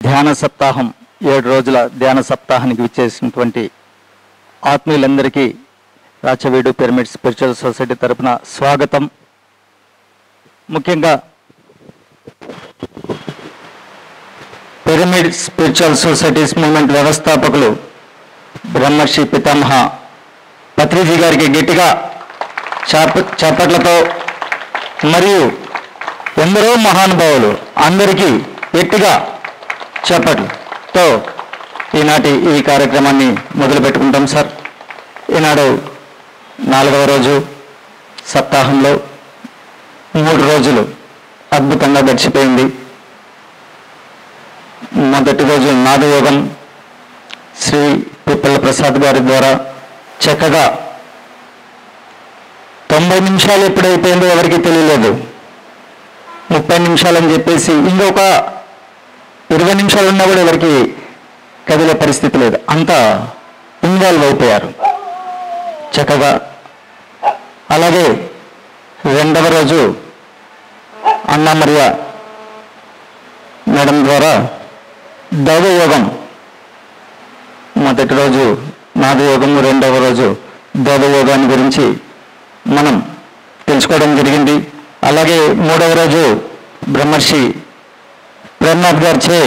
ధ్యాన సప్తాహం 7 రోజుల ధ్యాన సప్తాహానికి విచ్చేసినటువంటి ఆత్మీయులందరికీ రాచవీడు పిరమిడ్ స్పిరిచువల్ సొసైటీ తరపున స్వాగతం. ముఖ్యంగా పిరమిడ్ స్పిరిచువల్ సొసైటీస్ మూవ్మెంట్ వ్యవస్థాపకులు బ్రహ్మర్షి పితామహ పత్రిజీ గారికి గట్టిగా చప్పట్లతో మరియు ఎందరో మహానుభావులు అందరికీ గట్టిగా చప్పట్లతో ఈనాటి ఈ కార్యక్రమాన్ని మొదలు పెట్టుకుంటాం సార్. ఈనాడు 4వ రోజు సప్తాహంలో 3 రోజులు అద్భుతంగా గడిచిపోయింది. మొదటి రోజు నాదయోగం శ్రీ పిప్పల ప్రసాద్ గారి ద్వారా చక్కగా 90 నిమిషాలు ఎప్పుడైపోయిందో ఎవరికి తెలియలేదు. 30 నిమిషాలు అని చెప్పేసి ఇంకొక 20 నిమిషాలు ఉన్నా కూడా ఎవరికి కదిలే పరిస్థితి లేదు. అంతా ఇన్వాల్వ్ అయిపోయారు చక్కగా. అలాగే 2వ రోజు అన్నామరియా మేడం ద్వారా దైవయోగం, మొదటి రోజు నాదయోగం, 2వ రోజు దైవయోగాన్ని గురించి మనం తెలుసుకోవడం జరిగింది. అలాగే 3వ రోజు బ్రహ్మర్షి ప్రేమ్నాథ్ గారిచే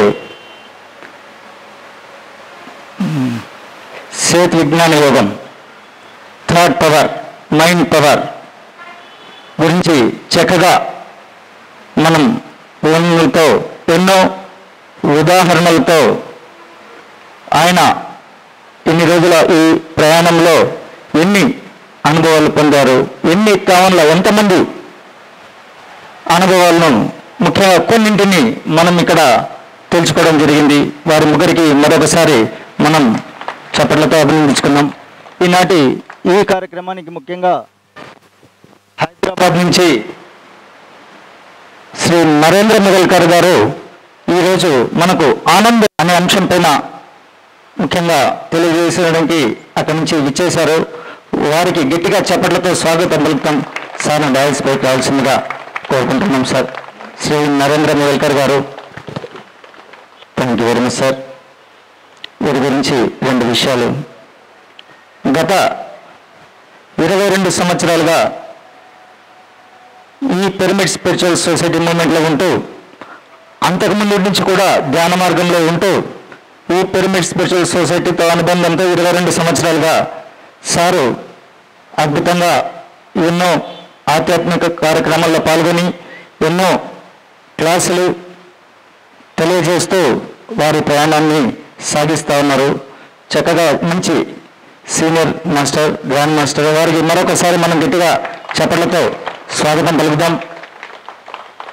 సేత్ విజ్ఞాన యోగం, థాట్ పవర్, మైండ్ పవర్ గురించి చక్కగా మనం ఉదాహరణలతో ఎన్నో ఉదాహరణలతో ఆయన ఇన్ని రోజుల ఈ ప్రయాణంలో ఎన్ని అనుభవాలు పొందారు, ఎన్ని కావాల ఎంతమంది అనుభవాలను ముఖ్యంగా కొన్నింటిని మనం ఇక్కడ తెలుసుకోవడం జరిగింది. వారి ముగ్గురికి మరొకసారి మనం చప్పట్లతో అభినందించుకున్నాం. ఈనాటి ఈ కార్యక్రమానికి ముఖ్యంగా హైదరాబాద్ నుంచి శ్రీ నరేంద్ర మొగల్కర్ గారు ఈరోజు మనకు ఆనందం అనే అంశం పైన ముఖ్యంగా తెలియజేసడానికి అక్కడి నుంచి విచ్చేశారు. వారికి గట్టిగా చప్పట్లతో స్వాగతం పలుకుతాం. సార్ డయాస్ పై కావాల్సిందిగా కోరుకుంటున్నాం సార్. శ్రీ నరేంద్ర మొగల్కర్ గారు, thank you very much sir. వీరి గురించి 2 విషయాలు. గత 22 సంవత్సరాలుగా ఈ పిరమిడ్ స్పిరిచువల్ సొసైటీ మూవ్మెంట్లో ఉంటూ, అంతకుముందు నుంచి కూడా ధ్యాన మార్గంలో ఉంటూ ఈ పిరమిడ్ స్పిరిచువల్ సొసైటీతో అనుబంధంతో 22 సంవత్సరాలుగా సారు అద్భుతంగా ఎన్నో ఆధ్యాత్మిక కార్యక్రమాల్లో పాల్గొని ఎన్నో క్లాసులు తెలియజేస్తూ వారి ప్రయాణాన్ని సాగిస్తూ ఉన్నారు. చక్కగా మంచి సీనియర్ మాస్టర్, గ్రాండ్ మాస్టర్. వారికి మరొకసారి మనం గట్టిగా చప్పట్లతో స్వాగతం పలుకుదాం.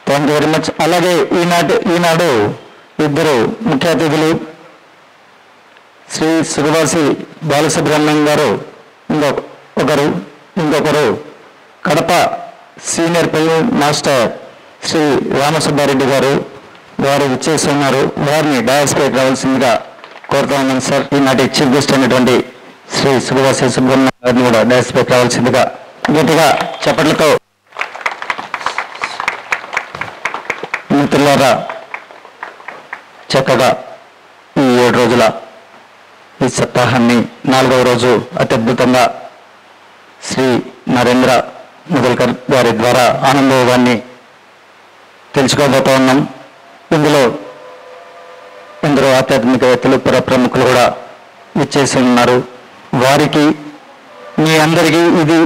Thank you very much. అలాగే ఈనాడు 2 ముఖ్య అతిథులు, శ్రీ సుగవాసి బాలసుబ్రహ్మణ్యం గారు, ఇంకొకరు కడప సీనియర్ పిల్లలు మాస్టర్ శ్రీ రామసుబ్బారెడ్డి గారు. వారు విచ్చేసి ఉన్నారు. వారిని డయాస్పై రావాల్సిందిగా కోరుతా ఉన్నాను సార్. ఈనాటి చీఫ్ గెస్ట్ అయినటువంటి శ్రీ సుగవాసి సుబ్రహ్మణ్యం గారిని కూడా డయాస్పై రావాల్సిందిగా గట్టిగా చప్పట్లతో. మిత్రులారా, చక్కగా ఈ 7 రోజుల ఈ సప్తాహాన్ని 4వ రోజు అత్యద్భుతంగా శ్రీ నరేంద్ర మొగల్కర్ గారి ద్వారా ఆనందయోగాన్ని తెలుసుకోబోతూ ఉన్నాం. ఇందులో ఎందరో ఆధ్యాత్మికవేత్తలు, ప్రముఖులు కూడా విచ్చేసి ఉన్నారు. వారికి మీ అందరికీ ఇది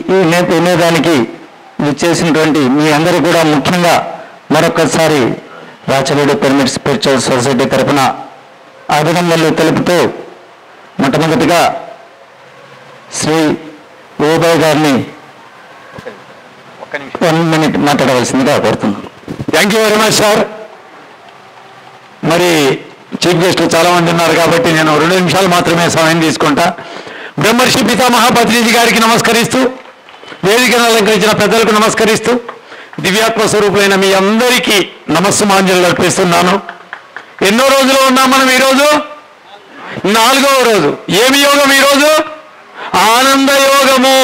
వినేదానికి విచ్చేసినటువంటి మీ అందరికీ కూడా ముఖ్యంగా మరొకసారి రాచవీడు పిరమిడ్ స్పిరిచువల్ సొసైటీ తరఫున అభినందనలు తెలుపుతూ, మొట్టమొదటిగా శ్రీ ఓబాయ్ గారిని 1 మినిట్ మాట్లాడవలసిందిగా కోరుతున్నాను. Thank you very much sir. మరి చీఫ్ గెస్ట్లు చాలామంది ఉన్నారు కాబట్టి నేను 2 నిమిషాలు మాత్రమే సమయం తీసుకుంటా. బ్రహ్మర్షి పితామహ పత్రిజీ గారికి నమస్కరిస్తూ, వేదికను అలంకరించిన పెద్దలకు నమస్కరిస్తూ, దివ్యాత్మ స్వరూపులైన మీ అందరికీ నమస్సుమాంజలు అర్పిస్తున్నాను. ఎన్నో రోజులు ఉన్నాం మనం. ఈరోజు 4వ రోజు. ఏమి యోగం ఈరోజు? ఆనంద యోగము.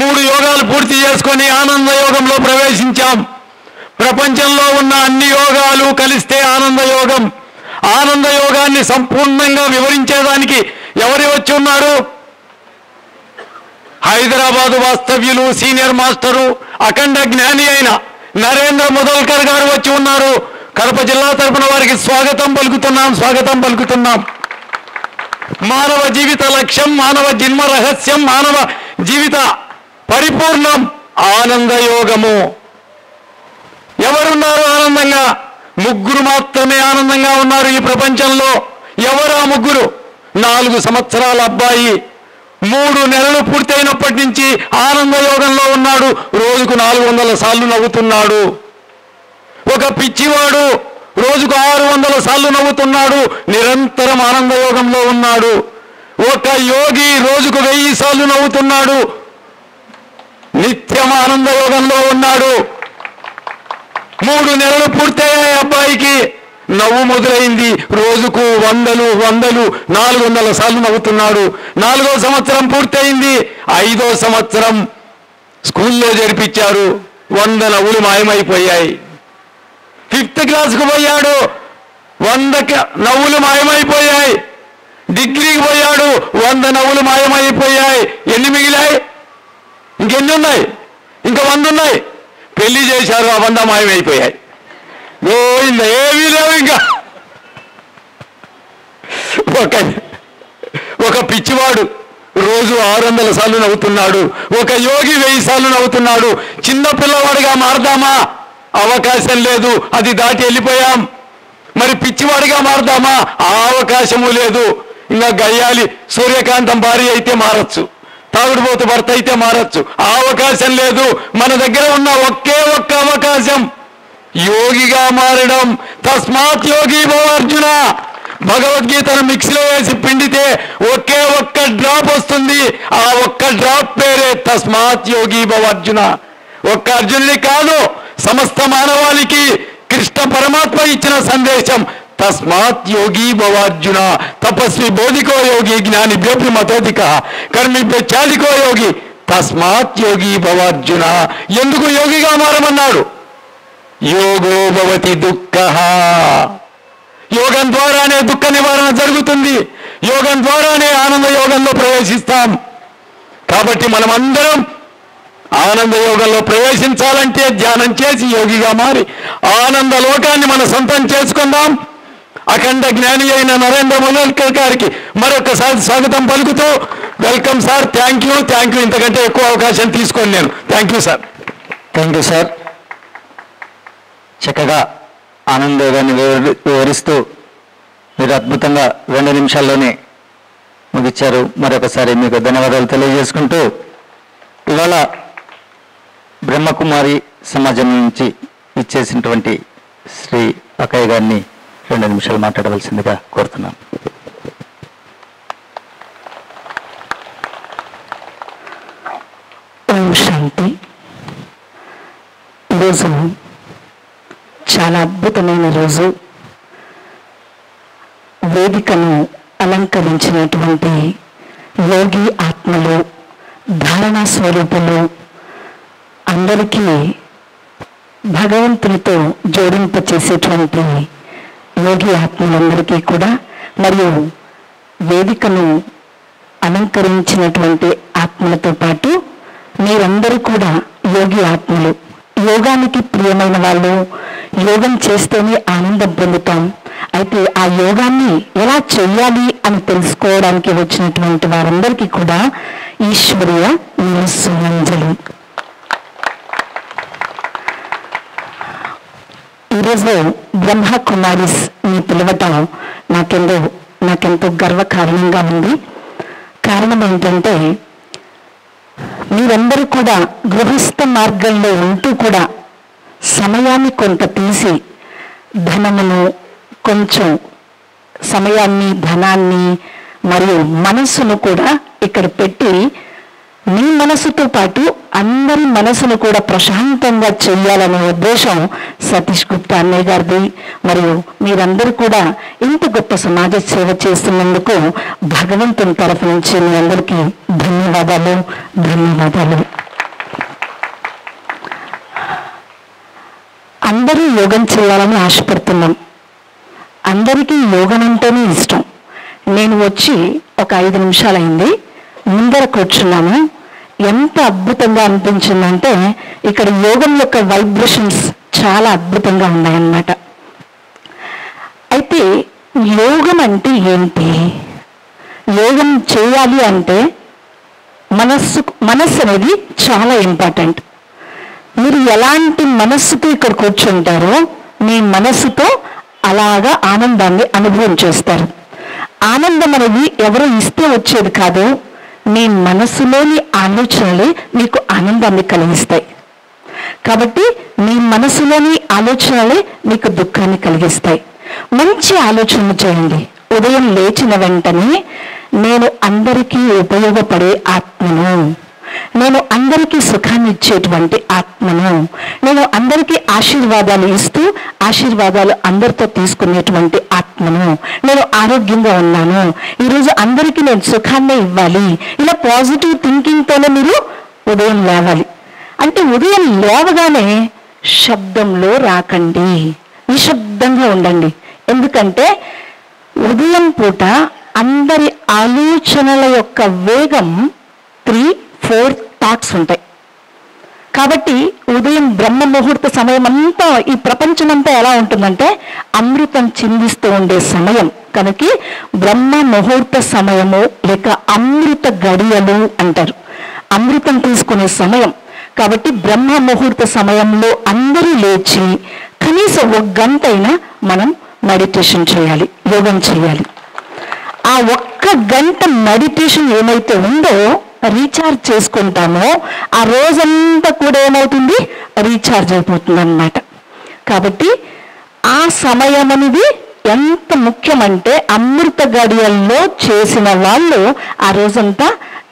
3 యోగాలు పూర్తి చేసుకొని ఆనంద యోగంలో ప్రవేశించాం. ప్రపంచంలో ఉన్న అన్ని యోగాలు కలిస్తే ఆనంద యోగం. ఆనంద యోగాన్ని సంపూర్ణంగా వివరించేదానికి ఎవరు వచ్చి ఉన్నారు? హైదరాబాదు వాస్తవ్యులు, సీనియర్ మాస్టరు, అఖండ జ్ఞాని అయిన నరేంద్ర ముదల్కర్ గారు వచ్చి ఉన్నారు. కడప జిల్లా తరపున వారికి స్వాగతం పలుకుతున్నాం. మానవ జీవిత లక్ష్యం, మానవ జన్మ రహస్యం, మానవ జీవిత పరిపూర్ణం ఆనంద యోగము. ఎవరున్నారు ఆనందంగా? ముగ్గురు మాత్రమే ఆనందంగా ఉన్నారు ఈ ప్రపంచంలో. ఎవరు ఆ ముగ్గురు? 4 సంవత్సరాల అబ్బాయి 3 నెలలు పూర్తయినప్పటి నుంచి ఆనంద యోగంలో ఉన్నాడు. రోజుకు 400 సార్లు నవ్వుతున్నాడు. ఒక పిచ్చివాడు రోజుకు 600 సార్లు నవ్వుతున్నాడు. నిరంతరం ఆనంద యోగంలో ఉన్నాడు. ఒక యోగి రోజుకు 1000 సార్లు నవ్వుతున్నాడు. నిత్యం ఆనంద యోగంలో ఉన్నాడు. 3 నెలలు పూర్తయ్యాయి అబ్బాయికి. నవ్వు మొదలైంది. రోజుకు 100 400 సార్లు నవ్వుతున్నాడు. 4వ సంవత్సరం పూర్తయింది. 5వ సంవత్సరం స్కూల్లో చేర్పించారు. 100 నవ్వులు మాయమైపోయాయి. 5th క్లాస్కు పోయాడు. 100 నవ్వులు మాయమైపోయాయి. డిగ్రీకి పోయాడు. 100 నవ్వులు మాయమైపోయాయి. ఎన్ని మిగిలాయి? ఇంకెన్ని ఉన్నాయి? ఇంకా 100 ఉన్నాయి. పెళ్లి చేశారు. ఆ 100 మాయమైపోయాయి. ఏమీ లేవు. ఇంకా ఒక పిచ్చివాడు రోజు 600 సార్లు నవ్వుతున్నాడు. ఒక యోగి 1000 సార్లు నవ్వుతున్నాడు. చిన్న పిల్లవాడిగా మారదామా? అవకాశం లేదు. అది దాటి వెళ్ళిపోయాం. మరి పిచ్చివాడిగా మారదామా? ఆ అవకాశము లేదు. ఇంకా గయ్యాలి సూర్యకాంతం భార్య అయితే మారచ్చు, తాగుడుపోతు భర్త అయితే మారచ్చు. ఆ అవకాశం లేదు. మన దగ్గర ఉన్న ఒకే ఒక్క అవకాశం యోగిగా మారడం. తస్మాత్ యోగి భవ అర్జున. భగవద్గీతను మిక్సీలో వేసి పిండితే ఒకే ఒక్క డ్రాప్ వస్తుంది. ఆ ఒక్క డ్రాప్ పేరే తస్మాత్ యోగి భవ అర్జున. ఒక్క అర్జునుడి కాదు, సమస్త మానవాళికి కృష్ణ పరమాత్మ ఇచ్చిన సందేశం తస్మాత్ యోగి భవార్జున. తపస్వి బోధికో యోగి జ్ఞాని భ్యోపి మతోధిక కర్మి చాలికో యోగి తస్మాత్ యోగి భవార్జున. ఎందుకు యోగిగా మారమన్నాడు? యోగో భవతి దుఃఖ. యోగం ద్వారానే దుఃఖ నివారణ జరుగుతుంది. యోగం ద్వారానే ఆనంద యోగంలో ప్రవేశిస్తాం. కాబట్టి మనమందరం ఆనంద యోగంలో ప్రవేశించాలంటే ధ్యానం చేసి యోగిగా మారి ఆనంద లోకాన్ని మన సొంతం చేసుకుందాం. అఖండ జ్ఞాని అయిన నరేంద్ర ముదల్కర్ గారికి మరొకసారి స్వాగతం పలుకుతూ, వెల్కమ్ సార్. Thank you. ఇంతకంటే ఎక్కువ అవకాశం తీసుకోండి నేను. Thank you sir. Thank you sir. చక్కగా ఆనంద యోగాన్ని వివరిస్తూ మీరు అద్భుతంగా 2 నిమిషాల్లోనే ముగించారు. మరొకసారి మీకు ధన్యవాదాలు తెలియజేసుకుంటూ, ఇవాళ బ్రహ్మకుమారి సమాజం నుంచి ఇచ్చేసినటువంటి శ్రీ అక్కయ్య గారిని 2 నిమిషాలు మాట్లాడవలసిందిగా కోరుతున్నాం. ఓం శాంతి. ఈరోజు చాలా అద్భుతమైన రోజు. వేదికను అలంకరించినటువంటి యోగి ఆత్మలు, ధారణా స్వరూపులు అందరికీ భగవంతునితో జోడింపచేసేటువంటి యోగి ఆత్మలందరికీ కూడా, మరియు వేదికను అలంకరించినటువంటి ఆత్మలతో పాటు మీరందరూ కూడా యోగి ఆత్మలు. యోగానికి ప్రియమైన వాళ్ళు, యోగం చేస్తేనే ఆనందం పొందుతాం. అయితే ఆ యోగాన్ని ఎలా చెయ్యాలి అని తెలుసుకోవడానికి వచ్చినటువంటి వారందరికీ కూడా ఈశ్వరీయ నమస్సుమంజలి. ఈరోజు బ్రహ్మకుమారిస్ ని పిలవటం నాకెంతో గర్వకారణంగా ఉంది. కారణం ఏంటంటే, మీరందరూ కూడా గృహస్థ మార్గంలో ఉంటూ కూడా సమయాన్ని కొంత తీసి, ధనమును కొంచెం సమయాన్ని, ధనాన్ని మరియు మనస్సును కూడా ఇక్కడ పెట్టి, మీ మనసుతో పాటు అందరి మనసును కూడా ప్రశాంతంగా చెయ్యాలనే ఉద్దేశం సతీష్ గుప్తా అన్నయ్య గారిది. మరియు మీరందరూ కూడా ఇంత గొప్ప సమాజ సేవ చేస్తున్నందుకు భగవంతుని తరఫు నుంచి మీ అందరికీ ధన్యవాదాలు. అందరూ యోగం చేయాలని ఆశపడుతున్నాం. అందరికీ యోగం అంటేనే ఇష్టం. నేను వచ్చి ఒక 5 నిమిషాలైంది, ముందర కూర్చున్నాను. ఎంత అద్భుతంగా అనిపించిందంటే ఇక్కడ యోగం యొక్క వైబ్రేషన్స్ చాలా అద్భుతంగా ఉన్నాయన్నమాట. అయితే యోగం అంటే ఏంటి? యోగం చేయాలి అంటే మనస్సు అనేది చాలా ఇంపార్టెంట్. మీరు ఎలాంటి మనస్సుతో ఇక్కడ కూర్చుంటారో మీ మనస్సుతో అలాగా ఆనందాన్ని అనుభవం చేస్తారు. ఆనందం అనేది ఎవరో ఇస్తే వచ్చేది కాదు, మీ మనస్సులోని ఆలోచనలే మీకు ఆనందాన్ని కలిగిస్తాయి. కాబట్టి మీ మనసులోని ఆలోచనలే మీకు దుఃఖాన్ని కలిగిస్తాయి. మంచి ఆలోచనలు చేయండి. ఉదయం లేచిన వెంటనే నేను అందరికీ ఉపయోగపడే ఆత్మను, నేను అందరికీ సుఖాన్ని ఇచ్చేటువంటి ఆత్మను, నేను అందరికీ ఆశీర్వాదాలు ఇస్తూ ఆశీర్వాదాలు అందరితో తీసుకునేటువంటి ఆత్మను, నేను ఆరోగ్యంగా ఉన్నాను, ఈరోజు అందరికీ నేను సుఖాన్నే ఇవ్వాలి. ఇలా పాజిటివ్ థింకింగ్తోనే మీరు ఉదయం లేవాలి. అంటే ఉదయం లేవగానే శబ్దంలో రాకండి, నిశ్శబ్దంగా ఉండండి. ఎందుకంటే ఉదయం పూట అందరి ఆలోచనల యొక్క వేగం 3-4 థాట్స్ ఉంటాయి. కాబట్టి ఉదయం బ్రహ్మ ముహూర్త సమయం అంతా ఈ ప్రపంచమంతా ఎలా ఉంటుందంటే అమృతం చిందిస్తూ ఉండే సమయం. కనుక బ్రహ్మ ముహూర్త సమయము లేక అమృత గడియలు అంటారు, అమృతం తీసుకునే సమయం. కాబట్టి బ్రహ్మ ముహూర్త సమయంలో అందరూ లేచి కనీసం 1 గంట అయినా మనం మెడిటేషన్ చేయాలి, యోగం చేయాలి. ఆ 1 గంట మెడిటేషన్ ఏమైతే ఉందో రీఛార్జ్ చేసుకుంటామో ఆ రోజంతా కూడా ఏమవుతుంది, రీఛార్జ్ అయిపోతుంది అన్నమాట. కాబట్టి ఆ సమయం అనేది ఎంత ముఖ్యమంటే అమృత గడియల్లో చేసిన వాళ్ళు ఆ రోజంతా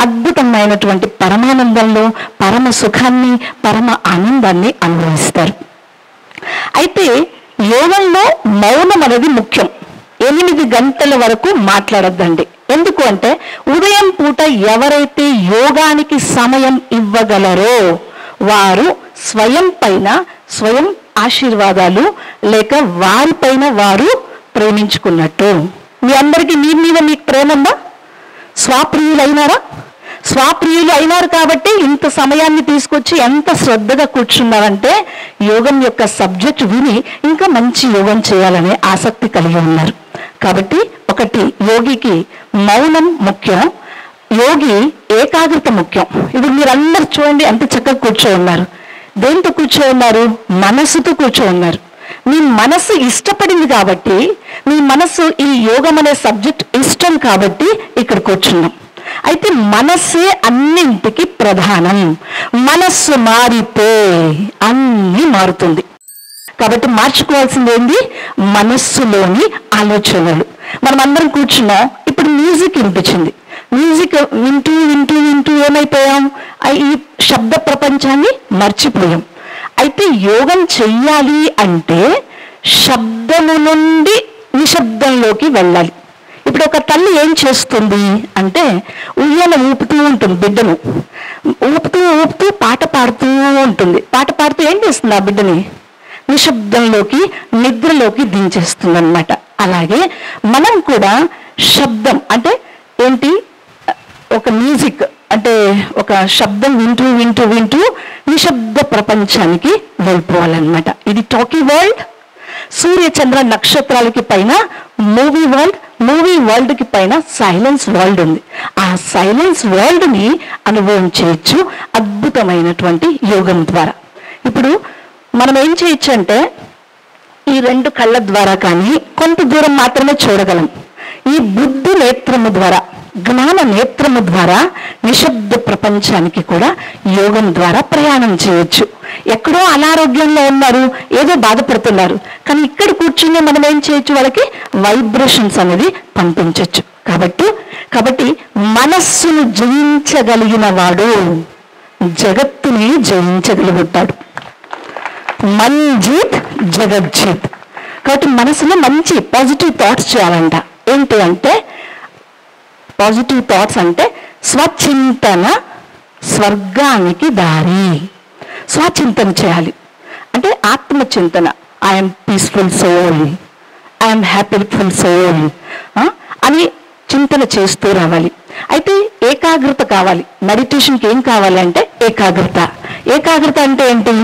అద్భుతమైనటువంటి పరమానందంలో పరమ సుఖాన్ని పరమ ఆనందాన్ని అనుభవిస్తారు. అయితే యోగంలో మౌనం అనేది ముఖ్యం. 8 గంటల వరకు మాట్లాడొద్దండి. ఎందుకు అంటే ఉదయం పూట ఎవరైతే యోగానికి సమయం ఇవ్వగలరో వారు స్వయం పైన స్వయం ఆశీర్వాదాలు లేక వారిపైన వారు ప్రేమించుకున్నట్టు. మీ అందరికీ మీ మీద మీకు ప్రేమ ఉందా? స్వాప్రియులైనారా? స్వాప్రియులు అయినారు కాబట్టి ఇంత సమయాన్ని తీసుకొచ్చి ఎంత శ్రద్ధగా కూర్చున్నారంటే యోగం యొక్క సబ్జెక్ట్ విని ఇంకా మంచి యోగం చేయాలనే ఆసక్తి కలిగి ఉన్నారు. కాబట్టి ఒకటి, యోగికి మౌనం ముఖ్యం, యోగి ఏకాగ్రత ముఖ్యం. ఇప్పుడు మీరందరూ చూడండి ఎంత చక్కగా కూర్చో ఉన్నారు. దేంతో కూర్చో ఉన్నారు? మనస్సుతో కూర్చో ఉన్నారు. మీ మనస్సు ఇష్టపడింది కాబట్టి, మీ మనస్సు ఈ యోగం అనే సబ్జెక్ట్ ఇష్టం కాబట్టి ఇక్కడ కూర్చున్నాం. అయితే మనస్సే అన్నింటికి ప్రధానం. మనస్సు మారితే అన్నీ మారుతుంది. కాబట్టి మార్చుకోవాల్సింది ఏంటి? మనస్సులోని ఆలోచనలు. మనం అందరం కూర్చున్నాం, ఇప్పుడు మ్యూజిక్ వినిపించింది. మ్యూజిక్ వింటూ వింటూ వింటూ ఏమైపోయాం? ఈ శబ్ద ప్రపంచాన్ని మర్చిపోయాం. అయితే యోగం చెయ్యాలి అంటే శబ్దము నుండి నిశ్శబ్దంలోకి వెళ్ళాలి. ఇప్పుడు ఒక తల్లి ఏం చేస్తుంది అంటే ఉయ్యాల ఊపుతూ ఉంటుంది, బిడ్డను ఊపుతూ ఊపుతూ పాట పాడుతూ ఉంటుంది. పాట పాడుతూ ఏం చేస్తుంది? ఆ బిడ్డని నిశ్శబ్దంలోకి నిద్రలోకి దించేస్తుంది అన్నమాట. అలాగే మనం కూడా శబ్దం అంటే ఏంటి, ఒక మ్యూజిక్ అంటే ఒక శబ్దం వింటూ వింటూ వింటూ నిశ్శబ్ద ప్రపంచానికి వెళ్ళిపోవాలన్నమాట. ఇది టాకీ వరల్డ్. సూర్య చంద్ర నక్షత్రాలకి పైన మూవీ వరల్డ్, మూవీ వరల్డ్కి పైన సైలెన్స్ వరల్డ్ ఉంది. ఆ సైలెన్స్ వరల్డ్ని అనుభవం చేయొచ్చు అద్భుతమైనటువంటి యోగం ద్వారా. ఇప్పుడు మనం ఏం చేయొచ్చు అంటే ఈ 2 కళ్ళ ద్వారా కానీ కొంత దూరం మాత్రమే చూడగలం. ఈ బుద్ధి నేత్రము ద్వారా, జ్ఞాన నేత్రము ద్వారా నిశ్శబ్ద ప్రపంచానికి కూడా యోగం ద్వారా ప్రయాణం చేయొచ్చు. ఎక్కడో అనారోగ్యంలో ఉన్నారు, ఏదో బాధపడుతున్నారు, కానీ ఇక్కడ కూర్చుని మనం ఏం చేయొచ్చు? వాళ్ళకి వైబ్రేషన్స్ అనేది పంపించవచ్చు. కాబట్టి మనస్సును జయించగలిగిన వాడు జగత్తుని జయించగలుగుతాడు. మంజీత్ జగజ్జీత్. కాబట్టి మనసులో మంచి పాజిటివ్ థాట్స్ చేయాలంట. ఏంటి అంటే పాజిటివ్ థాట్స్ అంటే స్వచింతన స్వర్గానికి దారి. స్వచింతన చేయాలి అంటే ఆత్మచింతన. I'm peaceful soul, I'm happyful soul అని చింతన చేస్తూ రావాలి. అయితే ఏకాగ్రత కావాలి. మెడిటేషన్కి ఏం కావాలి అంటే ఏకాగ్రత. ఏకాగ్రత అంటే ఏంటి?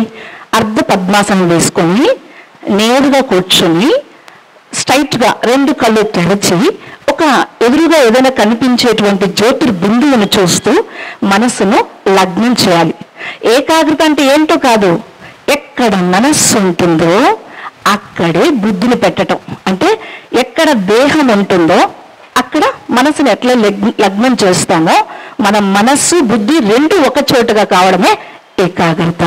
అర్ధ పద్మాసనం వేసుకొని నేరుగా కూర్చొని స్ట్రైట్గా 2 కళ్ళు తెరచి ఒక ఎదురుగా ఏదైనా కనిపించేటువంటి జ్యోతిర్బిందువును చూస్తూ మనస్సును లగ్నం చేయాలి. ఏకాగ్రత అంటే ఏంటో కాదు, ఎక్కడ మనస్సు ఉంటుందో అక్కడే బుద్ధిని పెట్టడం. అంటే ఎక్కడ దేహం ఉంటుందో అక్కడ మనసుని ఎట్లా లగ్నం చేస్తామో మన మనస్సు బుద్ధి 2 ఒక చోటుగా కావడమే ఏకాగ్రత.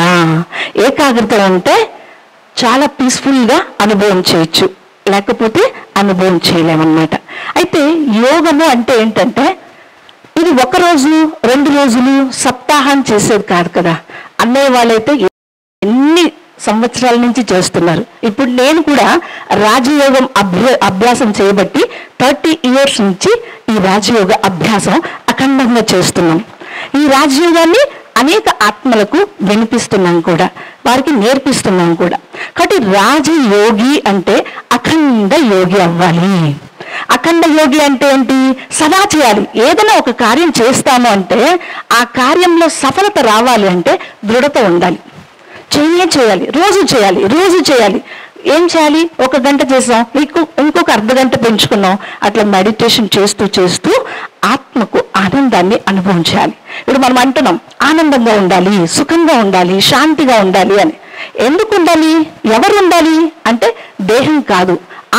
ఏకాగ్రత ఉంటే చాలా పీస్ఫుల్గా అనుభవం చేయొచ్చు, లేకపోతే అనుభవం చేయలేమన్నమాట. అయితే యోగము అంటే ఏంటంటే ఇది 1 రోజు 2 రోజులు సప్తాహం చేసేది కాదు కదా. అన్నయ్య వాళ్ళైతే ఎన్ని సంవత్సరాల నుంచి చేస్తున్నారు. ఇప్పుడు నేను కూడా రాజయోగం అభ్యాసం చేయబట్టి 30 years నుంచి ఈ రాజయోగ అభ్యాసం అఖండంగా చేస్తున్నాం. ఈ రాజయోగాన్ని అనేక ఆత్మలకు వినిపిస్తున్నాం కూడా, వారికి నేర్పిస్తున్నాం కూడా. కాబట్టి రాజయోగి అంటే అఖండ యోగి అవ్వాలి. అఖండ యోగి అంటే ఏంటి? సదా చేయాలి. ఏదైనా ఒక కార్యం చేస్తాము అంటే ఆ కార్యంలో సఫలత రావాలి అంటే దృఢత ఉండాలి. చేయాలి, రోజు చేయాలి, రోజు చేయాలి. ఏం చేయాలి? 1 గంట చేసాం, ఇంకొక అర్ధ గంట పెంచుకున్నాం. అట్లా మెడిటేషన్ చేస్తూ చేస్తూ ఆత్మకు ఆనందాన్ని అనుభవం చేయాలి. ఇప్పుడు మనం అంటున్నాం ఆనందంగా ఉండాలి, సుఖంగా ఉండాలి, శాంతిగా ఉండాలి అని. ఎందుకు ఉండాలి? ఎవరు ఉండాలి అంటే దేహం కాదు,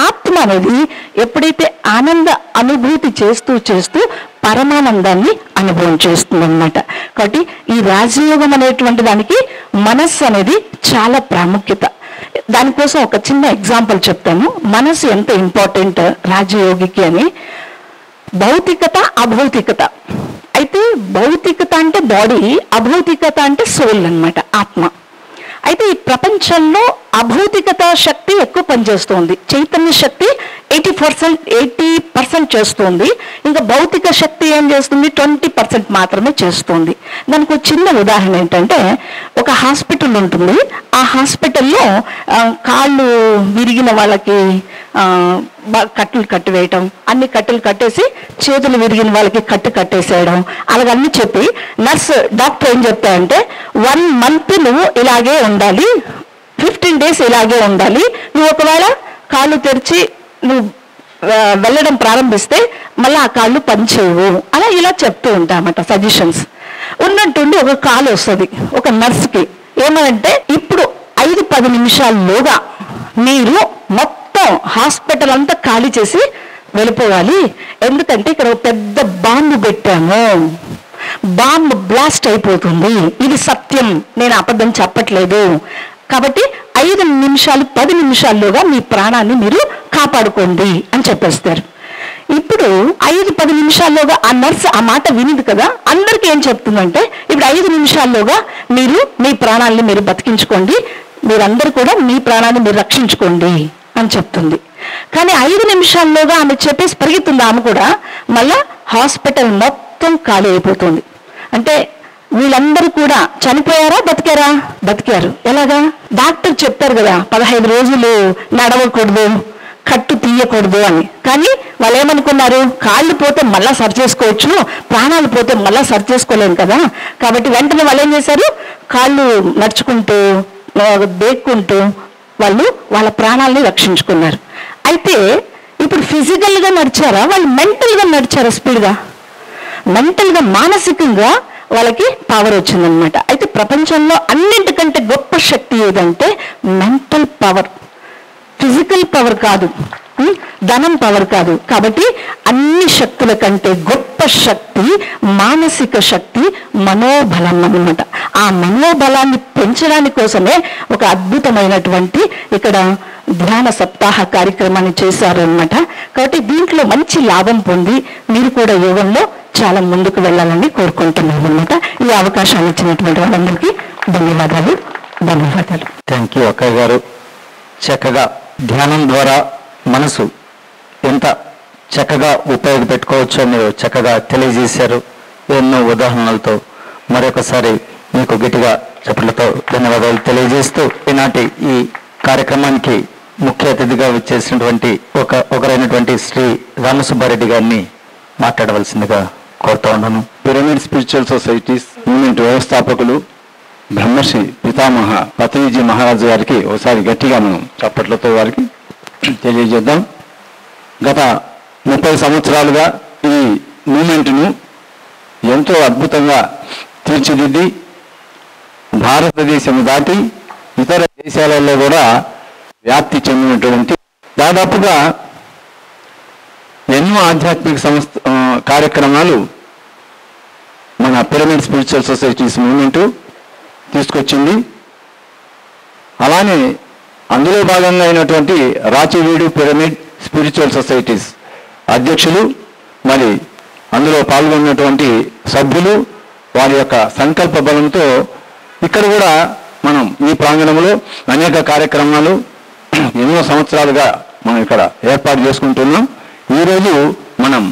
ఆత్మ అనేది ఎప్పుడైతే ఆనంద అనుభూతి చేస్తూ చేస్తూ పరమానందాన్ని అనుభవం చేస్తుంది అన్నమాట. కాబట్టి ఈ రాజయోగం అనేటువంటి దానికి మనస్సు అనేది చాలా ప్రాముఖ్యత. దానికోసం ఒక చిన్న ఎగ్జాంపుల్ చెప్తాను. మనసు ఎంత ఇంపార్టెంట్ రాజయోగికి అని. భౌతికత, అభౌతికత. అయితే భౌతికత అంటే బాడీ, అభౌతికత అంటే సోల్ అన్నమాట, ఆత్మ. అయితే ఈ ప్రపంచంలో అభౌతికత శక్తి ఎక్కువ పనిచేస్తుంది, చైతన్య శక్తి 80% చేస్తుంది. ఇంకా భౌతిక శక్తి ఏం చేస్తుంది? 20% మాత్రమే చేస్తుంది. దానికి ఒక చిన్న ఉదాహరణ ఏంటంటే, ఒక హాస్పిటల్ ఉంటుంది. ఆ హాస్పిటల్లో కాళ్ళు విరిగిన వాళ్ళకి కట్టులు కట్టివేయటం, అన్ని కట్టులు కట్టేసి చేతులు విరిగిన వాళ్ళకి కట్టేసేయడం, అలాగన్నీ చెప్పి డాక్టర్ ఏం చెప్తారంటే 1 month నువ్వు ఇలాగే ఉండాలి, 15 days ఇలాగే ఉండాలి. నువ్వు ఒకవేళ కాళ్ళు తెరిచి నువ్వు వెళ్ళడం ప్రారంభిస్తే మళ్ళీ ఆ కాళ్ళు పనిచేయవు, అలా ఇలా చెప్తూ ఉంటామట సజెషన్స్. ఉన్నట్టుండి ఒక కాల్ వస్తుంది ఒక నర్స్కి, ఏమంటే ఇప్పుడు 5-10 నిమిషాల్లోగా మీరు మొత్తం హాస్పిటల్ అంతా ఖాళీ చేసి వెళ్ళిపోవాలి. ఎందుకంటే ఇక్కడ ఒక పెద్ద బాంబు పెట్టాము, బాంబు బ్లాస్ట్ అయిపోతుంది. ఇది సత్యం, నేను అబద్ధం చెప్పట్లేదు. కాబట్టి 5 నిమిషాలు 10 నిమిషాల్లోగా మీ ప్రాణాన్ని మీరు కాపాడుకోండి అని చెప్పేస్తారు. ఇప్పుడు 5-10 నిమిషాల్లోగా ఆ నర్స్ ఆ మాట వినింది కదా. అందరికీ ఏం చెప్తుందంటే ఇప్పుడు 5 నిమిషాల్లోగా మీరు మీ ప్రాణాలని మీరు బతికించుకోండి, మీరందరూ కూడా మీ ప్రాణాన్ని మీరు రక్షించుకోండి అని చెప్తుంది. కానీ 5 నిమిషాల్లోగా ఆమె చెప్పేసి పరిగెత్తుంది. ఆమె కూడా మళ్ళా హాస్పిటల్ మొత్తం ఖాళీ అయిపోతుంది. అంటే వీళ్ళందరూ కూడా చనిపోయారా, బతికారా? బతికారు. ఎలాగా? డాక్టర్ చెప్తారు కదా 15 రోజులు నడవకూడదు, కట్టు తీయకూడదు అని. కానీ వాళ్ళు ఏమనుకున్నారు? కాళ్ళు పోతే మళ్ళా సరి చేసుకోవచ్చు, ప్రాణాలు పోతే మళ్ళా సరి చేసుకోలేము కదా. కాబట్టి వెంటనే వాళ్ళు ఏం చేశారు? కాళ్ళు నడుచుకుంటూ దేక్కుంటూ వాళ్ళు వాళ్ళ ప్రాణాలని రక్షించుకున్నారు. అయితే ఇప్పుడు ఫిజికల్గా నడిచారా, వాళ్ళు మెంటల్గా నడిచారా? స్పీడ్గా, మెంటల్గా, మానసికంగా వాళ్ళకి పవర్ వచ్చిందనమాట. అయితే ప్రపంచంలో అన్నింటికంటే గొప్ప శక్తి ఏదంటే మెంటల్ పవర్, ఫిజికల్ పవర్ కాదు, ధనం పవర్ కాదు. కాబట్టి అన్ని శక్తుల కంటే గొప్ప శక్తి మానసిక శక్తి, మనోబలం అన్నమాట. ఆ మనోబలాన్ని పెంచడానికి కోసమే ఒక అద్భుతమైనటువంటి ఇక్కడ ధ్యాన సప్తాహ కార్యక్రమాన్ని చేశారు అన్నమాట. కాబట్టి దీంట్లో మంచి లాభం పొంది మీరు కూడా యోగంలో చాలా ముందుకు వెళ్ళాలని కోరుకుంటున్నాను అన్నమాట. ఈ అవకాశాన్ని ఇచ్చినటువంటి వాళ్ళందరికీ ధన్యవాదాలు. థ్యాంక్ యూ అక్కయ్య గారు. చక్కగా ధ్యానం ద్వారా మనసు ఎంత చక్కగా ఉపయోగపెట్టుకోవచ్చో మీరు చక్కగా తెలియజేశారు ఎన్నో ఉదాహరణలతో. మరొకసారి మీకు గట్టిగా చప్పట్లతో ధన్యవాదాలు తెలియజేస్తూ ఈనాటి ఈ కార్యక్రమానికి ముఖ్య అతిథిగా వచ్చేసినటువంటి ఒకరైనటువంటి శ్రీ రామసుబ్బారెడ్డి గారిని మాట్లాడవలసిందిగా కోరుతా ఉన్నాను. పిరమిడ్ స్పిరిచువల్ సొసైటీస్ మూమెంట్ వ్యవస్థాపకులు బ్రహ్మర్షి పితామహ పత్రిజీ మహారాజు గారికి ఒకసారి గట్టిగా మనం చప్పట్లతో వారికి తెలియజేద్దాం. గత 30 సంవత్సరాలుగా ఈ మూమెంట్ను ఎంతో అద్భుతంగా తీర్చిదిద్ది భారతదేశం దాటి ఇతర దేశాలలో కూడా వ్యాప్తి చెందినటువంటి దాదాపుగా ఎన్నో ఆధ్యాత్మిక కార్యక్రమాలు మన పిరమిడ్ స్పిరిచువల్ సొసైటీస్ మూవ్మెంట్ తీసుకొచ్చింది. అలానే అందులో భాగంగా అయినటువంటి రాచివీడు పిరమిడ్ స్పిరిచువల్ సొసైటీస్ అధ్యక్షులు మరి అందులో పాల్గొన్నటువంటి సభ్యులు వారి యొక్క సంకల్ప బలంతో ఇక్కడ కూడా మనం ఈ ప్రాంగణంలో అనేక కార్యక్రమాలు ఎన్నో సంవత్సరాలుగా మనం ఇక్కడ ఏర్పాటు చేసుకుంటున్నాం. ఈరోజు మనం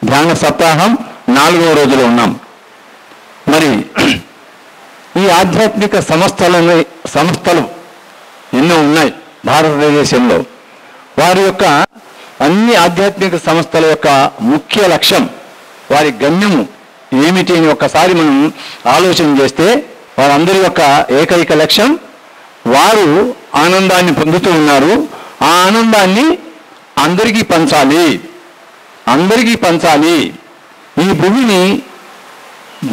ధ్యాన సప్తాహం 4వ రోజులో ఉన్నాం. మరి ఈ ఆధ్యాత్మిక సంస్థలు ఎన్నో ఉన్నాయి భారతదేశంలో. వారి యొక్క అన్ని ఆధ్యాత్మిక సంస్థల యొక్క ముఖ్య లక్ష్యం, వారి గమ్యము ఏమిటి అని ఒక్కసారి మనం ఆలోచన చేస్తే వారందరి యొక్క ఏకైక లక్ష్యం వారు ఆనందాన్ని పొందుతూ ఉన్నారు. ఆ ఆనందాన్ని అందరికీ పంచాలి. ఈ భూమిని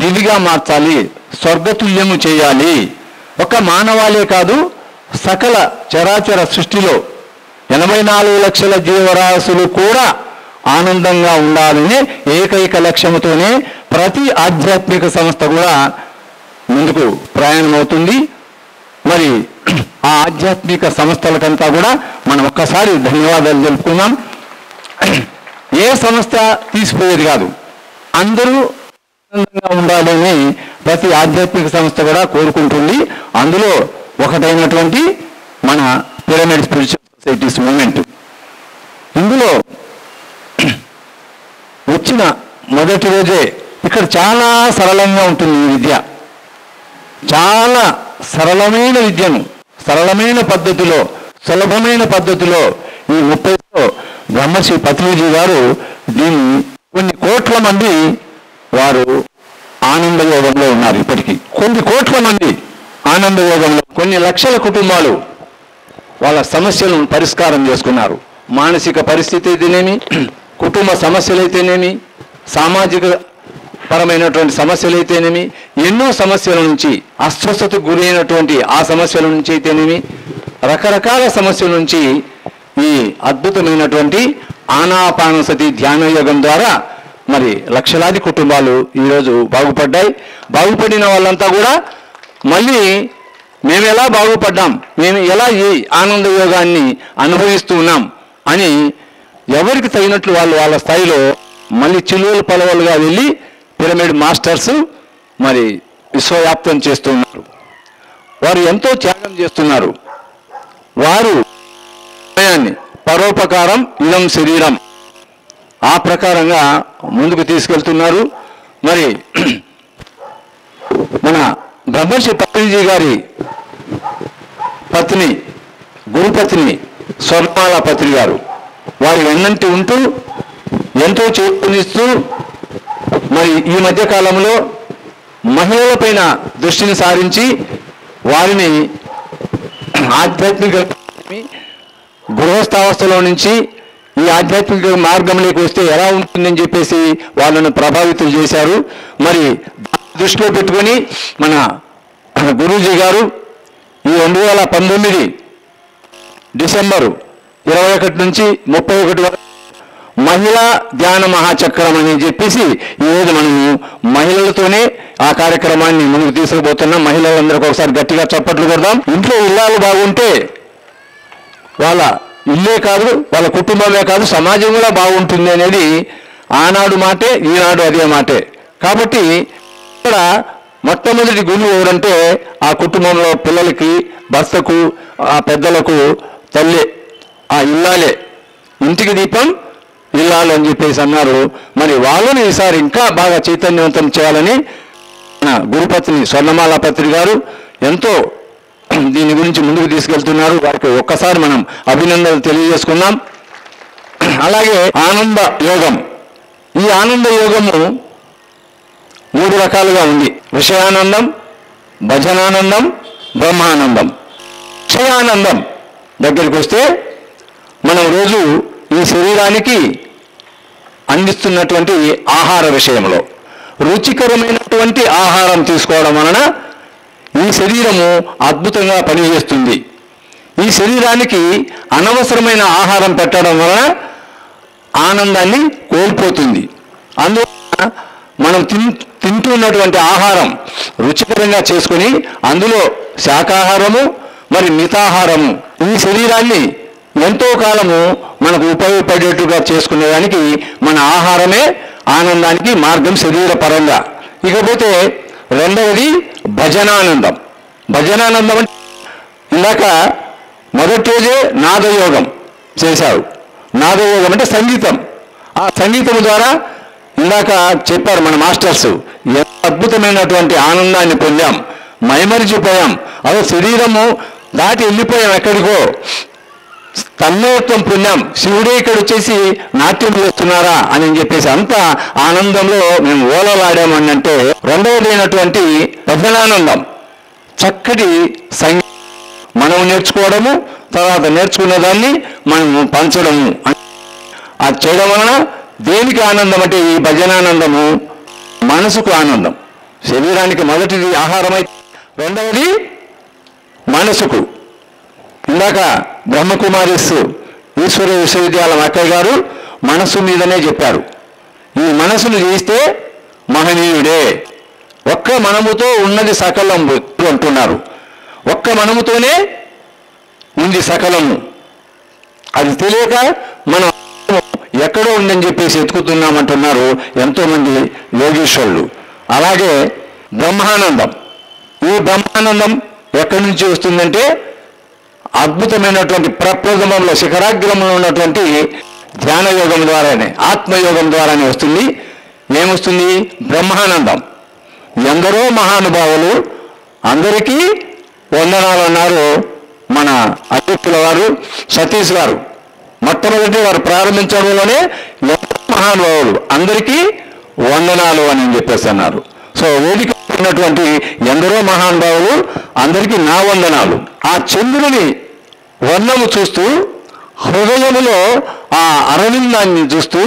దివిగా మార్చాలి, స్వర్గతుల్యము చేయాలి. ఒక మానవాళే కాదు, సకల చరాచర సృష్టిలో 84 లక్షల జీవరాశులు కూడా ఆనందంగా ఉండాలనే ఏకైక లక్ష్యంతోనే ప్రతి ఆధ్యాత్మిక సంస్థ కూడా ముందుకు ప్రయాణమవుతుంది. మరి ఆ ఆధ్యాత్మిక సంస్థలకంతా కూడా మనం ఒక్కసారి ధన్యవాదాలు తెలుపుకున్నాం. ఏ సంస్థ తీసిపోయేది కాదు, అందరూ ఆనందంగా ఉండాలని ప్రతి ఆధ్యాత్మిక సంస్థ కూడా కోరుకుంటుంది. అందులో ఒకటైనటువంటి మన పిరమిడ్ స్పిరిచువల్ సొసైటీస్ మూమెంట్. ఇందులో వచ్చిన మొదటి రోజే ఇక్కడ చాలా సరళంగా ఉంటుంది ఈ విద్య. చాలా సరళమైన విద్యను సరళమైన పద్ధతిలో, సులభమైన పద్ధతిలో ఈ 30లో బ్రహ్మశ్రీ పత్రిజీ గారు దీన్ని కొన్ని కోట్ల మంది వారు ఆనంద యోగంలో ఉన్నారు. ఇప్పటికీ కొన్ని కోట్ల మంది ఆనంద యోగంలో, కొన్ని లక్షల కుటుంబాలు వాళ్ళ సమస్యలను పరిష్కారం చేసుకున్నారు. మానసిక పరిస్థితి అయితేనేమి, కుటుంబ సమస్యలైతేనేమి, సామాజిక పరమైనటువంటి సమస్యలైతేనేమి, ఎన్నో సమస్యల నుంచి, అస్వస్థతకు గురైనటువంటి ఆ సమస్యల నుంచి అయితేనేమి, రకరకాల సమస్యల నుంచి ఈ అద్భుతమైనటువంటి ఆనాపానసతి ధ్యాన యోగం ద్వారా మరి లక్షలాది కుటుంబాలు ఈరోజు బాగుపడ్డాయి. బాగుపడిన వాళ్ళంతా కూడా మళ్ళీ మేము ఎలా బాగుపడ్డాం, మేము ఎలా ఈ ఆనంద యోగాన్ని అనుభవిస్తూ ఉన్నాం అని ఎవరికి తగినట్లు వాళ్ళు వాళ్ళ స్థాయిలో మళ్ళీ చిలువలు పలవలుగా వెళ్ళి పిరమిడ్ మాస్టర్స్ మరి విశ్వవ్యాప్తం చేస్తున్నారు. వారు ఎంతో త్యాగం చేస్తున్నారు. వారు సమయాన్ని పరోపకారం ఇదం శరీరం ఆ ప్రకారంగా ముందుకు తీసుకెళ్తున్నారు. మరి మన బ్రహ్మర్షి పత్రిజీ గారి పత్ని, గురుపత్ని స్వర్ణమాల పత్రి గారు వారి వెన్నంటి ఉంటూ ఎంతో చేకూరుస్తూ మరి ఈ మధ్య కాలంలో మహిళల పైన దృష్టిని సారించి వారిని ఆధ్యాత్మిక గృహస్థావస్థలో నుంచి ఈ ఆధ్యాత్మిక మార్గంలోకి వస్తే ఎలా ఉంటుందని చెప్పేసి వాళ్ళను ప్రభావితం చేశారు. మరి దృష్టిలో పెట్టుకొని మన గురూజీ గారు ఈ 2019 డిసెంబరు 21 నుంచి 31 వరకు మహిళా ధ్యాన మహాచక్రం అని చెప్పేసి ఈరోజు మనము మహిళలతోనే ఆ కార్యక్రమాన్ని ముందుకు తీసుకుపోతున్నాం. మహిళలందరికీ ఒకసారి గట్టిగా చప్పట్లు కొడదాం. ఇంట్లో ఇల్లాలు బాగుంటే వాళ్ళ ఇల్లే కాదు, వాళ్ళ కుటుంబమే కాదు, సమాజం కూడా బాగుంటుంది అనేది ఆనాడు మాటే, ఈనాడు అదే మాటే. కాబట్టి ఇక్కడ మొట్టమొదటి గురువు ఎవరంటే ఆ కుటుంబంలో పిల్లలకి, భర్తకు, ఆ పెద్దలకు తల్లి, ఆ ఇల్లాలే. ఇంటికి దీపం ఇల్లాలు అని చెప్పేసి అన్నారు. మరి వాళ్ళని ఈసారి ఇంకా బాగా చైతన్యవంతం చేయాలని మన గురుపత్ని స్వర్ణమాల పత్రి గారు ఎంతో దీని గురించి ముందుకు తీసుకెళ్తున్నారు. వారికి ఒక్కసారి మనం అభినందనలు తెలియజేసుకున్నాం. అలాగే ఆనంద యోగం. ఈ ఆనంద యోగము 3 రకాలుగా ఉంది. విషయానందం, భజనానందం, బ్రహ్మానందం. విషయానందం దగ్గరికి వస్తే మనం రోజు ఈ శరీరానికి అందిస్తున్నటువంటి ఆహార విషయంలో రుచికరమైనటువంటి ఆహారం తీసుకోవడం వలన ఈ శరీరము అద్భుతంగా పనిచేస్తుంది. ఈ శరీరానికి అనవసరమైన ఆహారం పెట్టడం వలన ఆనందాన్ని కోల్పోతుంది. అందువల్ల మనం తింటున్నటువంటి ఆహారం రుచికరంగా చేసుకొని అందులో శాకాహారము మరి మితాహారము ఈ శరీరాన్ని ఎంతో కాలము మనకు ఉపయోగపడేట్టుగా చేసుకునేదానికి మన ఆహారమే ఆనందానికి మార్గం శరీరపరంగా. ఇకపోతే రెండవది భజనానందం. భజనానందం అంటే ఇందాక మొదటి రోజే నాదయోగం చేశారు. నాదయోగం అంటే సంగీతం. ఆ సంగీతం ద్వారా ఇందాక చెప్పారు మన మాస్టర్స్, ఎంత అద్భుతమైనటువంటి ఆనందాన్ని పొందాం, మైమరిచిపోయాం. అదే శరీరము దాటి వెళ్ళిపోయాం ఎక్కడికో, తన్మయత్వం పొందాం. శివుడే ఇక్కడ వచ్చేసి నాట్యం చేస్తున్నారా అని చెప్పేసి అంత ఆనందంలో మేము ఓలలాడామని అంటే. రెండవదైనటువంటి భజనానందం, చక్కటి సంగీతం మనం నేర్చుకోవడము, తర్వాత నేర్చుకున్న దాన్ని మనము పంచడము. అది చేయడం వలన దేనికి ఆనందం అంటే ఈ భజనానందము మనసుకు ఆనందం. శరీరానికి మొదటిది ఆహారం అయితే రెండవది మనసుకు. ఇందాక బ్రహ్మకుమారిస్ ఈశ్వర విశ్వవిద్యాలయం అక్కయ్య గారు మనసు మీదనే చెప్పారు. ఈ మనసును చేస్తే మహనీయుడే. ఒక్క మనముతో ఉన్నది సకలం అంటున్నారు. ఒక్క మనముతోనే ఉంది సకలము. అది తెలియక మనం ఎక్కడో ఉందని చెప్పేసి ఎత్తుకుతున్నామంటున్నారు ఎంతోమంది యోగీశ్వరులు. అలాగే బ్రహ్మానందం. ఈ బ్రహ్మానందం ఎక్కడి నుంచి వస్తుందంటే అద్భుతమైనటువంటి ప్రప్రథమంలో శిఖరాగ్రమంలో ఉన్నటువంటి ధ్యాన యోగం ద్వారానే, ఆత్మయోగం ద్వారానే వస్తుంది. ఏమొస్తుంది? బ్రహ్మానందం. ఎందరో మహానుభావులు, అందరికీ వందనాలు అన్నారు మన అధ్యక్షుల వారు సతీష్ గారు. మొట్టమొదటి వారు ప్రారంభించడంలోనే ఎందరో మహానుభావులు, అందరికీ వందనాలు అని చెప్పేసి అన్నారు. సో వేదిక ఉన్నటువంటి ఎందరో మహానుభావులు అందరికీ నా వందనాలు. ఆ చంద్రుని వర్ణము చూస్తూ, హృదయములో ఆ అరవిందాన్ని చూస్తూ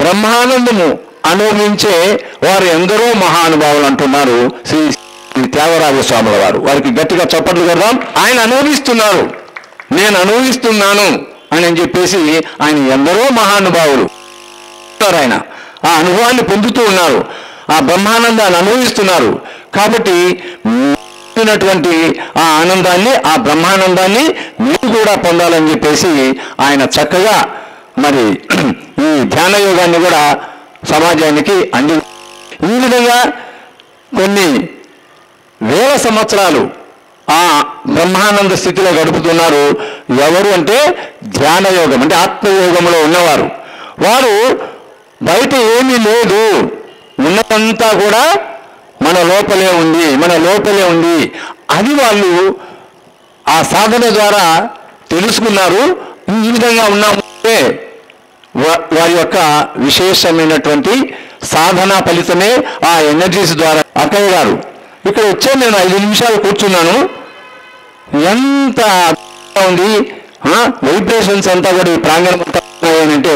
బ్రహ్మానందము అనుభవించే వారు ఎందరో మహానుభావులు అంటున్నారు శ్రీ త్యాగరాజ స్వాముల వారు. వారికి గట్టిగా చప్పట్లు కొడదాం. ఆయన అనుభవిస్తున్నారు, నేను అనుభవిస్తున్నాను అని చెప్పేసి ఆయన ఎందరో మహానుభావులు ఆయన ఆ అనుభవాన్ని పొందుతూ ఉన్నారు, ఆ బ్రహ్మానందాన్ని అనుభవిస్తున్నారు. కాబట్టి ఆ ఆనందాన్ని, ఆ బ్రహ్మానందాన్ని మీరు కూడా పొందాలని చెప్పేసి ఆయన చక్కగా మరి ఈ ధ్యాన యోగాన్ని కూడా సమాజానికి అంది. ఈ విధంగా కొన్ని వేల సంవత్సరాలు ఆ బ్రహ్మానంద స్థితిలో గడుపుతున్నారు. ఎవరు అంటే ధ్యాన యోగం అంటే ఆత్మయోగంలో ఉన్నవారు. వారు బయట ఏమీ లేదు, ఉన్నదంతా కూడా మన లోపలే ఉంది, మన లోపలే ఉంది అని వాళ్ళు ఆ సాధన ద్వారా తెలుసుకున్నారు. ఈ విధంగా ఉన్నామంటే వారి యొక్క విశేషమైనటువంటి సాధన ఫలితమే ఆ ఎనర్జీస్ ద్వారా. అక్కయ్య గారు ఇక్కడ వచ్చే నేను 5 నిమిషాలు కూర్చున్నాను, ఎంత ఉంది వైబ్రేషన్స్ అంతా కూడా ఈ ప్రాంగణం అంతా అంటే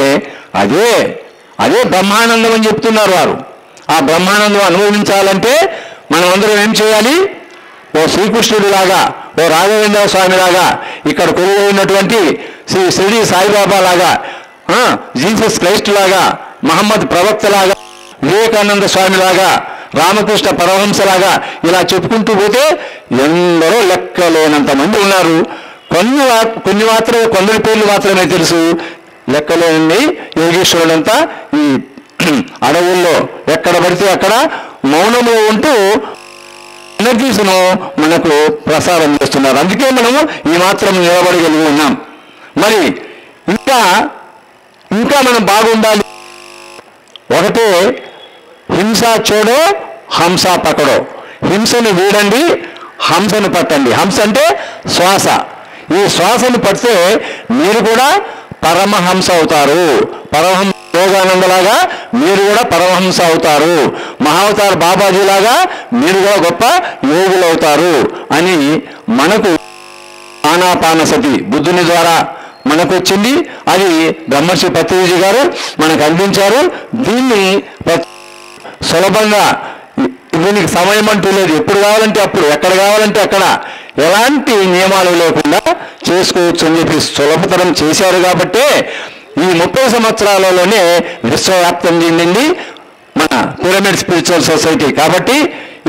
అదే అదే బ్రహ్మానందం అని చెప్తున్నారు వారు. ఆ బ్రహ్మానందం అనుభవించాలంటే మనం అందరం ఏం చేయాలి? ఓ శ్రీకృష్ణుడి లాగా, ఓ రాఘవేంద్ర స్వామి లాగా, ఇక్కడ కొలువైనటువంటి శ్రీ షిరిడి సాయిబాబా లాగా, జీసస్ క్రైస్ట్ లాగా, మహమ్మద్ ప్రవక్త లాగా, వివేకానంద స్వామి లాగా, రామకృష్ణ పరమహంసలాగా ఇలా చెప్పుకుంటూ పోతే ఎందరో లెక్కలేనంత మంది ఉన్నారు. కొన్ని మాత్రమే, కొందరి పేర్లు మాత్రమే తెలుసు. లెక్కలేని యోగేశ్వరుడంతా ఈ అడవుల్లో ఎక్కడ పడితే అక్కడ మౌనంలో ఉంటూ ఎనర్జీస్ను మనకు ప్రసారం చేస్తున్నారు. అందుకే మనము ఈ మాత్రం నిలబడగలిగి ఉన్నాం. మరి ఇంకా మనం బాగుండాలి. ఒకటే హింస చూడో హంస పకడో. హింసను వీడండి, హంసను పట్టండి. హంస అంటే శ్వాస. ఈ శ్వాసను పడితే మీరు కూడా పరమహంస అవుతారు. పరమహంస యోగానందలాగా మీరు కూడా పరమహంస అవుతారు. మహావతార్ బాబాజీలాగా మీరు కూడా గొప్ప యోగులు అవుతారు అని మనకు ఆనాపానసతి బుద్ధుని ద్వారా మనకు వచ్చింది. అది బ్రహ్మర్షి పత్రిజీ గారు మనకు అందించారు. దీన్ని సులభంగా, దీనికి సమయం అంటూ లేదు, ఎప్పుడు కావాలంటే అప్పుడు, ఎక్కడ కావాలంటే అక్కడ, ఎలాంటి నియమాలు లేకుండా చేసుకోవచ్చు అని చెప్పి సులభతరం చేశారు. కాబట్టే ఈ 30 సంవత్సరాలలోనే విశ్వవ్యాప్తం చెందింది మన పిరమిడ్ స్పిరిచువల్ సొసైటీ. కాబట్టి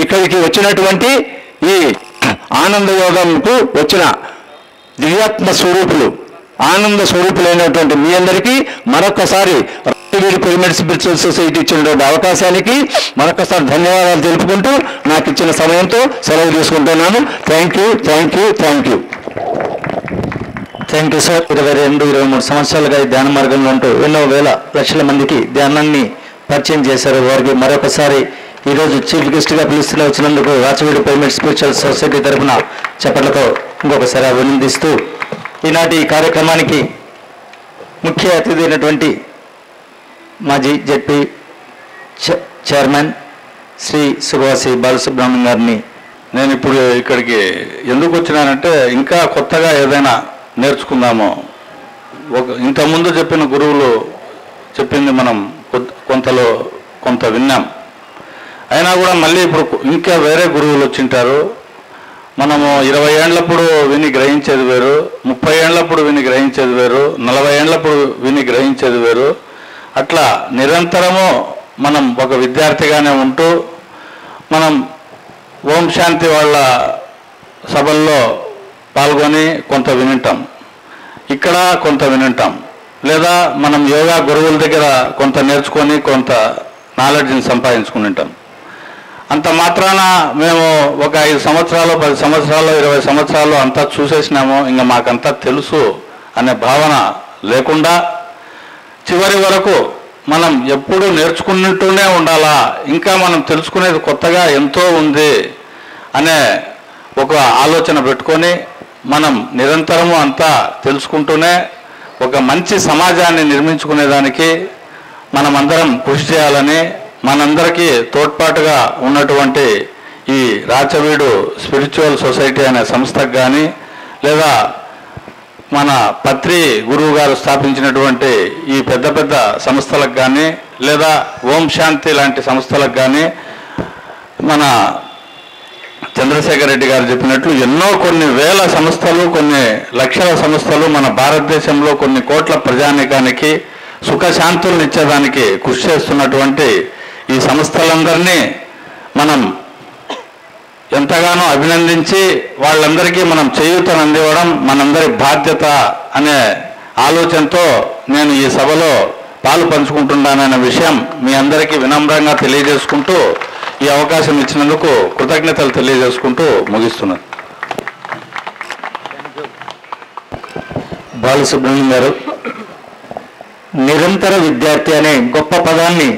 ఇక్కడికి వచ్చినటువంటి ఈ ఆనంద యోగంకు వచ్చిన దివ్యాత్మ స్వరూపులు, ఆనంద స్వరూపులైనటువంటి మీ అందరికీ మరొకసారి రైచూర్ పిరమిడ్ స్పిరిచువల్ సొసైటీ ఇచ్చినటువంటి అవకాశానికి మరొకసారి ధన్యవాదాలు తెలుపుకుంటూ నాకు ఇచ్చిన సమయంతో సెలవు తీసుకుంటున్నాను. Thank you, thank you, thank you. Thank you sir. 22-23 సంవత్సరాలుగా ఈ ధ్యాన మార్గంలో ఉంటూ ఎన్నో వేల లక్షల మందికి ధ్యానాన్ని పరిచయం చేశారు. వారికి మరొకసారి ఈరోజు చీఫ్ గెస్ట్గా పిలుస్తూనే వచ్చినందుకు రాచవీడు పిరమిడ్ స్పిరిచువల్ సొసైటీ తరఫున చప్పట్లతో ఇంకొకసారి అభినందిస్తూ ఈనాటి కార్యక్రమానికి ముఖ్య అతిథి అయినటువంటి మాజీ జెడ్పీ చైర్మన్ శ్రీ సుభాసి బాలసుబ్రహ్మణ్యం గారిని, నేను ఇప్పుడు ఇక్కడికి ఎందుకు వచ్చినానంటే ఇంకా కొత్తగా ఏదైనా నేర్చుకుందాము. ఇంతకుముందు చెప్పిన గురువులు చెప్పింది మనం కొంతలో కొంత విన్నాం. అయినా కూడా మళ్ళీ ఇప్పుడు ఇంకా వేరే గురువులు వచ్చింటారు. మనము 20 ఏళ్ళప్పుడు విని గ్రహించేది వేరు, 30 ఏళ్ళప్పుడు విని గ్రహించేది వేరు, 40 ఏళ్ళప్పుడు విని గ్రహించేది వేరు. అట్లా నిరంతరము మనం ఒక విద్యార్థిగానే ఉంటూ మనం ఓం శాంతి వాళ్ళ సభల్లో పాల్గొని కొంత వినింటాం, ఇక్కడ కొంత వినింటాం, లేదా మనం యోగా గురువుల దగ్గర కొంత నేర్చుకొని కొంత నాలెడ్జ్ని సంపాదించుకుని ఉంటాం. అంత మాత్రాన మేము ఒక 5 సంవత్సరాలు 10 సంవత్సరాలు 20 సంవత్సరాలు అంతా చూసేసినాము, ఇంకా మాకంతా తెలుసు అనే భావన లేకుండా చివరి వరకు మనం ఎప్పుడూ నేర్చుకుంటూనే ఉండాలా, ఇంకా మనం తెలుసుకునేది కొత్తగా ఎంతో ఉంది అనే ఒక ఆలోచన పెట్టుకొని మనం నిరంతరము అంతా తెలుసుకుంటూనే ఒక మంచి సమాజాన్ని నిర్మించుకునేదానికి మనమందరం కృషి చేయాలని, మనందరికీ తోడ్పాటుగా ఉన్నటువంటి ఈ రాచవీడు స్పిరిచువల్ సొసైటీ అనే సంస్థకు కానీ, లేదా మన పత్రి గురువు గారు స్థాపించినటువంటి ఈ పెద్ద పెద్ద సంస్థలకు కానీ, లేదా ఓం శాంతి లాంటి సంస్థలకు కానీ, మన చంద్రశేఖర్ రెడ్డి గారు చెప్పినట్లు ఎన్నో కొన్ని వేల సంస్థలు, కొన్ని లక్షల సంస్థలు మన భారతదేశంలో కొన్ని కోట్ల ప్రజానీకానికి సుఖశాంతులను ఇచ్చేదానికి కృషి చేస్తున్నటువంటి ఈ సంస్థలందరినీ మనం ఎంతగానో అభినందించి వాళ్ళందరికీ మనం చేయూతను అందివ్వడం మనందరి బాధ్యత అనే ఆలోచనతో నేను ఈ సభలో పాలు పంచుకుంటున్నాననే విషయం మీ అందరికీ వినమ్రంగా తెలియజేసుకుంటూ ఈ అవకాశం ఇచ్చినందుకు కృతజ్ఞతలు తెలియజేసుకుంటూ ముగిస్తున్నాను. బాలసుబ్రహ్మణ్యం గారు, నిరంతర విద్యార్థి అనే గొప్ప పదాన్ని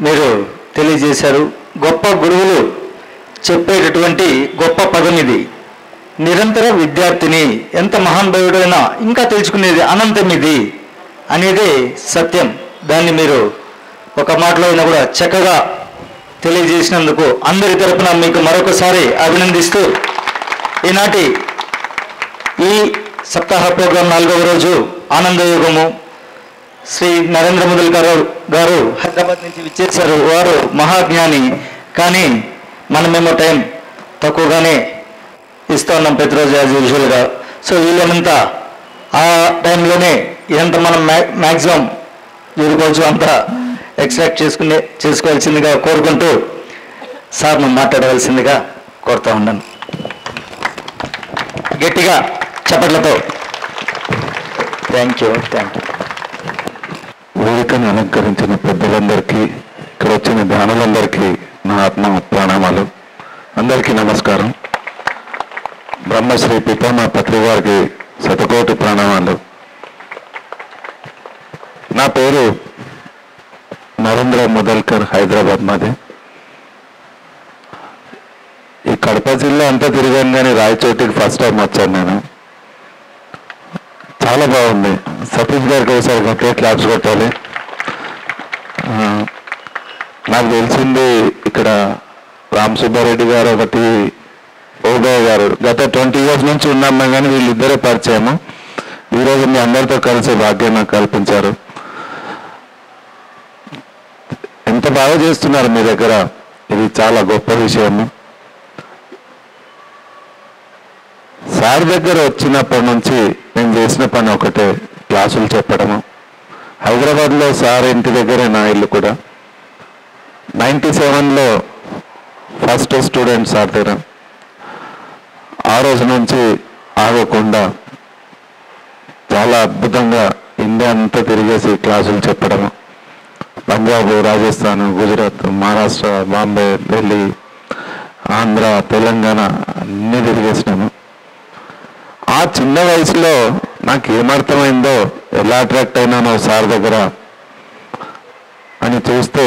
మీరు తెలియజేశారు. గొప్ప గురువులు చెప్పేటటువంటి గొప్ప పదం ఇది. నిరంతర విద్యార్థిని, ఎంత మహానుభావుడైనా ఇంకా తెలుసుకునేది అనంతం ఇది అనేది సత్యం. దాన్ని మీరు ఒక మాటలో అయినా కూడా చక్కగా తెలియజేసినందుకు అందరి తరపున మీకు మరొకసారి అభినందిస్తూ ఈనాటి ఈ సప్తాహ ప్రోగ్రాం 4వ రోజు ఆనందయోగము శ్రీ నరేంద్ర మోదీ గారు హైదరాబాద్ నుంచి విచ్చేశారు. వారు మహాజ్ఞాని, కానీ మనమేమో టైం తక్కువగానే ఇస్తూ ఉన్నాం ప్రతిరోజు యాజ్ యూజువల్గా. సో వీళ్ళనంతా ఆ టైంలోనే ఇదంతా మనం మ్యాక్సిమం వీళ్ళకొచ్చు అంతా ఎక్స్ట్రాక్ట్ చేసుకోవాల్సిందిగా కోరుకుంటూ సార్ను మాట్లాడవలసిందిగా కోరుతూ ఉన్నాను. గట్టిగా చప్పట్లతో థ్యాంక్ యూ. వేదికను అలంకరించిన పెద్దలందరికీ, ఇక్కడ వచ్చిన ధ్యానులందరికీ నా ఆత్మ ప్రణామాలు. అందరికీ నమస్కారం. బ్రహ్మశ్రీ పితామహ పత్రి గారికి శతకోటి ప్రణామాలు. నా పేరు నరేంద్ర ముదల్కర్, హైదరాబాద్ మాది. ఈ కడప జిల్లా అంతా తిరిగాను కానీ రాయచోటికి ఫస్ట్ టైం వచ్చాను నేను. చాలా బాగుంది. సతీష్ గారికి ఒకసారి గట్టిగా క్లాప్స్ కొట్టాలి. నాకు తెలిసింది ఇక్కడ రామ్ సుబ్బారెడ్డి గారు ఒకటి, ఓబయ్య గారు గత 20 years నుంచి ఉన్నాము కానీ వీళ్ళిద్దరే పరిచయము. ఈరోజు మీ అందరితో కలిసి భాగ్యం నాకు కల్పించారు. ఎంత బాగా చేస్తున్నారు మీ దగ్గర, ఇది చాలా గొప్ప విషయము. సార్ దగ్గర వచ్చినప్పటి నుంచి నేను చేసిన పని ఒకటే, క్లాసులు చెప్పడము. హైదరాబాద్లో సార్ ఇంటి దగ్గరే నా ఇల్లు కూడా. 97లో ఫస్ట్ స్టూడెంట్ సార్ దగ్గర. ఆ రోజు నుంచి ఆగకుండా చాలా అద్భుతంగా ఇండియా అంతా తిరిగేసి క్లాసులు చెప్పడము. పంజాబ్, రాజస్థాన్, గుజరాత్, మహారాష్ట్ర, బాంబే, ఢిల్లీ, ఆంధ్ర, తెలంగాణ అన్నీ తిరిగేసినాము. ఆ చిన్న వయసులో నాకు ఏమర్థమైందో, ఎలా అట్రాక్ట్ అయినానో సార్ దగ్గర అని చూస్తే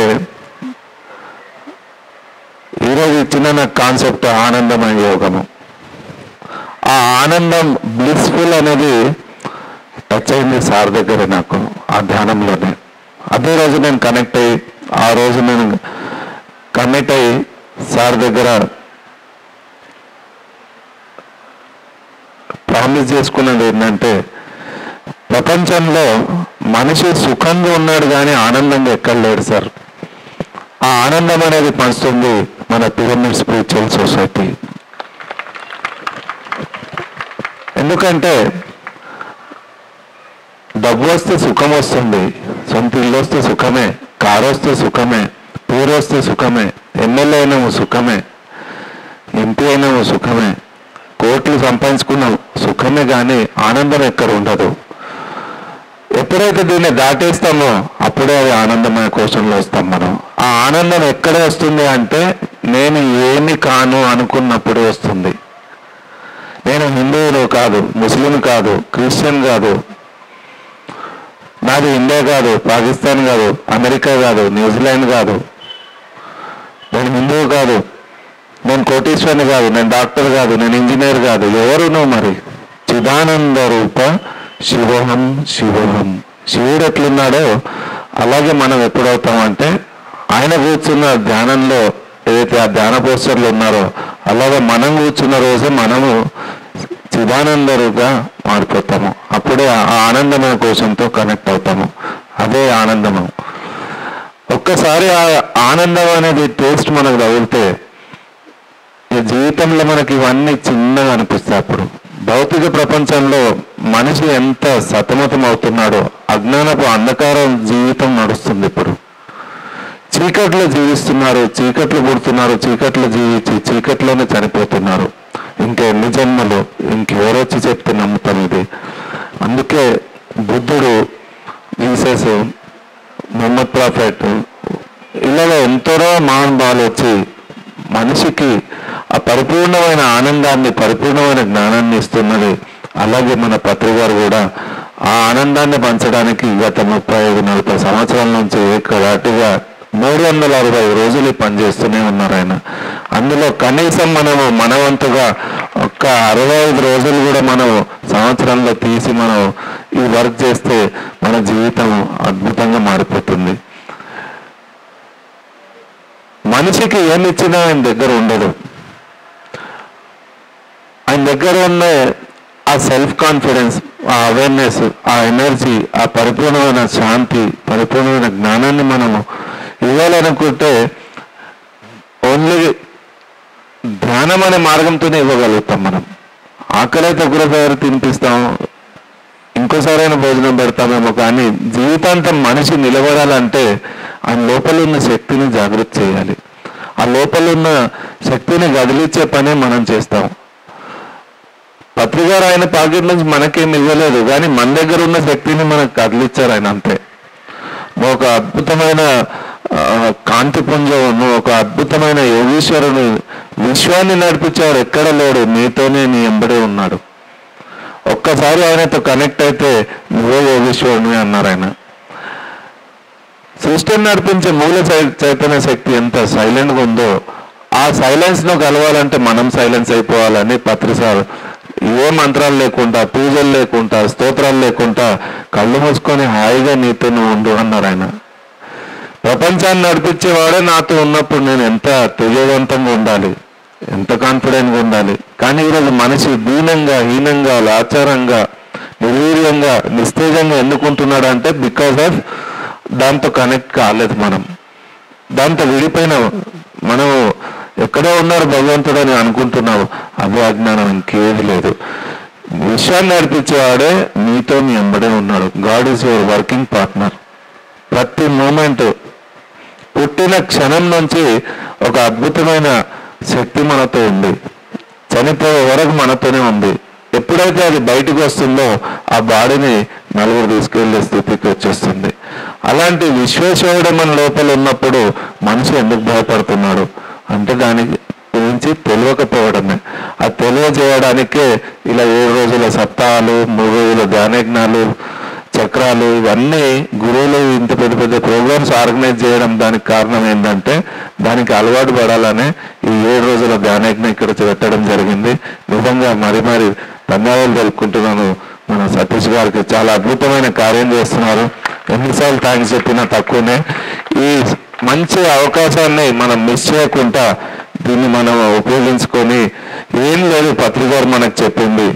ఈరోజు ఇచ్చిన నాకు కాన్సెప్ట్ ఆనందమయ యోగము. ఆ ఆనందం, బ్లిస్ఫుల్ అనేది టచ్ అయింది సార్ దగ్గర నాకు, ఆ ధ్యానంలోనే. అదే రోజు నేను కనెక్ట్ అయ్యి, ఆ రోజు నేను కనెక్ట్ అయ్యి సార్ దగ్గర ప్రామిస్ చేసుకున్నది ఏంటంటే, ప్రపంచంలో మనిషి సుఖంగా ఉన్నాడు కానీ ఆనందంగా ఎక్కడ లేడు సార్. ఆ ఆనందం అనేది పంచుతుంది మన పిరమిడ్ స్పిరిచువల్ సొసైటీ. ఎందుకంటే డబ్బు వస్తే సుఖం వస్తుంది, సొంత ఇల్లు వస్తే సుఖమే, కారు వస్తే సుఖమే, పేరు వస్తే సుఖమే, ఎమ్మెల్యే అయినాము సుఖమే, ఎంపీ అయినాము సుఖమే, కోట్లు సంపాదించుకున్నాం సుఖమే, కానీ ఆనందం ఎక్కడ ఉండదు. ఎప్పుడైతే దీన్ని దాటేస్తామో అప్పుడే అది ఆనందమయ కోశంలో వస్తాం మనం. ఆ ఆనందం ఎక్కడ వస్తుంది అంటే, నేను ఏమి కాను అనుకున్నప్పుడే వస్తుంది. నేను హిందువులు కాదు, ముస్లిం కాదు, క్రిస్టియన్ కాదు, నాది ఇండియా కాదు, పాకిస్తాన్ కాదు, అమెరికా కాదు, న్యూజిలాండ్ కాదు, నేను హిందువు కాదు, నేను కోటీశ్వరుని కాదు, నేను డాక్టర్ కాదు, నేను ఇంజనీర్ కాదు, ఎవరు నువ్వు మరి? చిదానంద రూప శివోహం శివోహం. శివుడు ఎట్లున్నాడో అలాగే మనం ఎప్పుడవుతామంటే, ఆయన కూర్చున్న ధ్యానంలో ఏదైతే ఆ ధ్యాన పోస్టర్లు ఉన్నారో అలాగే మనం కూర్చున్న రోజే మనము చిదానందరుగా మారిపోతాము. అప్పుడే ఆ ఆనందమయ కోశంతో కనెక్ట్ అవుతాము. అదే ఆనందము. ఒక్కసారి ఆ ఆనందం అనేది టేస్ట్ మనకు తగిలితే ఈ జీవితంలో మనకి ఇవన్నీ చిన్నగా అనిపిస్తాయి. అప్పుడు భౌతిక ప్రపంచంలో మనిషి ఎంత సతమతం అవుతున్నాడో, అజ్ఞానపు అంధకారం జీవితం నడుస్తుంది. ఇప్పుడు చీకట్లో జీవిస్తున్నారు, చీకట్లు పుడుతున్నారు, చీకట్లో జీవించి చీకట్లోనే చనిపోతున్నారు. ఇంకెన్ని జన్మలు, ఇంకెవరొచ్చి చెప్తే నమ్ముతాం ఇది. అందుకే బుద్ధుడు, జీసస్, మొహమ్మద్ ప్రాఫెట్, ఇలాగ ఎంతోనో మహానుభావులు వచ్చి మనిషికి ఆ పరిపూర్ణమైన ఆనందాన్ని, పరిపూర్ణమైన జ్ఞానాన్ని ఇస్తున్నది. అలాగే మన పత్రి గారు కూడా ఆ ఆనందాన్ని పంచడానికి గత 35-40 సంవత్సరాల నుంచి ఏకదాటిగా 365 రోజులు పనిచేస్తూనే ఉన్నారు ఆయన. అందులో కనీసం మనము మనవంతుగా ఒక్క 65 రోజులు కూడా మనం సంవత్సరంలో తీసి మనం ఈ వర్క్ చేస్తే మన జీవితం అద్భుతంగా మారిపోతుంది. మనిషికి ఏమి ఇచ్చినా ఆయన దగ్గర ఉండదు. ఆయన దగ్గర ఉన్న ఆ సెల్ఫ్ కాన్ఫిడెన్స్, ఆ అవేర్నెస్, ఆ ఎనర్జీ, ఆ పరిపూర్ణమైన శాంతి, పరిపూర్ణమైన జ్ఞానాన్ని మనము ఇవ్వాలనుకుంటే ఓన్లీ ధ్యానం అనే మార్గంతోనే ఇవ్వగలుగుతాం. మనం ఆకలైతే ఒకరోజు తినిపిస్తాం, ఇంకోసారైనా భోజనం పెడతామేమో, కానీ జీవితాంతం మనిషి నిలబడాలంటే ఆయన లోపల ఉన్న శక్తిని జాగృతి చేయాలి. ఆ లోపల ఉన్న శక్తిని కదిలించే పనే మనం చేస్తాం. పత్రికారు ఆయన పాకెట్ నుంచి మనకేమి ఇవ్వలేదు, కానీ మన దగ్గర ఉన్న శక్తిని మనకు కదిలిచ్చారు ఆయన. అంతే. నువ్వు ఒక అద్భుతమైన కాంతిపుంజం, నువ్వు ఒక అద్భుతమైన యోగీశ్వరుని, విశ్వాన్ని నడిపించేవాడు ఎక్కడ లేడు, నీతోనే నీ ఎంబడే ఉన్నాడు. ఒక్కసారి ఆయనతో కనెక్ట్ అయితే నువ్వే యోగీశ్వరుని అన్నారు ఆయన. సృష్టిని నడిపించే మూల చైతన్య శక్తి ఎంత సైలెంట్గా ఉందో ఆ సైలెన్స్ను కలవాలంటే మనం సైలెన్స్ అయిపోవాలని పత్రి సార్ ఏ మంత్రాలు లేకుండా, పూజలు లేకుండా, స్తోత్రాలు లేకుండా కళ్ళు మూసుకొని హాయిగా నీతో నువ్వు ఉండు అన్నారు ఆయన. ప్రపంచాన్ని నడిపించేవాడే నాతో ఉన్నప్పుడు నేను ఎంత తేజవంతంగా ఉండాలి, ఎంత కాన్ఫిడెంట్గా ఉండాలి. కానీ ఈరోజు మనిషి దీనంగా, హీనంగా, లాచారంగా, నిర్వీర్యంగా, నిస్తేజంగా ఎందుకుంటున్నాడు అంటే బికాజ్ ఆఫ్ దాంతో కనెక్ట్ కాలేదు. మనం దాంతో విడిపోయినాము. మనము ఎక్కడో ఉన్నారు భగవంతుడు అని అనుకుంటున్నావు. అదే అజ్ఞానం, ఇంకేది లేదు. విషయాన్ని నడిపించేవాడే నీతో మీ వెంబడే ఉన్నాడు. God is your working partner. ప్రతి మూమెంట్, పుట్టిన క్షణం నుంచి ఒక అద్భుతమైన శక్తి మనతో ఉంది, చనిపోయే వరకు మనతోనే ఉంది. ఎప్పుడైతే అది బయటకు వస్తుందో ఆ బాడీని నలుగురు తీసుకెళ్లే స్థితికి వచ్చేస్తుంది. అలాంటి విశ్వేశ్వరుడు మన లోపల ఉన్నప్పుడు మనిషి ఎందుకు భయపడుతున్నాడు అంటే దాని గురించి తెలియకపోవడమే. ఆ తెలియజేయడానికే ఇలా 7 రోజుల సప్తాహాలు, 3 రోజుల ధ్యానయజ్ఞాలు, చక్రాలు, ఇవన్నీ గురువులు ఇంత పెద్ద పెద్ద ప్రోగ్రామ్స్ ఆర్గనైజ్ చేయడం దానికి కారణం ఏంటంటే దానికి అలవాటు పడాలనే ఈ 7 రోజుల ధ్యానయజ్ఞం ఇక్కడ పెట్టడం జరిగింది. నిజంగా మరి ధన్యవాదాలు తెలుపుకుంటున్నాను మన సతీష్ గారికి. చాలా అద్భుతమైన కార్యం చేస్తున్నారు. ఎన్నిసార్లు థ్యాంక్స్ చెప్పినా తక్కువనే. ఈ మంచి అవకాశాన్ని మనం మిస్ చేయకుండా దీన్ని మనం ఉపయోగించుకొని, ఏం లేదు పత్రి గారు మనకు చెప్పింది,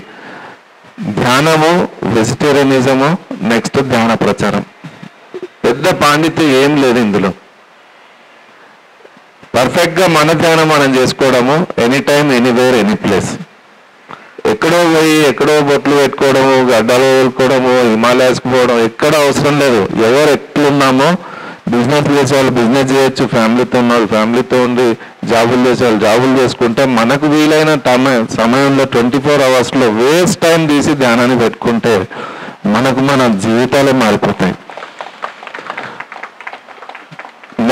ధ్యానము, వెజిటేరియనిజము, నెక్స్ట్ ధ్యాన ప్రచారం. పెద్ద పాండిత్యం ఏం లేదు ఇందులో. పర్ఫెక్ట్గా మన ధ్యానం మనం చేసుకోవడము, any time, anywhere, any place. ఎక్కడో పోయి ఎక్కడో బొట్లు పెట్టుకోవడము, గడ్డలు వదులుకోవడము, హిమాలయాస్కి పోవడం ఎక్కడ అవసరం లేదు. ఎవరు ఎట్లున్నామో బిజినెస్ చేసే వాళ్ళు బిజినెస్ చేయొచ్చు, ఫ్యామిలీతో ఉన్న వాళ్ళు ఫ్యామిలీతో ఉండి, జాబులు చేసే వాళ్ళు జాబులు చేసుకుంటే మనకు వీలైన సమయంలో 24 అవర్స్లో వేస్ట్ టైం తీసి ధ్యానాన్ని పెట్టుకుంటే మనకు మన జీవితాలే మారిపోతాయి.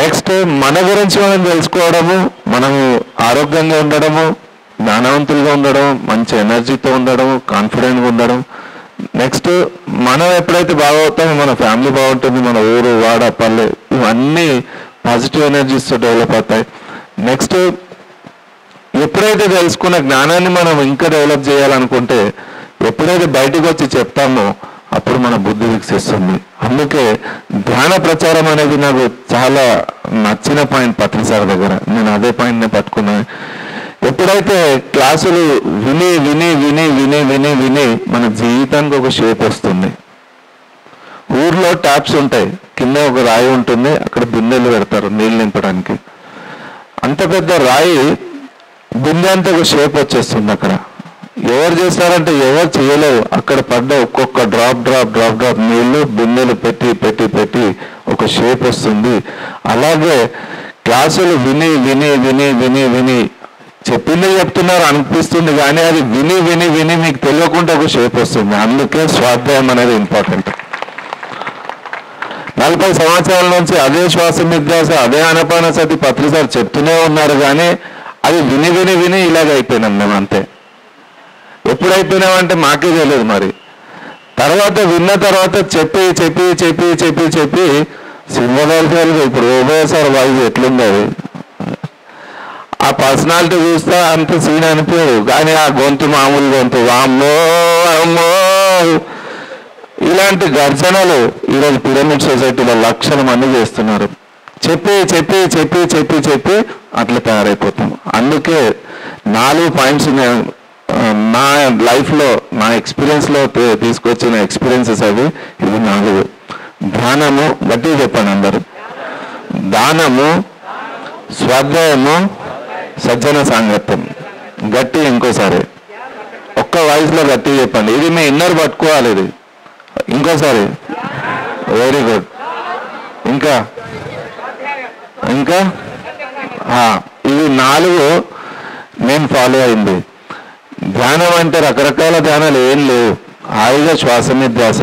నెక్స్ట్ మన గురించి మనం తెలుసుకోవడము, మనము ఆరోగ్యంగా ఉండడము, జ్ఞానవంతులుగా ఉండడం, మంచి ఎనర్జీతో ఉండడం, కాన్ఫిడెంట్గా ఉండడం. నెక్స్ట్ మనం ఎప్పుడైతే బాగవుతామో మన ఫ్యామిలీ బాగుంటుంది, మన ఊరు, వాడ, పల్లె, ఇవన్నీ పాజిటివ్ ఎనర్జీస్తో డెవలప్ అవుతాయి. నెక్స్ట్ ఎప్పుడైతే తెలుసుకున్న జ్ఞానాన్ని మనం ఇంకా డెవలప్ చేయాలనుకుంటే ఎప్పుడైతే బయటకు వచ్చి చెప్తామో అప్పుడు మన బుద్ధి వికసిస్తుంది. అందుకే ధ్యాన ప్రచారం అనేది నాకు చాలా నచ్చిన పాయింట్ పత్రి సార్ దగ్గర. నేను అదే పాయింట్ని పట్టుకున్నాను. ఎప్పుడైతే క్లాసులు విని విని విని విని విని విని మన జీవితానికి ఒక షేప్ వస్తుంది. ఊర్లో ట్యాప్స్ ఉంటాయి, కింద ఒక రాయి ఉంటుంది, అక్కడ బిందెలు పెడతారు నీళ్ళు నింపడానికి. అంత పెద్ద రాయి బిందె అంతా ఒక షేప్ వచ్చేస్తుంది. అక్కడ ఎవరు చేస్తారంటే ఎవరు చేయలేవు. అక్కడ పడ్డ ఒక్కొక్క డ్రాప్ డ్రాప్ డ్రాప్ డ్రాప్ నీళ్లు బిందెలు పెట్టి పెట్టి పెట్టి ఒక షేప్ వస్తుంది. అలాగే క్లాసులు విని విని విని విని విని చెప్పిందే చెప్తున్నారు అనిపిస్తుంది, కానీ అది విని విని విని మీకు తెలియకుండా ఒక షేప్ వస్తుంది. అందుకే స్వాధ్యాయం అనేది ఇంపార్టెంట్. 40 సంవత్సరాల నుంచి అదే శ్వాస నిద్రాస, అదే ఆనాపానసతి పత్రి సార్ చెప్తూనే ఉన్నారు, కానీ అది విని విని విని ఇలాగ అయిపోయినాం మేము. అంతే. ఎప్పుడైపోయినామంటే మాకే తెలియదు. మరి తర్వాత విన్న తర్వాత చెప్పి చెప్పి చెప్పి చెప్పి చెప్పి సింహదాల్సాలుగా ఇప్పుడు ఓబోసారి వాయిస్ ఎట్లుంది, అది ఆ పర్సనాలిటీ చూస్తే అంత సీన్ అనిపించదు, కానీ ఆ గొంతు మామూలు గొంతు, వామ్మో అమ్మో. ఇలాంటి గర్జనలు ఈరోజు పిరమిడ్ సొసైటీలో లక్షల మంది చేస్తున్నారు. చెప్పి చెప్పి చెప్పి చెప్పి చెప్పి అట్లా తయారైపోతాం. అందుకే 4 పాయింట్స్ నా లైఫ్లో, నా ఎక్స్పీరియన్స్లో తీసుకొచ్చిన ఎక్స్పీరియన్సెస్ అవి. ఇవి 4. ధ్యానము, గట్టిగా చెప్పండి అందరు, దానము, స్వాధ్యాయము, సజ్జన సాంగత్యం. గట్టి ఇంకోసారి ఒక్క వాయిస్లో గట్టిగా చెప్పండి. ఇది మీ ఇన్నర్ పట్టుకోవాలి. ఇది ఇంకోసారి. Very good. ఇంకా ఇంకా ఇవి 4 నేను ఫాలో అయింది. ధ్యానం అంటే రకరకాల ధ్యానాలు ఏం లేవు. హాయిగా శ్వాస నిద్రాస.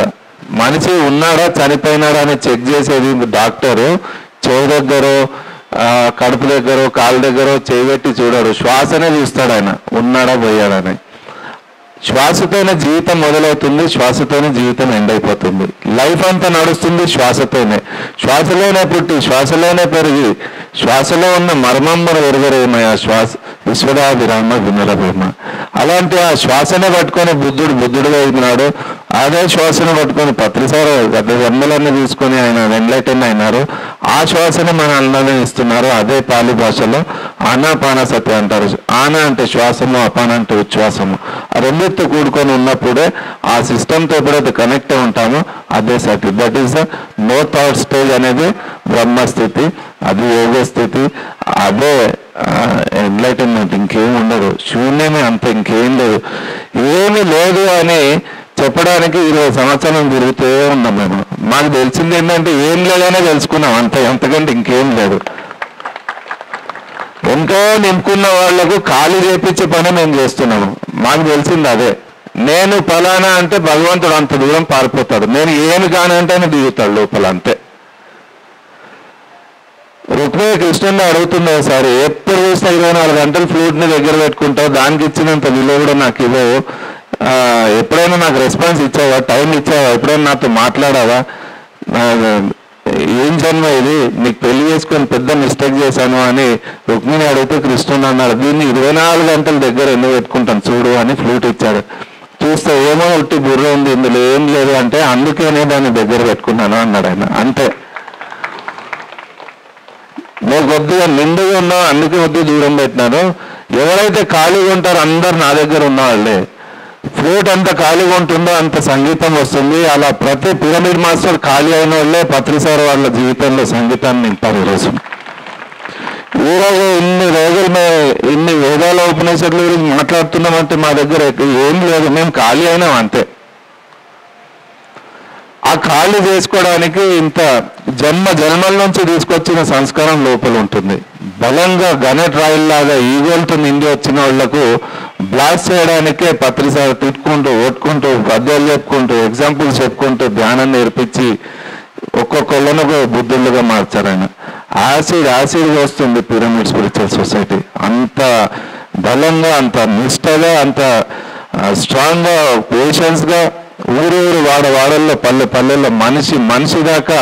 మనిషి ఉన్నాడా చనిపోయినాడా అని చెక్ చేసేది డాక్టరు. చెవు దగ్గర, కడుపు దగ్గర, కాలు దగ్గర చేయబెట్టి చూడాడు, శ్వాసనే చూస్తాడు ఆయన ఉన్నాడా పోయాడని. శ్వాసతోనే జీవితం మొదలవుతుంది, శ్వాసతోనే జీవితం ఎండ్ అయిపోతుంది. లైఫ్ అంతా నడుస్తుంది శ్వాసతోనే. శ్వాసలోనే పుట్టి శ్వాసలోనే పెరిగి శ్వాసలో ఉన్న మర్మమ్మను వెరుగరేమయ్యా శ్వాస విశ్వదా విరామ వినరవేమ. అలాంటి ఆ శ్వాసనే పట్టుకొని బుద్ధుడుగా అయినాడు. అదే శ్వాసను పట్టుకొని పత్రిసారు గత జన్మలన్నీ తీసుకొని ఆయన ఎన్లైటన్ అయినారు. ఆ శ్వాసని మన అన్నని ఇస్తున్నారు. అదే పాలి భాషలో ఆనాపానసతి అంటారు. ఆన అంటే శ్వాసము, అపాన అంటే ఉచ్ఛ్వాసము. ఆ రెండితో కూడుకొని ఉన్నప్పుడే ఆ సిస్టమ్తో ఎప్పుడైతే కనెక్ట్ అయి ఉంటామో అదే సతి. That is the no thought stage అనేది బ్రహ్మస్థితి, అది యోగ స్థితి, అదే ఎన్లైటన్మెంట్. ఇంకేం ఉండదు, శూన్యమే అంత, ఇంకేం లేదు. ఏమీ లేదు అని చెప్పడానికి 20 సంవత్సరం తిరుగుతూ ఉన్నాం మేము. మాకు తెలిసింది ఏంటంటే ఏం లేదనే తెలుసుకున్నాం అంతే, అంతకంటే ఇంకేం లేదు. ఎంతో నింపుకున్న వాళ్లకు ఖాళీ చేపించే పని మేము చేస్తున్నాము. మాకు తెలిసింది అదే. నేను ఫలానా అంటే భగవంతుడు అంత దూరం పారిపోతాడు. నేను ఏమి కానంటే ఆయన దిగుతాడు లోపల, అంతే. రుక్మిణి కృష్ణుని అడుగుతుంది ఒకసారి, ఎప్పుడు చూసినా 24 గంటలు ఫ్లూట్ని దగ్గర పెట్టుకుంటావు, దానికి ఇచ్చినంత విలువ కూడా నాకు ఇవ్వవు, ఎప్పుడైనా నాకు రెస్పాన్స్ ఇచ్చావా, టైం ఇచ్చావా, ఎప్పుడైనా నాతో మాట్లాడావా, ఏం జన్మ ఇది, నీకు పెళ్లి చేసుకొని పెద్ద మిస్టేక్ చేశాను అని రుక్మిణి అడిగితే కృష్ణుడు అన్నాడు, దీన్ని 24 గంటల దగ్గర ఎందుకు పెట్టుకుంటాను చూడు అని ఫ్లూట్ ఇచ్చాడు. చూస్తే ఏమో ఉట్టి బుర్ర ఉంది, ఇందులో ఏం లేదు అంటే అందుకేనే దాన్ని దగ్గర పెట్టుకున్నాను అన్నాడు ఆయన, అంతే. నేను కొద్దిగా నిండుగా ఉన్నావు అందుకే కొద్దిగా దూరం పెట్టినాను. ఎవరైతే ఖాళీగా ఉంటారో అందరు నా దగ్గర ఉన్నవాళ్ళే. ఫ్లూట్ ఎంత ఖాళీగా ఉంటుందో అంత సంగీతం వస్తుంది. అలా ప్రతి పిరమిడ్ మాస్టర్ ఖాళీ అయిన వాళ్ళే పత్రిసార్ వాళ్ళ జీవితంలో సంగీతాన్ని నింపారు. ఈరోజు ఇన్ని రోజులు మేము ఇన్ని వేదాల ఉపనిషత్తుల గురించి మాట్లాడుతున్నామంటే మా దగ్గర ఏం లేదు, మేము ఖాళీ అయినాం అంతే. ఆ ఖాళీ చేసుకోవడానికి ఇంత జన్మల నుంచి తీసుకొచ్చిన సంస్కారం లోపల ఉంటుంది. బలంగా గనెట్ రాయిల్ లాగా ఈగోలతో నిండి వచ్చిన వాళ్లకు బ్లాస్ట్ చేయడానికే పత్రిసారి తిట్టుకుంటూ ఒట్టుకుంటూ పద్యాలు చెప్పుకుంటూ ఎగ్జాంపుల్స్ చెప్పుకుంటూ ధ్యానం నేర్పించి ఒక్కొక్కళ్ళను బుద్ధులుగా మార్చారు ఆయన. యాసిడ్ వస్తుంది పిరమిడ్ స్పిరిచువల్ సొసైటీ. అంత బలంగా, అంత నిష్టగా, అంత స్ట్రాంగ్గా, పేషెన్స్గా ఊరూరు వాడవాడల్లో పల్లెల్లో మనిషి దాకా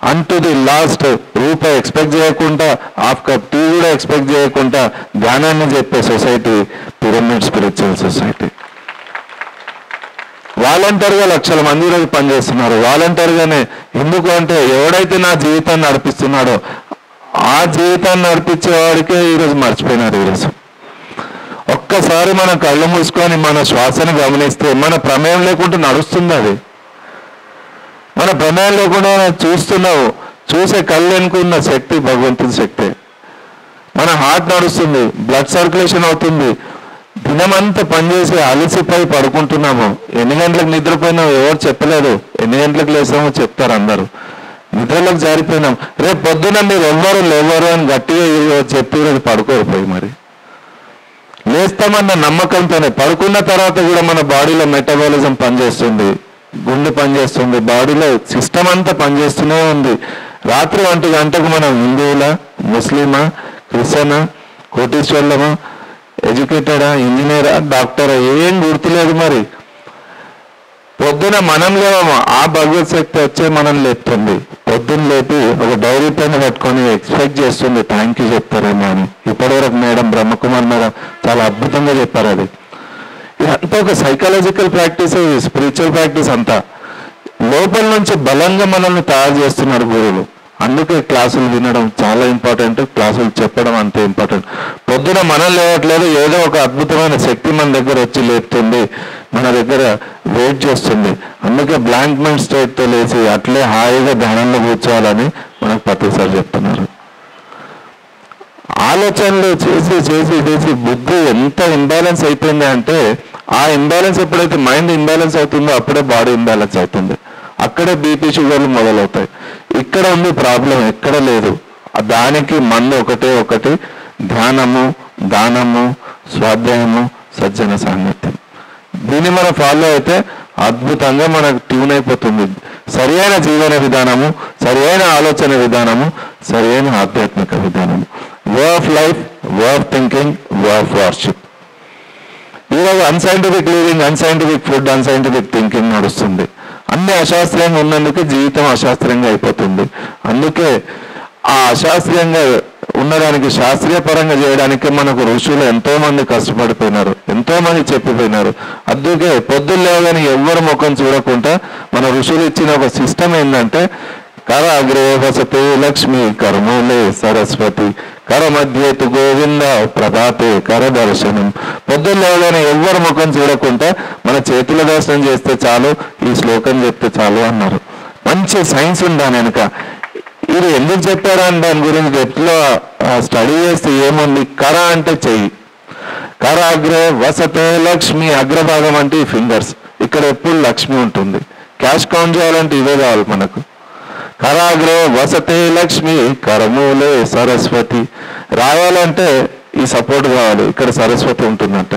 అంటూ ది లాస్ట్ రూపాయి ఎక్స్పెక్ట్ చేయకుండా, హాఫ్ కప్ టీ కూడా ఎక్స్పెక్ట్ చేయకుండా ధ్యానాన్ని చెప్పే సొసైటీ పిరమిడ్ స్పిరిచువల్ సొసైటీ. వాలంటీర్గా లక్షల మంది ఈరోజు పనిచేస్తున్నారు. వాలంటీర్గానే ఎందుకు అంటే ఎవడైతే నా జీవితాన్ని నడిపిస్తున్నాడో ఆ జీవితాన్ని నడిపించేవాడికే ఈరోజు మర్చిపోయినారు. ఈరోజు ఒక్కసారి మనం కళ్ళు మూసుకొని మన శ్వాసను గమనిస్తే మన ప్రమేయం లేకుండా నడుస్తుంది. అది మన ప్రమేయం లేకుండా చూస్తున్నావు. చూసే కళ్ళు ఎన్నుకున్న శక్తి భగవంతుని శక్తి. మన హార్ట్ నడుస్తుంది, బ్లడ్ సర్క్యులేషన్ అవుతుంది. దినమంతా పనిచేసి అలసిపోయి పడుకుంటున్నాము. ఎన్ని గంటలకు నిద్రపోయినాము ఎవరు చెప్పలేదు, ఎన్ని గంటలకు లేసామో చెప్తారు అందరూ. నిద్రలోకి జారిపోయినాం. రేపు పొద్దున మీరు ఎవ్వరు లేవరు అని గట్టిగా చెప్పి రోజు పడుకోకపోయి మరి లేస్తామన్న నమ్మకంతోనే. పడుకున్న తర్వాత కూడా మన బాడీలో మెటబాలిజం పనిచేస్తుంది, గుండె పనిచేస్తుంది, బాడీలో సిస్టమ్ అంతా పనిచేస్తూనే ఉంది. రాత్రి 1 గంటకు మనం హిందువులా, ముస్లిమా, క్రిస్టియనా, కోటీశ్వర్లమా, ఎడ్యుకేటెడా, ఇంజనీరా, డాక్టరా ఏం గుర్తులేదు. మరి పొద్దున మనం లేవము, ఆ భగవత్ శక్తి వచ్చే మనం లేపుతుంది. పొద్దున్న లేపి ఒక డైరీ పైన పట్టుకొని ఎక్స్పెక్ట్ చేస్తుంది థ్యాంక్ యూ చెప్తారేమో అని. ఇప్పటివరకు మేడం బ్రహ్మకుమార్ మేడం చాలా అద్భుతంగా చెప్పారు. అది ఇదంతా ఒక సైకాలజికల్ ప్రాక్టీస్, స్పిరిచువల్ ప్రాక్టీస్ అంతా లోపల నుంచి బలంగా మనల్ని తయారు చేస్తున్నారు గురువులు. అందుకే క్లాసులు వినడం చాలా ఇంపార్టెంట్, క్లాసులు చెప్పడం అంతే ఇంపార్టెంట్. పొద్దున మనం లేవట్లేదు, ఏదో ఒక అద్భుతమైన శక్తి మన దగ్గర వచ్చి లేపుతుంది, మన దగ్గర వెయిట్ చేస్తుంది. అందుకే బ్లాంక్ మైండ్ స్టేట్తో లేచి అట్లే హాయిగా ధ్యానంలో కూర్చోవాలని మనకు ప్రతిసారి చెప్తున్నారు. ఆలోచనలు చేసి చేసి చేసి బుద్ధి ఎంత ఇంబ్యాలెన్స్ అయిపోయింది అంటే, ఆ ఇంబ్యాలెన్స్ ఎప్పుడైతే మైండ్ ఇంబ్యాలెన్స్ అవుతుందో అప్పుడే బాడీ ఇంబ్యాలెన్స్ అవుతుంది. అక్కడే బీపీ షుగర్లు మొదలవుతాయి. ఇక్కడ ఉంది ప్రాబ్లం, ఎక్కడ లేదు. దానికి మందు ఒకటి ధ్యానము, దానము, స్వాధ్యాయము, సజ్జన సాంగత్యం. దీన్ని మనం ఫాలో అయితే అద్భుతంగా మనకు ట్యూన్ అయిపోతుంది. సరియైన జీవన విధానము, సరియైన ఆలోచన విధానము, సరియైన ఆధ్యాత్మిక విధానము. Way of life, way of thinking, way of worship. ఈ ఈరోజు unscientific living, unscientific food, unscientific thinking నడుస్తుంది. అన్ని అశాస్త్రీయంగా ఉన్నందుకే జీవితం అశాస్త్రీయంగా అయిపోతుంది. అందుకే ఆ అశాస్త్రీయంగా ఉండడానికి శాస్త్రీయ పరంగా చేయడానికి మనకు ఋషులు ఎంతో మంది కష్టపడిపోయినారు, ఎంతో మంది చెప్పిపోయినారు. అందుకే పొద్దున్న లేవగానే ఎవ్వరు ముఖం చూడకుండా మన ఋషులు ఇచ్చిన ఒక సిస్టమ్ ఏంటంటే కరాగ్రే వసతే లక్ష్మి కర్మూలే సరస్వతి కర మధ్యేతు గోవింద ప్రభాతే కర దర్శనం. పొద్దున్న లేవగానే ఎవ్వరు ముఖం చూడకుండా మన చేతుల దర్శనం చేస్తే చాలు, ఈ శ్లోకం చెప్తే చాలు అన్నారు. మంచి సైన్స్ ఉందా వెనుక. ఇది ఎందుకు చెప్పారని దాని గురించి డెప్త్లో స్టడీ చేస్తే ఏముంది, కర అంటే చెయ్యి, కరాగ్రే వసతే లక్ష్మి, అగ్రభాగం అంటే ఈ ఫింగర్స్, ఇక్కడ ఎప్పుడు లక్ష్మి ఉంటుంది. క్యాష్ కౌంట్ చేయాలంటే ఇవే కావాలి మనకు. కరాగ్రే వసతే లక్ష్మి కరమూలే సరస్వతి, రాయాలంటే ఈ సపోర్ట్ కావాలి, ఇక్కడ సరస్వతి ఉంటుందంట.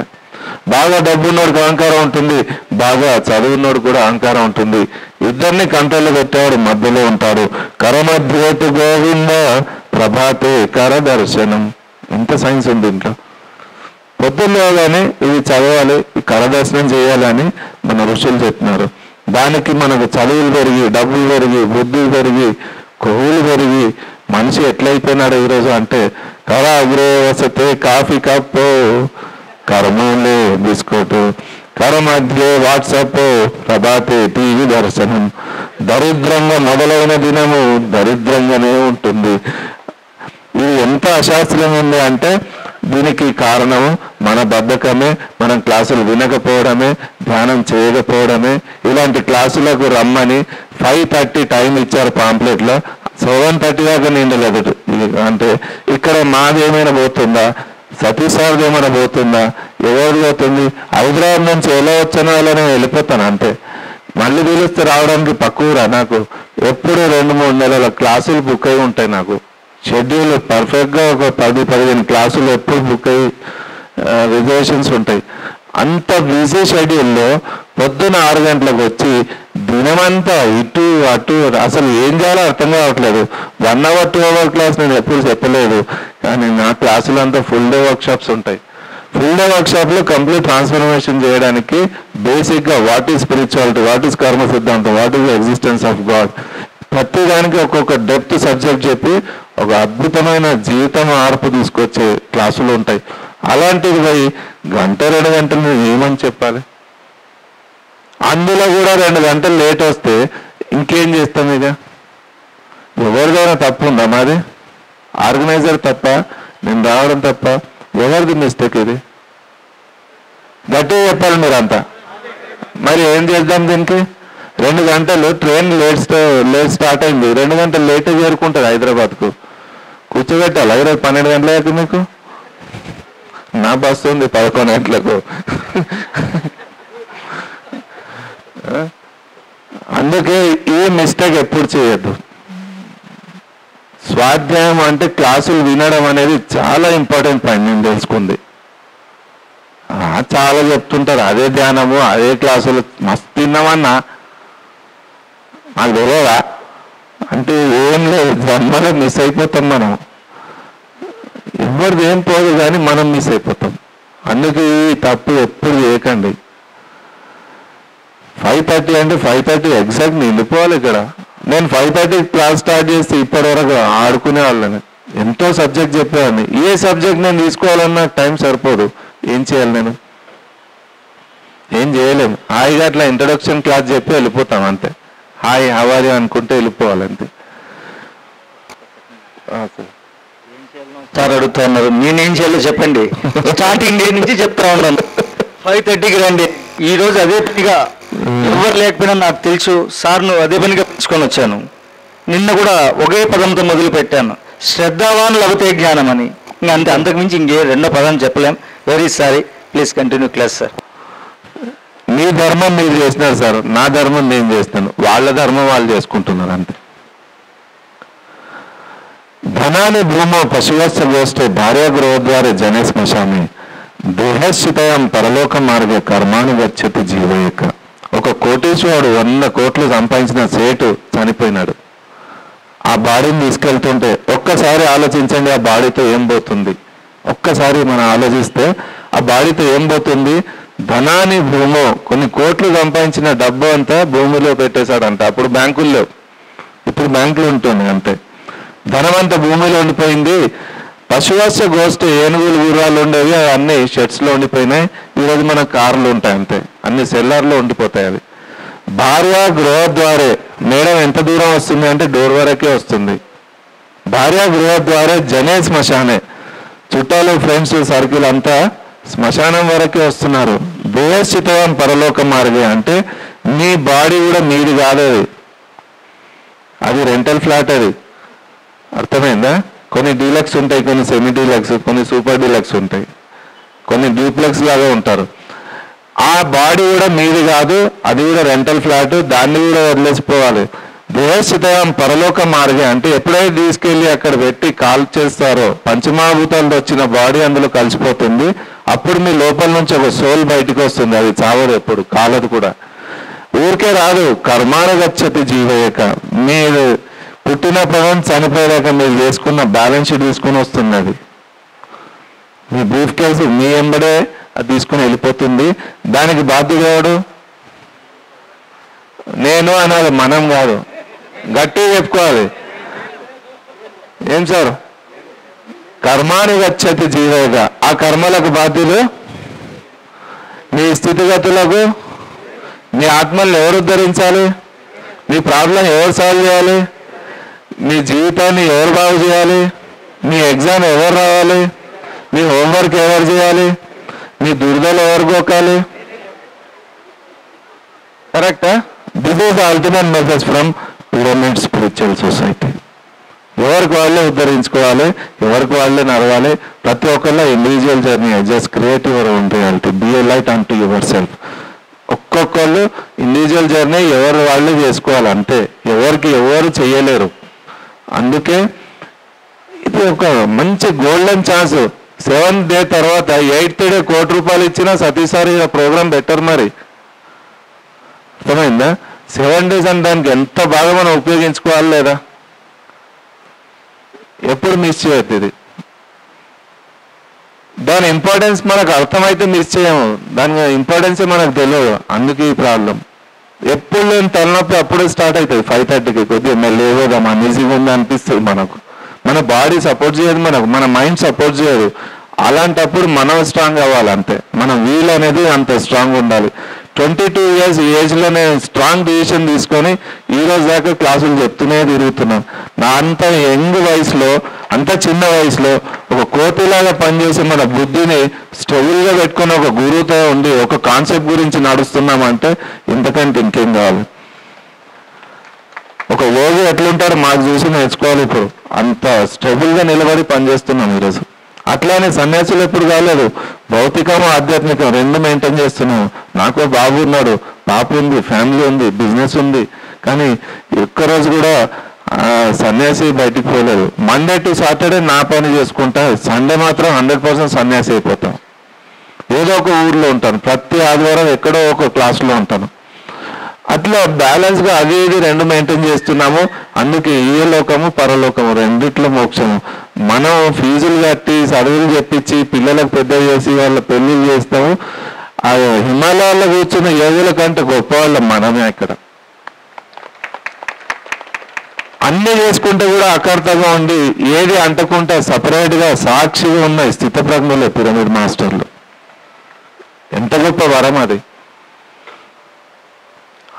బాగా డబ్బున్నోడికి అహంకారం ఉంటుంది, బాగా చదువున్నోడు కూడా అహంకారం ఉంటుంది. ఇద్దరిని కంట్రోల్లో పెట్టేవాడు మధ్యలో ఉంటాడు. కరమధ్యేతు గోవింద ప్రభాతే కర దర్శనం. ఎంత సైన్స్ ఉంది ఇంట్లో. పొద్దున్న కానీ ఇది చదవాలి, కర దర్శనం చేయాలని మన ఋషులు చెప్పినారు. దానికి మనకు చదువులు పెరిగి, డబ్బులు పెరిగి, బుద్ధులు పెరిగి, కొవ్వులు పెరిగి మనిషి ఎట్లయిపోయినాడు ఈరోజు అంటే కరాగ్రే వసతే కాఫీ కప్పు కరమూలే బిస్కెట్ కర మధ్య వాట్సాప్ ప్రభాతే టీవీ దర్శనం. దరిద్రంగా మొదలైన దినము దరిద్రంగానే ఉంటుంది. ఇది ఎంత అశాస్త్రీయంగా ఉంది అంటే దీనికి కారణము మన బద్ధకమే, మనం క్లాసులు వినకపోవడమే, ధ్యానం చేయకపోవడమే. ఇలాంటి క్లాసులకు రమ్మని 5:30 టైం ఇచ్చారు పాంప్లెట్లో, 7:30 దాకా నిండలేదు. అంటే ఇక్కడ మాది ఏమైనా పోతుందా, సతీష్ సార్ది ఏమైనా పోతుందా, ఎవరు పోతుంది? హైదరాబాద్ నుంచి ఎలా వచ్చానో అలా నేను వెళ్ళిపోతాను అంతే. మళ్ళీ పిలిస్తే రావడానికి పక్కువరా. నాకు ఎప్పుడు 2-3 నెలల క్లాసులు బుక్ అయి ఉంటాయి. నాకు షెడ్యూల్ పర్ఫెక్ట్గా ఒక 10-15 క్లాసులు ఎప్పుడు బుక్ అయ్యి రిజర్వేషన్స్ ఉంటాయి. అంత బిజీ షెడ్యూల్లో పొద్దున 6 గంటలకు వచ్చి దినమంతా ఇటు అటు అసలు ఏం చేయాలో అర్థం కావట్లేదు. 1 hour 2 hour క్లాస్ నేను ఎప్పుడు చెప్పలేదు, కానీ నా క్లాసులంతా ఫుల్ డే వర్క్షాప్స్ ఉంటాయి. ఫుల్ డే వర్క్షాప్లో కంప్లీట్ ట్రాన్స్ఫర్మేషన్ చేయడానికి బేసిక్గా what is spirituality, what is కర్మ సిద్ధాంతం, what is existence of God, ప్రతి దానికి ఒక్కొక్క డెప్త్ సబ్జెక్ట్ చెప్పి ఒక అద్భుతమైన జీవిత మార్పు తీసుకొచ్చే క్లాసులు ఉంటాయి. అలాంటిది పోయి 1-2 గంటలు ఏమని చెప్పాలి? అందులో కూడా 2 గంటలు లేట్ వస్తే ఇంకేం చేస్తాం? ఇక ఎవరిదైనా తప్పు ఉందా? మాది ఆర్గనైజర్ తప్ప, నేను రావడం తప్ప, ఎవరిది మిస్టేక్ ఇది? గట్టిగా చెప్పాలి మీరంతా. మరి ఏం చేద్దాం దీనికి? 2 గంటలు ట్రైన్ లేట్ స్టార్ట్ అయింది, 2 గంటలు లేట్ చేరుకుంటుంది హైదరాబాద్కు. కూర్చోబెట్టాలి ఈరోజు 12 గంటలకు. మీకు నా బస్సు ఉంది 11 గంటలకు. అందుకే ఈ మిస్టేక్ ఎప్పుడు చేయొద్దు. స్వాధ్యాయం అంటే క్లాసులు వినడం అనేది చాలా ఇంపార్టెంట్ పాయింట్. నేను తెలుసుకుంది చాలా చెప్తుంటారు, అదే ధ్యానము, అదే క్లాసులు, మస్తు తిన్నామన్నా నాకు తెలియదా అంటే ఏం లేదు. జన్మలో మిస్ అయిపోతాం మనం. ఎవరిది ఏం పోదు కానీ మనం మిస్ అయిపోతాం. అందుకే ఈ తప్పు ఎప్పుడు చేయకండి. 5:30 అంటే 5:30 ఎగ్జాక్ట్ నిండిపోవాలి ఇక్కడ. నేను 5:30 క్లాస్ స్టార్ట్ చేస్తే ఇప్పటి వరకు ఆడుకునే వాళ్ళని, ఎంతో సబ్జెక్ట్ చెప్పేవాడిని. ఏ సబ్జెక్ట్ నేను తీసుకోవాలన్నా టైం సరిపోదు. ఏం చేయాలి? నేను ఏం చేయలేము. హాయిగా అట్లా ఇంట్రొడక్షన్ క్లాస్ చెప్పి వెళ్ళిపోతాం అంతే. హాయ్ హవారి అనుకుంటే వెళ్ళిపోవాలంతే. సార్ అడుగుతున్నారు, నేనేం చేయాలో చెప్పండి. స్టార్టింగ్ డే నుంచి చెప్తా ఉన్నాను. 5:30కి రండి. ఈరోజు అదే పనిగా ఎవరు లేకపోయినా నాకు తెలుసు సార్ను అదే పనిగా పిలుచుకొని వచ్చాను. నిన్న కూడా ఒకే పదంతో మొదలు పెట్టాను, శ్రద్ధావాన్ లభతే జ్ఞానం అని. ఇంకా అంతే, అంతకుమించి ఇంకే రెండో పదం చెప్పలేం. Very sorry, please continue class sir. మీ ధర్మం మీరు చేస్తున్నారు సార్, నా ధర్మం నేను చేస్తాను, వాళ్ళ ధర్మం వాళ్ళు చేసుకుంటున్నారు అంతే. ధనాన్ని భూమో పశువస్య గోష్ఠే భార్య గృహద్వారే జనే శ్మశామి దేహస్థితయం పరలోక మార్గ కర్మాను గచ్చతి జీవయక. ఒక కోటీశ్వరుడు 100 కోట్లు సంపాదించిన సేటు చనిపోయినాడు. ఆ బాడీని తీసుకెళ్తుంటే ఒక్కసారి ఆలోచించండి, ఆ బాడీతో ఏం పోతుంది. ఒక్కసారి మనం ఆలోచిస్తే ఆ బాడీతో ఏం పోతుంది. ధనాన్ని భూమో కొన్ని కోట్లు సంపాదించిన డబ్బు అంతా భూమిలో పెట్టేశాడంట. అప్పుడు బ్యాంకుల్లో, ఇప్పుడు బ్యాంకులు ఉంటుంది అంతే. ధనం అంతా భూమిలో ఉండిపోయింది. పశువస్య గోష్ఠి ఏనుగులు గుర్రాలు ఉండేవి, అన్నీ షెడ్స్లో ఉండిపోయినాయి. ఈరోజు మన కార్లు ఉంటాయి అంతే, అన్ని సెల్లార్లో ఉండిపోతాయి అవి. భార్య గృహద్వారే, మేడం ఎంత దూరం వస్తుంది అంటే డోర్ వరకే వస్తుంది. భార్య గృహద్వారే జనే శ్మశానే, చుట్టాలు ఫ్రెండ్స్ సర్కిల్ అంతా శ్మశానం వరకే వస్తున్నారు. దేహస్థితం పరలోక మార్గే అంటే నీ బాడీ కూడా మీది కాదు, అది రెంటల్ ఫ్లాట్. అది అర్థమైందా? కొన్ని డీలక్స్ ఉంటాయి, కొన్ని సెమీ డీలక్స్, కొన్ని సూపర్ డీలక్స్ ఉంటాయి, కొన్ని డూప్లెక్స్ లాగా ఉంటారు. ఆ బాడీ కూడా మీది కాదు, అది కూడా రెంటల్ ఫ్లాట్, దాన్ని కూడా వదిలేసిపోవాలి. దేహస్థితం పరలోక మార్గం అంటే ఎప్పుడైతే తీసుకెళ్ళి అక్కడ పెట్టి కాల్ చేస్తారో పంచమహాభూతాలతో వచ్చిన బాడీ అందులో కలిసిపోతుంది. అప్పుడు మీ లోపల నుంచి ఒక సోల్ బయటకు వస్తుంది, అది చావదు, ఎప్పుడు కాలదు కూడా, ఊరికే రాదు. కర్మానుగచ్చతి జీవయక, మీరు పుట్టినప్పుడు చనిపోయాక మీరు చేసుకున్న బ్యాలెన్స్ షీట్ తీసుకుని వస్తుంది. అది మీ బ్రీఫ్ కేసు మీ ఎంబడే అది తీసుకుని వెళ్ళిపోతుంది. దానికి బాధ్యుడేవాడు? నేను అనాలి, మనం కాదు. గట్టిగా చెప్పుకోవాలి. ఏం సార్? కర్మానుగచ్చతి జీవయక, ఆ కర్మలకు బాధ్యులు మీ స్థితిగతులకు. మీ ఆత్మల్ని ఎవరు ఉద్ధరించాలి? మీ ప్రాబ్లం ఎవరు సాల్వ్ చేయాలి? మీ జీవితాన్ని ఎవరు బాగు చేయాలి? మీ ఎగ్జామ్ ఎవరు రావాలి? మీ హోంవర్క్ ఎవరు చేయాలి? మీ దుర్దలు ఎవరు గోకాలి? కరెక్టా? This is the ultimate message from pyramid spiritual society. ఎవరికి వాళ్ళే ఉద్ధరించుకోవాలి, ఎవరికి వాళ్ళే నడవాలి. ప్రతి ఒక్కళ్ళ individual journey. Just create your own reality, be a light unto yourself. ఒక్కొక్కళ్ళు ఇండివిజువల్ జర్నీ ఎవరు వాళ్ళే చేసుకోవాలి అంతే, ఎవరికి ఎవరు చేయలేరు. అందుకే ఇది ఒక మంచి గోల్డెన్ ఛాన్స్. 7th డే తర్వాత 8th డే ₹1,00,00,000 ఇచ్చినా సతీసారి ప్రోగ్రామ్ బెటర్. మరి అర్థమైందా? 7 days అని దానికి ఎంత బాగా మనం ఉపయోగించుకోవాలి లేదా? ఎప్పుడు మిస్ చేయొద్దు ఇది. దాని ఇంపార్టెన్స్ మనకు అర్థమైతే మిస్ చేయము, దాని ఇంపార్టెన్సే మనకు తెలియదు. అందుకే ఈ ప్రాబ్లం. ఎప్పుడు నేను తలనొప్పి అప్పుడే స్టార్ట్ అవుతుంది 5:30కి. కొద్దిగా లేవదాం, అన్ఈజీగా ఉంది అనిపిస్తుంది మనకు. మన బాడీ సపోర్ట్ చేయదు, మన మైండ్ సపోర్ట్ చేయదు. అలాంటప్పుడు మనం స్ట్రాంగ్ అవ్వాలి అంతే. మన వీల్ అనేది అంత స్ట్రాంగ్ ఉండాలి. 22 years ఏజ్లో నేను స్ట్రాంగ్ డిసిషన్ తీసుకొని ఈ రోజు దాకా క్లాసులు చెప్తూనే తిరుగుతున్నాను. నా అంత యంగ్ వయసులో, అంత చిన్న వయసులో ఒక కోతిలాగా పనిచేసి మన బుద్ధిని స్టెబుల్గా పెట్టుకొని ఒక గురువుతో ఉండి ఒక కాన్సెప్ట్ గురించి నడుస్తున్నామంటే ఇంతకంటే ఇంకేం కావాలి? ఒక యోగి ఎట్లుంటారో మాకు చూసి నేర్చుకోవాలి. ఇప్పుడు అంత స్టెబుల్గా నిలబడి పనిచేస్తున్నాం ఈరోజు. అట్లానే సన్యాసులు ఎప్పుడు కాలేదు. భౌతికము ఆధ్యాత్మికం రెండు మెయింటైన్ చేస్తున్నాము. నాకు బాబు ఉన్నాడు, పాప ఉంది, ఫ్యామిలీ ఉంది, బిజినెస్ ఉంది. కానీ ఒక్కరోజు కూడా సన్యాసి బయటికి పోలేదు. మండే టు సాటర్డే నా పని చేసుకుంటా, సండే మాత్రం 100% సన్యాసి అయిపోతాం. ఏదో ఒక ఊర్లో ఉంటాను, ప్రతి ఆదివారం ఎక్కడో ఒక క్లాస్లో ఉంటాను. అట్లా బ్యాలెన్స్గా అది ఇది రెండు మెయింటైన్ చేస్తున్నాము. అందుకే ఈ లోకము పరలోకము రెండిట్లో మోక్షము. మనం ఫీజులు కట్టి చదువులు చెప్పించి పిల్లలకు పెద్ద చేసి వాళ్ళ పెళ్లిళ్ళు చేస్తాము. ఆ హిమాలయాల్లో కూర్చున్న యోగుల కంటే గొప్పవాళ్ళం మనమే. అక్కడ అన్ని చేసుకుంటే కూడా అకర్తగా ఉండి ఏది అంటకుంటే సపరేట్గా సాక్షిగా ఉన్నాయి స్థితప్రజ్ఞులే పిరమిడ్ మాస్టర్లు. ఎంత గొప్ప వరం అది.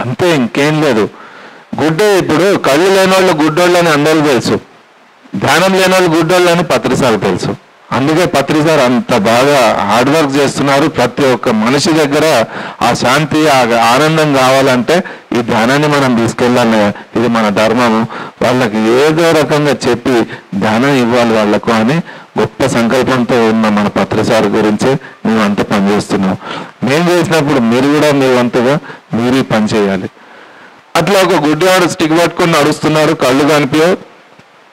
అంతే, ఇంకేం లేదు. గుడ్డే ఇప్పుడు కళ్ళు లేని వాళ్ళు గుడ్డోళ్ళు అని అందరూ తెలుసు, ధ్యానం లేని వాళ్ళు గుడ్డోళ్ళు అని పత్రిసార్ తెలుసు. అందుకే పత్రిసార్ అంత బాగా హార్డ్ వర్క్ చేస్తున్నారు. ప్రతి ఒక్క మనిషి దగ్గర ఆ శాంతి, ఆ ఆనందం కావాలంటే ఈ ధ్యానాన్ని మనం తీసుకెళ్ళాలి. ఇది మన ధర్మము. వాళ్ళకి ఏదో రకంగా చెప్పి ధ్యానం ఇవ్వాలి వాళ్ళకు అని గొప్ప సంకల్పంతో ఉన్న మన పత్రిసార్ గురించి మేము అంత పనిచేస్తున్నాం. మేము చేసినప్పుడు మీరు కూడా మీ వంతుగా మీరు పని చేయాలి. అట్లా ఒక గుడ్డివాడు స్టిక్ పట్టుకొని నడుస్తున్నాడు, కళ్ళు కనిపించవు,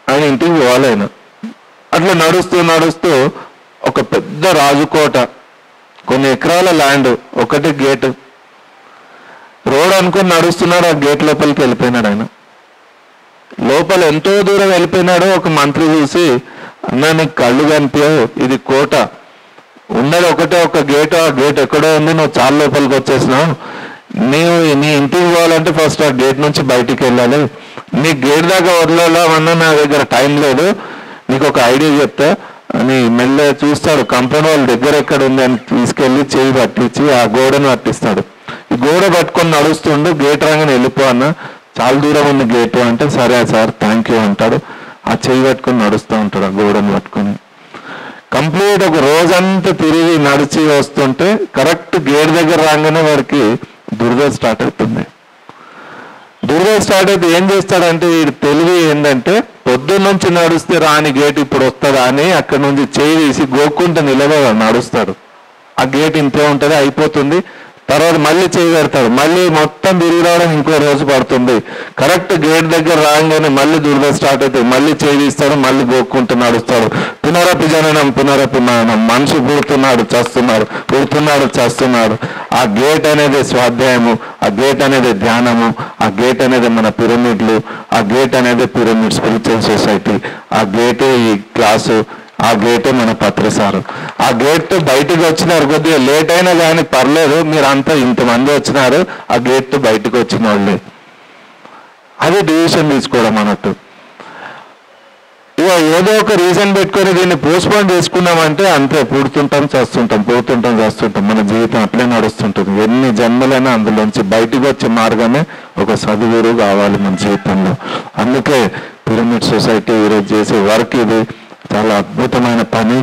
ఆయన ఇంటికి పోవాలైనా. అట్లా నడుస్తూ నడుస్తూ ఒక పెద్ద రాజుకోట, కొన్ని ఎకరాల ల్యాండ్, ఒకటి గేటు, రోడ్ అనుకుని నడుస్తున్నాడు. ఆ గేట్ లోపలికి వెళ్ళిపోయినాడు. ఆయన లోపల ఎంతో దూరం వెళ్ళిపోయినాడు. ఒక మంత్రి చూసి, అన్నా నీకు కళ్ళు కనిపించవు, ఇది కోట, ఉన్నది ఒకటే ఒక గేట్, ఆ గేట్ ఎక్కడో ఉంది, నువ్వు చాలా లోపలికి వచ్చేసినావు. నీ ఇంటికి పోవాలంటే ఫస్ట్ ఆ గేట్ నుంచి బయటికి వెళ్ళాలి. నీ గేట్ దాకా వదలాలన్నా నా దగ్గర టైం లేదు, నీకు ఒక ఐడియా చెప్తా అని మెల్లగా చూస్తాడు. కంపెనీ వాళ్ళ దగ్గర ఎక్కడ ఉంది అని తీసుకెళ్ళి చేయి పట్టించి ఆ గోడను పట్టిస్తాడు. ఈ గోడ పట్టుకొని నడుస్తుండు. గేట్ రాగానే వెళ్ళిపో అన్న, చాలా దూరం ఉంది గేటు అంటే, సరే సార్ థ్యాంక్ యూ అంటాడు. ఆ చెయ్యి పట్టుకొని నడుస్తూ ఉంటాడు ఆ గోడను పట్టుకొని. కంప్లీట్ ఒక రోజంతా తిరిగి నడిచి వస్తుంటే కరెక్ట్ గేట్ దగ్గర రాగానే వాడికి దురద స్టార్ట్ అవుతుంది. దురద స్టార్ట్ అయితే ఏం చేస్తాడంటే, వీడి తెలివి ఏంటంటే పొద్దున్న నుంచి నడిస్తే రాని గేట్ ఇప్పుడు వస్తుందా అని అక్కడ నుంచి చేయి తీసి గోక్కుంటూ నిలబడి నడుస్తాడు. ఆ గేట్ ఇంతే ఉంటుంది, అయిపోతుంది. తర్వాత మళ్ళీ చేయి పెడతాడు. మళ్ళీ మొత్తం తిరిగి రావడం ఇంకో రోజు పడుతుంది. కరెక్ట్ గేట్ దగ్గర రాగానే మళ్ళీ దురద స్టార్ట్ అవుతుంది. మళ్ళీ చేయి తీస్తాడు, మళ్ళీ గోక్కుంటూ నడుస్తాడు. పునరపి జననం పునరపి మరణం. మనిషి పుడుతున్నాడు చస్తున్నాడు, పుడుతున్నాడు చస్తున్నాడు. ఆ గేట్ అనేది స్వాధ్యాయము, ఆ గేట్ అనేది ధ్యానము, ఆ గేట్ అనేది మన పిరమిడ్లు, ఆ గేట్ అనేది పిరమిడ్ స్పిరిచువల్ సొసైటీ, ఆ గేటే ఈ క్లాసు, ఆ గేటే మన పత్రిసారు. ఆ గేట్ బయటకు వచ్చినారు, కొద్దిగా లేట్ అయినా కానీ పర్లేదు, మీరు అంతా ఇంతమంది వచ్చినారు, ఆ గేట్ బయటకు వచ్చిన వాళ్ళే. అది డిసిషన్ తీసుకోవడం అన్నట్టు. ఇక ఏదో ఒక రీజన్ పెట్టుకొని దీన్ని పోస్ట్పోన్ చేసుకున్నామంటే అంతే, పుడుతుంటాం చేస్తుంటాం, పోతుంటాం చేస్తుంటాం. మన జీవితం అట్లే నడుస్తుంటుంది. ఎన్ని జన్మలైనా అందులోంచి బయటకు వచ్చే మార్గమే ఒక సద్గురు కావాలి మన జీవితంలో. అందుకే పిరమిడ్ సొసైటీ ఈరోజు చేసే వర్క్ ఇది చాలా అద్భుతమైన పని.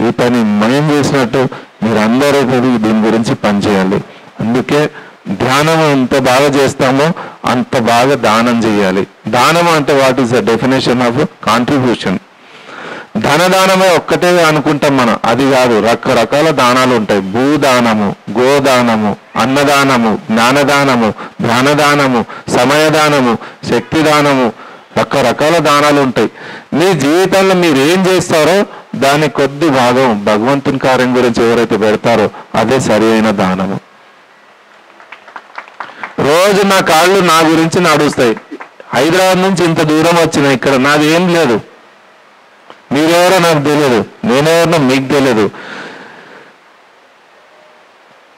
ఈ పని మనం చేసినట్టు మీరందరూ దీని గురించి పనిచేయాలి. అందుకే ధ్యానం ఎంత బాగా చేస్తామో అంత బాగా దానం చేయాలి. దానం అంటే what is the definition of contribution. ధనదానమే ఒక్కటే అనుకుంటాం మనం, అది కాదు. రకరకాల దానాలు ఉంటాయి. భూదానము, గోదానము, అన్నదానము, జ్ఞానదానము, ధ్యానదానము, సమయదానము, శక్తిదానము, రకరకాల దానాలు ఉంటాయి. మీ జీవితంలో మీరు ఏం చేస్తారో దాని కొద్ది భాగం భగవంతుని కార్యం గురించి ఎవరైతే పెడతారో అదే సరి అయిన దానము. రోజు నా కాళ్ళు నా గురించి నడుస్తాయి. హైదరాబాద్ నుంచి ఇంత దూరం వచ్చిన ఇక్కడ నాది ఏం లేదు. మీరెవరో నాకు తెలియదు, నేనెవరో మీకు తెలియదు.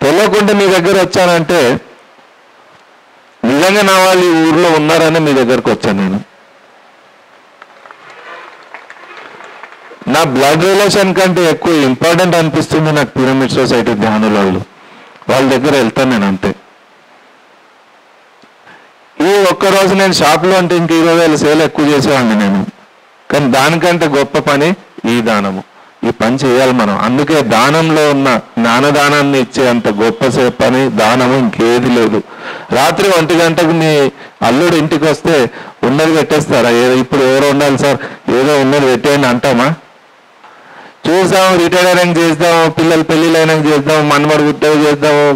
తెలియకుండా మీ దగ్గర వచ్చానంటే నిజంగా నా వాళ్ళు ఈ ఊర్లో ఉన్నారని మీ దగ్గరకు వచ్చాను నేను. నా బ్లడ్ రిలేషన్ కంటే ఎక్కువ ఇంపార్టెంట్ అనిపిస్తుంది నాకు పిరమిడ్ సొసైటీ ధ్యానుల వాళ్ళ దగ్గర వెళ్తాను నేను అంతే. ఈ ఒక్కరోజు నేను షాప్లో అంటే ఇంక 20,000 సేల్ ఎక్కువ చేసేవాడిని నేను. కానీ దానికంటే గొప్ప పని ఈ దానము. ఈ పని చేయాలి మనం. అందుకే దానంలో ఉన్న జ్ఞానదానాన్ని ఇచ్చే అంత గొప్ప పని దానము ఇంకేది లేదు. రాత్రి 1 గంటకు మీ అల్లుడు ఇంటికి వస్తే ఉన్నది పెట్టేస్తారా? ఇప్పుడు ఎవరో ఉండాలి సార్, ఏదో ఉన్నది పెట్టేయండి అంటామా? చూసాము, రిటైర్ అయినాక చేద్దాము, పిల్లలు పెళ్ళిళ్ళు అయినాక చేద్దాము, మనమడు ఉద్యోగం చేద్దాము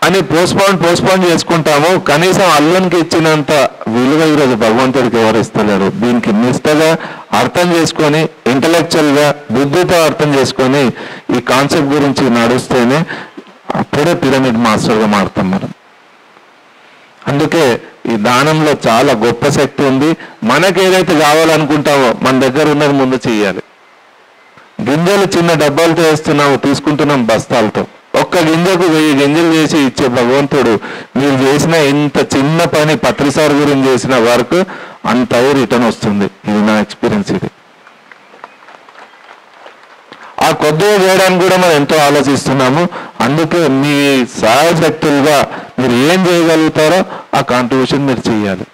అని పోస్ట్పోన్ చేసుకుంటాము. కనీసం అల్లునికి ఇచ్చినంత విలువ ఈరోజు భగవంతుడికి ఎవరు ఇస్తలేరు. దీనికి నిష్టగా అర్థం చేసుకొని, ఇంటలెక్చువల్గా బుద్ధితో అర్థం చేసుకొని ఈ కాన్సెప్ట్ గురించి నడుస్తేనే అప్పుడే పిరమిడ్ మాస్టర్గా మారుతాం మనం. అందుకే ఈ దానంలో చాలా గొప్ప శక్తి ఉంది. మనకు ఏదైతే కావాలనుకుంటామో మన దగ్గర ఉన్నది ముందు చెయ్యాలి. గింజలు చిన్న డబ్బాలతో వేస్తున్నాము, తీసుకుంటున్నాం బస్తాలతో. ఒక్క గింజకు 1000 గింజలు చేసి ఇచ్చే భగవంతుడు మీరు చేసిన ఇంత చిన్న పని పత్రిసార్ గురించి చేసిన వర్క్ అంత రిటర్న్ వస్తుంది. ఇది నా ఎక్స్పీరియన్స్. ఇది ఆ కొద్దిగా చేయడానికి కూడా మనం ఎంతో ఆలోచిస్తున్నాము. అందుకే మీ సహాయ శక్తులుగా మీరు ఏం చేయగలుగుతారో ఆ కాంట్రిబ్యూషన్ మీరు చేయాలి.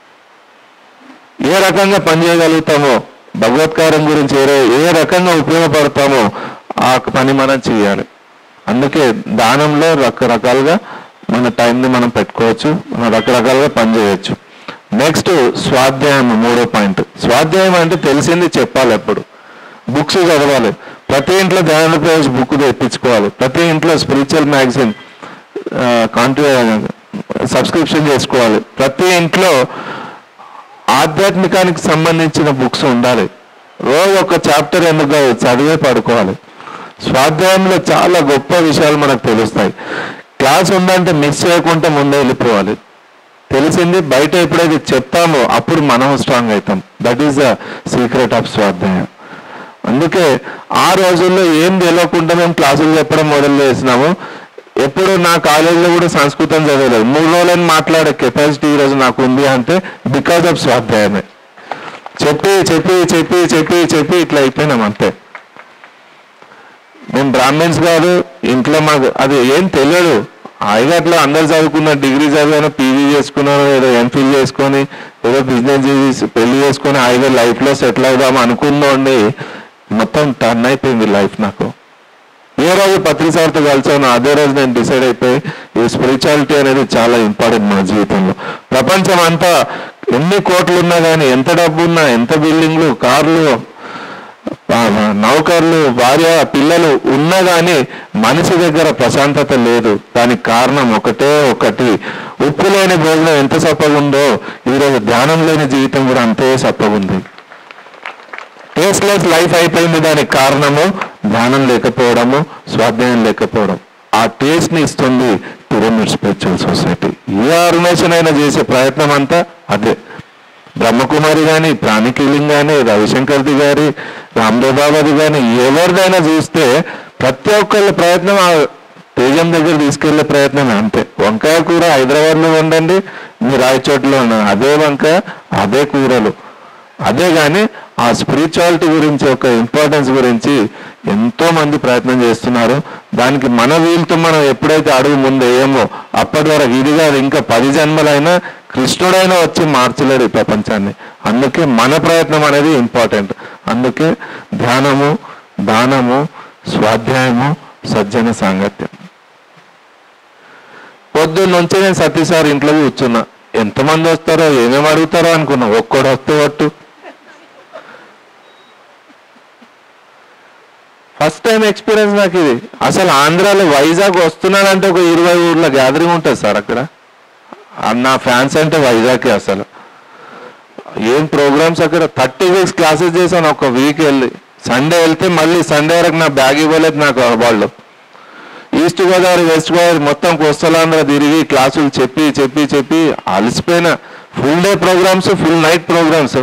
ఏ రకంగా పని చేయగలుగుతామో, భగవత్కారం గురించి ఏ రకంగా ఉపయోగపడతామో ఆ పని మనం చేయాలి. అందుకే దానంలో రకరకాలుగా మన టైంని మనం పెట్టుకోవచ్చు, మనం రకరకాలుగా పని చేయొచ్చు. నెక్స్ట్ స్వాధ్యాయం, 3వ పాయింట్. స్వాధ్యాయం అంటే తెలిసింది చెప్పాలి. ఎప్పుడు బుక్స్ చదవాలి. ప్రతి ఇంట్లో ధ్యాన పేజ్ బుక్ తెప్పించుకోవాలి. ప్రతి ఇంట్లో స్పిరిచువల్ మ్యాగజైన్ సబ్స్క్రిప్షన్ చేసుకోవాలి. ప్రతి ఇంట్లో ఆధ్యాత్మికానికి సంబంధించిన బుక్స్ ఉండాలి. రోజు ఒక చాప్టర్ ఎందుకు చదివే పడుకోవాలి. స్వాధ్యాయంలో చాలా గొప్ప విషయాలు మనకు తెలుస్తాయి. క్లాస్ ఉందంటే మిస్ చేయకుండా ముందే వెళ్ళిపోవాలి. తెలిసింది బయట ఎప్పుడైతే చెప్తామో అప్పుడు మనం స్ట్రాంగ్ అవుతాం. That is the secret of స్వాధ్యాయం. అందుకే ఆ రోజుల్లో ఏం తెలియకుండా మేము క్లాసులు చెప్పడం మొదలు చేసినాము. ఎప్పుడు నా కాలేజీలో కూడా సంస్కృతం చదవలేదు. 3 రోజులని మాట్లాడే కెపాసిటీ ఈరోజు నాకు ఉంది అంటే బికాజ్ ఆఫ్ స్వాధ్యాయమే. చెప్పి చెప్పి చెప్పి చెప్పి చెప్పి ఇట్లా అయిపోయినాం అంతే. మేము బ్రాహ్మణ్స్ కాదు, ఇంట్లో మాకు అది ఏం తెలియదు. హాయిగా అట్లా అందరు చదువుకున్న డిగ్రీ చదివాను, పీజీ చేసుకున్నాను, ఏదో ఎంఫిల్ చేసుకొని ఏదో బిజినెస్ చేసి పెళ్లి చేసుకొని హాయిగా లైఫ్లో సెటిల్ అవుదాం అనుకున్నోండి మొత్తం టర్న్ అయిపోయింది లైఫ్ నాకు. ఏ రోజు పత్రిసార్తో కలిసాను అదే రోజు నేను డిసైడ్ అయిపోయి ఈ స్పిరిచువాలిటీ అనేది చాలా ఇంపార్టెంట్ మన జీవితంలో. ప్రపంచం అంతా ఎన్ని కోట్లు ఉన్నా కానీ, ఎంత డబ్బు ఉన్నా, ఎంత బిల్డింగ్లు, కార్లు, నౌకర్లు, భార్య, పిల్లలు ఉన్నా కానీ మనిషి దగ్గర ప్రశాంతత లేదు. దానికి కారణం ఒకటి, ఉప్పు లేని భోజనం ఎంత సప్పగుందో ఈరోజు ధ్యానం లేని జీవితం కూడా అంతే సప్పగుంది. టేస్ట్లెస్ లైఫ్ అయిపోయింది. దానికి కారణము ధ్యానం లేకపోవడము, స్వాధ్యాయం లేకపోవడం. ఆ టేస్ట్ని ఇస్తుంది పిరమిడ్ స్పిరిచువల్ సొసైటీ. ఏ ఆర్గనైజేషన్ అయినా చేసే ప్రయత్నం అంతా అదే. బ్రహ్మకుమారి కానీ, ప్రాణికీలింగ్ కానీ, రవిశంకర్ది గారి, రామ్దేవ్ బాబాది కానీ ఎవరిదైనా చూస్తే ప్రతి ఒక్కళ్ళ ప్రయత్నం ఆ తేజం దగ్గర తీసుకెళ్లే ప్రయత్నమే అంతే. వంకాయ కూర హైదరాబాద్లో వండండి, మీ రాయచోట్లో అదే వంకాయ, అదే కూరలు, అదే. కానీ ఆ స్పిరిచువాలిటీ గురించి, ఒక ఇంపార్టెన్స్ గురించి ఎంతో మంది ప్రయత్నం చేస్తున్నారు. దానికి మన వీలుతో మనం ఎప్పుడైతే అడుగు ముందు వేయమో అప్పటి వరకు ఇది కాదు, ఇంకా 10 జన్మలైనా కృష్ణుడైనా వచ్చి మార్చలేడు ఈ ప్రపంచాన్ని. అందుకే మన ప్రయత్నం అనేది ఇంపార్టెంట్. అందుకే ధ్యానము, దానము, స్వాధ్యాయము, సజ్జన సాంగత్యం. పొద్దున్న నుంచి నేను సతీసారి ఇంట్లో కూర్చున్నా. ఎంతమంది వస్తారో, ఏమేమి అడుగుతారో అనుకున్నా. ఒక్కడు వస్తే ఒట్టు. ఫస్ట్ టైం ఎక్స్పీరియన్స్ నాకు ఇది. అసలు ఆంధ్రాలో వైజాగ్ వస్తున్నానంటే ఒక 20 ఊర్ల గ్యాదరింగ్ ఉంటుంది సార్ అక్కడ. నా ఫ్యాన్స్ అంటే వైజాగ్. అసలు ఏం ప్రోగ్రామ్స్ అక్కడ. 36 క్లాసెస్ చేశాను ఒక వీక్ వెళ్ళి. సండే వెళ్తే మళ్ళీ సండే వరకు నా బ్యాగ్ ఇవ్వలేదు నాకు వాళ్ళు. ఈస్ట్ గోదావరి, వెస్ట్ గోదావరి మొత్తం కోస్తలాంధ్ర తిరిగి క్లాసులు చెప్పి చెప్పి చెప్పి అలసిపోయిన. Full day programmes, full night programmes.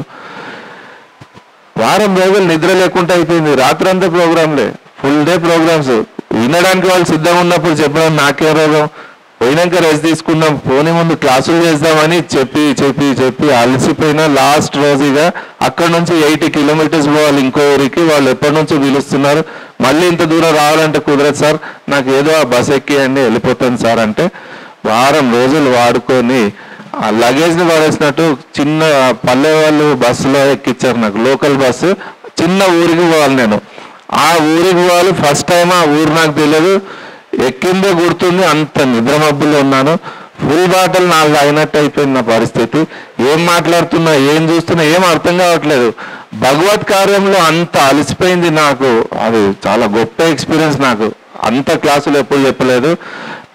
వారం రోజులు నిద్ర లేకుండా అయిపోయింది. రాత్రంతా ప్రోగ్రాంలే, ఫుల్ డే ప్రోగ్రామ్స్. వినడానికి వాళ్ళు సిద్ధంగా ఉన్నప్పుడు చెప్పడం నాకే రోగం. పోయినాక రెస్ట్ తీసుకుందాం, పోనీ ముందు క్లాసులు చేద్దామని చెప్పి చెప్పి చెప్పి అలసిపోయినా లాస్ట్ రోజుగా అక్కడ నుంచి 80 కిలోమీటర్స్ పోవాలి ఇంకో ఊరికి. వాళ్ళు ఎప్పటి నుంచో పిలుస్తున్నారు. మళ్ళీ ఇంత దూరం రావాలంటే కుదరదు సార్, నాకు ఏదో ఆ బస్ ఎక్కియండి వెళ్ళిపోతాను సార్ అంటే వారం రోజులు వాడుకొని ఆ లగేజ్ని పడేసినట్టు చిన్న పల్లె వాళ్ళు బస్సులో ఎక్కించారు నాకు. Local bus. చిన్న ఊరికి పోవాలి నేను. ఆ ఊరికి పోవాలి. ఫస్ట్ టైం ఆ ఊరు నాకు తెలియదు. ఎక్కిందే గుర్తుంది. అంత నిద్ర మబ్బులో ఉన్నాను. ఫుల్ బాటల్ నాకు అయినట్టు అయిపోయింది నా పరిస్థితి. ఏం మాట్లాడుతున్నా, ఏం చూస్తున్నా ఏం అర్థం కావట్లేదు. భగవత్ కార్యంలో అంత అలసిపోయింది నాకు. అది చాలా గొప్ప ఎక్స్పీరియన్స్ నాకు. అంత క్లాసులు ఎప్పుడు చెప్పలేదు.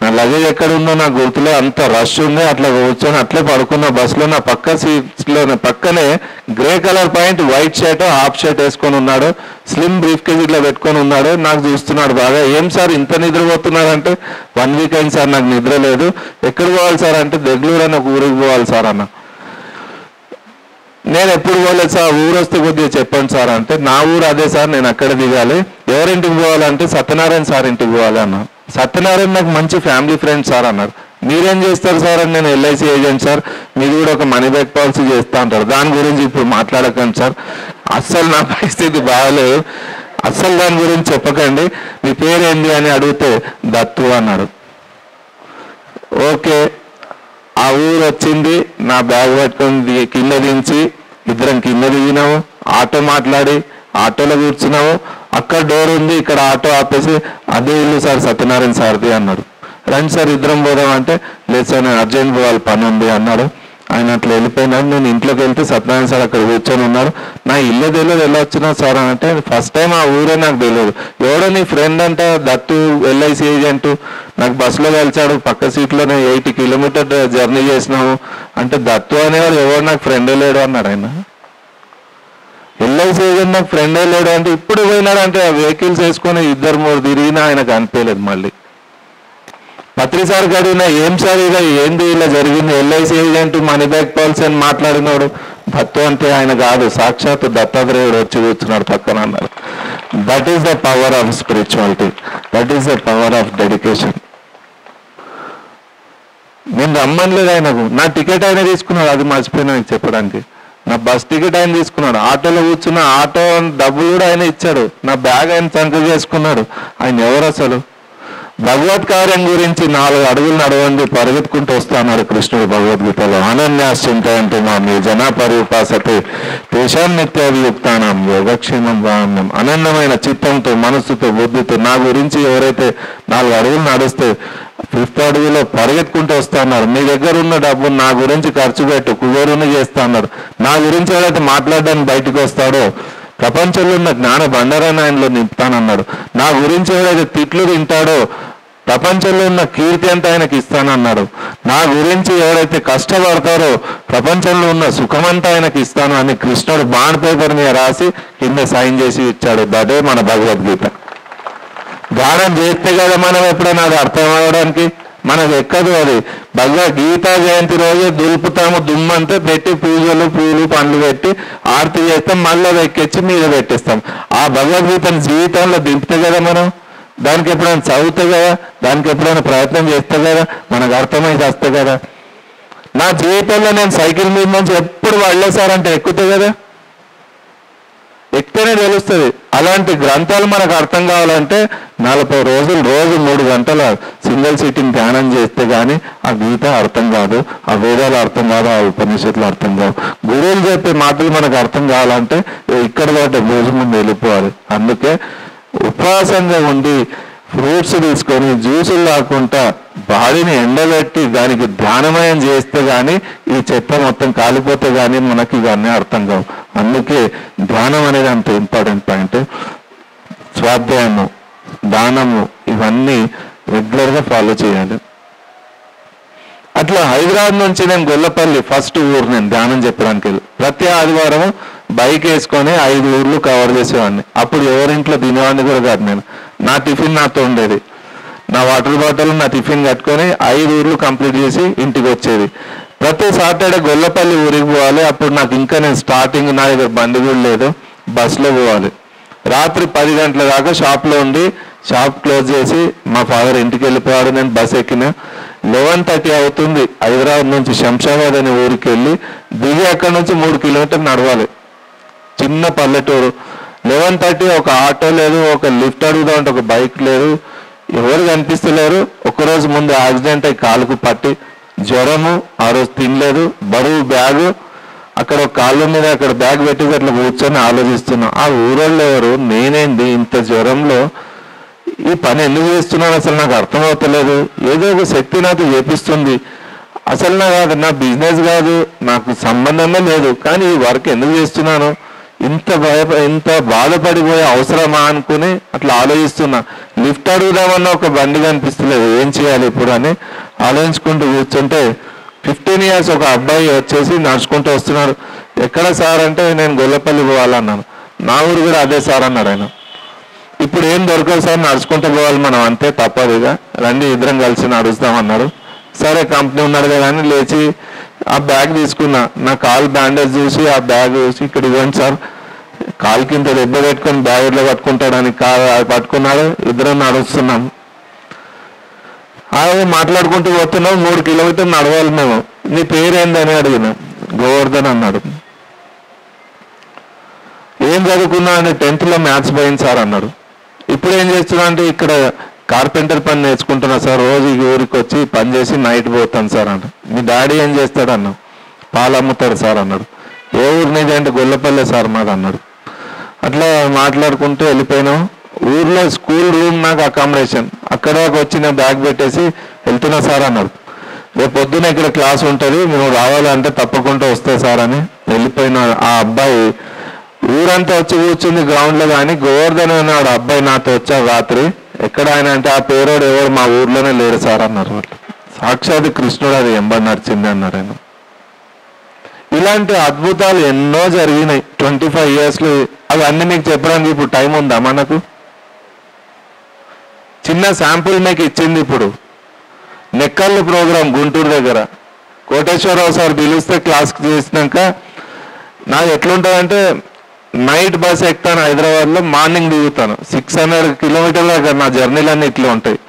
నా లగేజ్ ఎక్కడ ఉందో నాకు గుర్తులే. అంత రష్ ఉంది. అట్లా కూర్చొని అట్లే పడుకున్న బస్సులో. నా పక్క సీట్స్లో పక్కనే grey colour point, white shirt, half shirt వేసుకొని ఉన్నాడు. స్లిమ్ బ్రీఫ్ కేజ్ ఇట్లా పెట్టుకొని ఉన్నాడు. నాకు చూస్తున్నాడు బాగా. ఏం సార్ ఇంత నిద్రపోతున్నారంటే 1 వీక్ అయింది సార్ నాకు నిద్ర లేదు. ఎక్కడ పోవాలి సార్ అంటే బెంగళూరు అని ఒక ఊరికి పోవాలి సార్ అన్న. నేను ఎప్పుడు పోలేదు సార్, ఊరు వస్తే కొద్దిగా చెప్పండి సార్ అంటే నా ఊరు అదే సార్, నేను అక్కడ దిగాలి. ఎవరింటికి పోవాలంటే సత్యనారాయణ సార్ ఇంటికి పోవాలి అన్న. సత్యనారాయణ నాకు మంచి ఫ్యామిలీ ఫ్రెండ్ సార్ అన్నారు. మీరేం చేస్తారు సార్ అని నేను ఎల్ఐసి ఏజెంట్ సార్, మీరు కూడా ఒక మనీ బ్యాక్ పాలసీ చేస్తా అంటారు. దాని గురించి ఇప్పుడు మాట్లాడకండి సార్, అస్సలు నా పరిస్థితి బాగాలేదు, అస్సలు దాని గురించి చెప్పకండి, మీ పేరేంటి అని అడిగితే దత్తు అన్నాడు. ఓకే, ఆ ఊరు వచ్చింది. నా బ్యాగ్ పట్టుకొని కింద దించి ఇద్దరం కింద దిగినాము. ఆటో మాట్లాడి ఆటోలో కూర్చున్నాము. అక్కడ డోర్ ఉంది, ఇక్కడ ఆటో ఆపేసి అదే ఇల్లు సార్ సత్యనారాయణ సార్ది అన్నాడు. రండి సార్ ఇద్దరం పోదాం అంటే లేదు సార్ నేను అర్జెంట్ పోవాలి పని ఉంది అన్నాడు. ఆయన అట్లా వెళ్ళిపోయినాడు. నేను ఇంట్లోకి వెళ్తే సత్యనారాయణ సార్ అక్కడ కూర్చొని ఉన్నారు. నా ఇల్లు తెలియదు, ఎలా వచ్చినా సార్ అని అంటే ఫస్ట్ టైం ఆ ఊరే నాకు తెలియదు. ఎవడో నీ ఫ్రెండ్ అంట దత్తు ఎల్ఐసి ఏజెంట్, నాకు బస్సులో కలిసాడు, పక్క సీట్లోనే 80 కిలోమీటర్ జర్నీ చేసినాము అంటే దత్తు అనేవాడు ఎవరు నాకు ఫ్రెండే లేడు అన్నాడు ఆయన. ఎల్ఐసి ఏజెంట్ నాకు ఫ్రెండే లేడు అంటే ఇప్పుడు పోయినాడంటే ఆ వెహికల్స్ వేసుకొని 2-3 తిరిగినా ఆయనకు అనిపించలేదు. మళ్ళీ పత్రిసారి అడిగినా ఏం సార్ ఇలా ఏంది ఇలా జరిగింది, LIC agent money back policy అని మాట్లాడినాడు. దత్తు అంటే ఆయన కాదు, సాక్షాత్ దత్తాత్రేయుడు వచ్చి కూర్చున్నాడు పక్కన అన్నారు. That is the power of spirituality, that is the power of dedication. నేను రమ్మనలేదు ఆయనకు, నా టికెట్ ఆయన తీసుకున్నాడు, అది మర్చిపోయినా నీకు చెప్పడానికి. నా బస్ టికెట్ ఆయన తీసుకున్నాడు, ఆటోలో కూర్చున్న ఆటో డబ్బులు కూడా ఆయన ఇచ్చాడు, నా బ్యాగ్ ఆయన చంక చేసుకున్నాడు. ఆయన ఎవరు అసలు? భగవత్ కార్యం గురించి 4 అడుగులు నడవండి పరిగెత్తుకుంటూ వస్తాడు కృష్ణుడు భగవద్గీతలో. అనన్యాశ్చింతయంతు మామి జనా పరిపాసతే తేషాం నిత్యాభియుక్తానం యోగక్షేమం వామ్యం. అనన్యమైన చిత్తంతో, మనస్సుతో, బుద్ధితో నా గురించి ఎవరైతే 4 అడుగులు నడిస్తే 5th అడుగులో పరిగెత్తుకుంటూ వస్తా అన్నారు. మీ దగ్గర ఉన్న డబ్బు నా గురించి ఖర్చు పెట్టు, కుబేరుని చేస్తా అన్నారు. నా గురించి ఎవరైతే మాట్లాడడానికి బయటకు వస్తాడో ప్రపంచంలో ఉన్న జ్ఞాన బండారాన్ని ఆయనలో నింపుతానన్నాడు. నా గురించి ఎవరైతే తిట్లు తింటాడో ప్రపంచంలో ఉన్న కీర్తి అంతా ఆయనకి ఇస్తానన్నాడు. నా గురించి ఎవరైతే కష్టపడతారో ప్రపంచంలో ఉన్న సుఖమంతా ఆయనకి ఇస్తాను అని కృష్ణుడు బాండ్ పేపర్ మీద రాసి కింద సైన్ చేసి ఇచ్చాడు. అదే మన భగవద్గీత. గానం చేస్తే కదా మనం ఎప్పుడైనా అది అర్థం అవ్వడానికి, మనకు ఎక్కదు అది. భగవద్గీత జయంతి రోజు దులుపుతాము, దుమ్మంతా పెట్టి పూజలు పూలు పండ్లు పెట్టి ఆరతి చేస్తాం, మళ్ళీ ఎక్కించి మీద పెట్టేస్తాం. ఆ భగవద్గీతను జీవితంలో దింపితే కదా మనం, దానికి ఎప్పుడైనా చదువుతా కదా, దానికి ఎప్పుడైనా ప్రయత్నం చేస్తే కదా మనకు అర్థమైతే వస్తే కదా. నా జీవితంలో నేను సైకిల్ మీద నుంచి ఎప్పుడు వెళ్ళేసారంటే ఎక్కుతే కదా, ఎక్కితేనే తెలుస్తుంది. అలాంటి గ్రంథాలు మనకు అర్థం కావాలంటే 40 రోజులు, రోజు 3 గంటల సింగిల్ సీటింగ్ ధ్యానం చేస్తే కానీ ఆ గీత అర్థం కాదు, ఆ వేదాలు అర్థం కాదు, ఆ ఉపనిషత్తులు అర్థం కావు. గురువులు చెప్పే మాటలు మనకు అర్థం కావాలంటే ఇక్కడ కాబట్టి భోజనం ముందు వెళ్ళిపోవాలి. అందుకే ఉపవాసంగా ఉండి ఫ్రూట్స్ తీసుకొని జ్యూసులు లాక్కుంటా బాడీని ఎండబెట్టి దానికి ధ్యానమయం చేస్తే కానీ ఈ చెత్త మొత్తం కాలిపోతే కానీ మనకి ఇవన్నీ అర్థం కావు. అందుకే ధ్యానం అనేది అంత ఇంపార్టెంట్ పాయింట్. స్వాధ్యాయము, దానము ఇవన్నీ రెగ్యులర్గా ఫాలో చేయాలి. అట్లా హైదరాబాద్ నుంచి నేను గొల్లపల్లి ఫస్ట్ ఊరు నేను ధ్యానం చెప్పడానికి వెళ్ళి ప్రతి ఆదివారం బైక్ వేసుకొని 5 ఊర్లు కవర్ చేసేవాడిని. అప్పుడు ఎవరింట్లో తినేవాడిని కూడా కాదు నేను. నా టిఫిన్ నాతో ఉండేది, నా వాటర్ బాటిల్ నా టిఫిన్ కట్టుకొని 5 ఊర్లు కంప్లీట్ చేసి ఇంటికి వచ్చేది. ప్రతి సాటర్డే గొల్లపల్లి ఊరికి పోవాలి. అప్పుడు నాకు ఇంకా నేను స్టార్టింగ్ నా దగ్గర బండి కూడా లేదు, బస్సులో పోవాలి. రాత్రి 10 గంటల దాకా షాప్లో ఉండి షాప్ క్లోజ్ చేసి మా ఫాదర్ ఇంటికి వెళ్ళిపోయాడు. నేను బస్ ఎక్కిన 11:30 అవుతుంది. హైదరాబాద్ నుంచి శంషాబాద్ అనే ఊరికి వెళ్ళి దిగి అక్కడి నుంచి 3 కిలోమీటర్లు నడవాలి. చిన్న పల్లెటూరు. 11:30 ఒక ఆటో లేదు, ఒక లిఫ్ట్ అడుగుదామంటే ఒక బైక్ లేదు, ఎవరు కనిపిస్తలేరు. ఒకరోజు ముందు యాక్సిడెంట్ అయ్యి కాలుకు పట్టి జ్వరము, ఆ రోజు తినలేదు, బరువు బ్యాగు, అక్కడ ఒక కాళ్ళ మీద అక్కడ బ్యాగ్ పెట్టి అట్లా కూర్చొని ఆలోచిస్తున్నా ఆ ఊరోళ్ళు ఎవరు, నేనేంది ఇంత జ్వరంలో ఈ పని ఎందుకు చేస్తున్నాను అసలు నాకు అర్థమవుతలేదు. ఏదో ఒక శక్తి నాకు చేపిస్తుంది. అసలు నా బిజినెస్ కాదు, నాకు సంబంధమే లేదు, కానీ ఈ వర్క్ ఎందుకు చేస్తున్నాను, ఇంత బాధపడిపోయే అవసరమా అనుకుని అట్లా ఆలోచిస్తున్నా. లిఫ్ట్ అడుగుదామన్నా ఒక బండి కనిపిస్తలేదు, ఏం చేయాలి ఇప్పుడు అని ఆలోచించుకుంటూ కూర్చుంటే 15 years ఒక అబ్బాయి వచ్చేసి నడుచుకుంటూ వస్తున్నాడు. ఎక్కడ సార్ అంటే నేను గొల్లపల్లి పోవాలన్నాను. నా ఊరు కూడా అదే సార్ అన్నాడు ఆయన. ఇప్పుడు ఏం దొరకదు సార్, నడుచుకుంటూ పోవాలి మనం, అంతే తప్పదుగా, రండి ఇద్దరం కలిసి నడుస్తామన్నారు. సరే కంపెనీ ఉన్నాడు కదా అని లేచి ఆ బ్యాగ్ తీసుకున్నా. నా కాలు బ్యాండేజ్ చూసి ఆ బ్యాగ్ చూసి ఇక్కడ ఇవ్వండి సార్, కాలు కింద దెబ్బ పెట్టుకొని బ్యాగ్లో పట్టుకుంటాడని పట్టుకున్నాడు. ఇద్దరం నడుస్తున్నాం. అదే మాట్లాడుకుంటూ పోతున్నాం. 3 కిలోమీటర్లు నడవాలి మేము. నీ పేరేందని అడిగిన. గోవర్ధన్ అన్నాడు. ఏం చదువుకున్నా అని 10th మ్యాథ్స్ పోయింది సార్ అన్నాడు. ఇప్పుడు ఏం చేస్తున్నా అంటే ఇక్కడ కార్పెంటర్ పని నేర్చుకుంటున్నా సార్, రోజు ఈ ఊరికి వచ్చి పని చేసి నైట్ పోతాను సార్ అన్నాడు. మీ డాడీ ఏం చేస్తాడు అన్నా. పాలు అమ్ముతాడు సార్ అన్నాడు. ఏ ఊరు నీది అంటే గొల్లపల్లె సార్ మాది అన్నాడు. అట్లా మాట్లాడుకుంటూ వెళ్ళిపోయినాం. ఊర్లో స్కూల్ రూమ్ నాకు అకామిడేషన్, అక్కడ వచ్చిన బ్యాగ్ పెట్టేసి వెళ్తున్నా సార్ అన్నాడు. రేపు పొద్దున ఇక్కడ క్లాస్ ఉంటుంది, నువ్వు రావాలంటే తప్పకుండా వస్తా సార్ అని వెళ్ళిపోయిన ఆ అబ్బాయి ఊరంతా వచ్చి కూర్చుంది గ్రౌండ్లో. కానీ గోవర్ధన్ అన్నాడు అబ్బాయి నాతో వచ్చాడు రాత్రి. ఎక్కడ ఆయన అంటే ఆ పేరోడు ఎవరు మా ఊర్లోనే లేడు సార్ అన్నారు. సాక్షాత్ కృష్ణుడు అది ఎంబడి నడిచింది అన్నారు ఆయన. ఇలాంటి అద్భుతాలు ఎన్నో జరిగినాయి 25 yearsలో. అవి అన్ని మీకు చెప్పడానికి ఇప్పుడు టైం ఉందా మనకు? చిన్న శాంపుల్ మీకు ఇచ్చింది. ఇప్పుడు నెక్కళ్ళు ప్రోగ్రాం గుంటూరు దగ్గర కోటేశ్వరరావు సార్ పిలిస్తే క్లాస్కి చేసినాక నాది ఎట్లుంటుందంటే నైట్ బస్ ఎక్కుతాను హైదరాబాద్లో, మార్నింగ్ దిగుతాను. 600 కిలోమీటర్ల నా జర్నీలన్నీ ఇట్లా ఉంటాయి.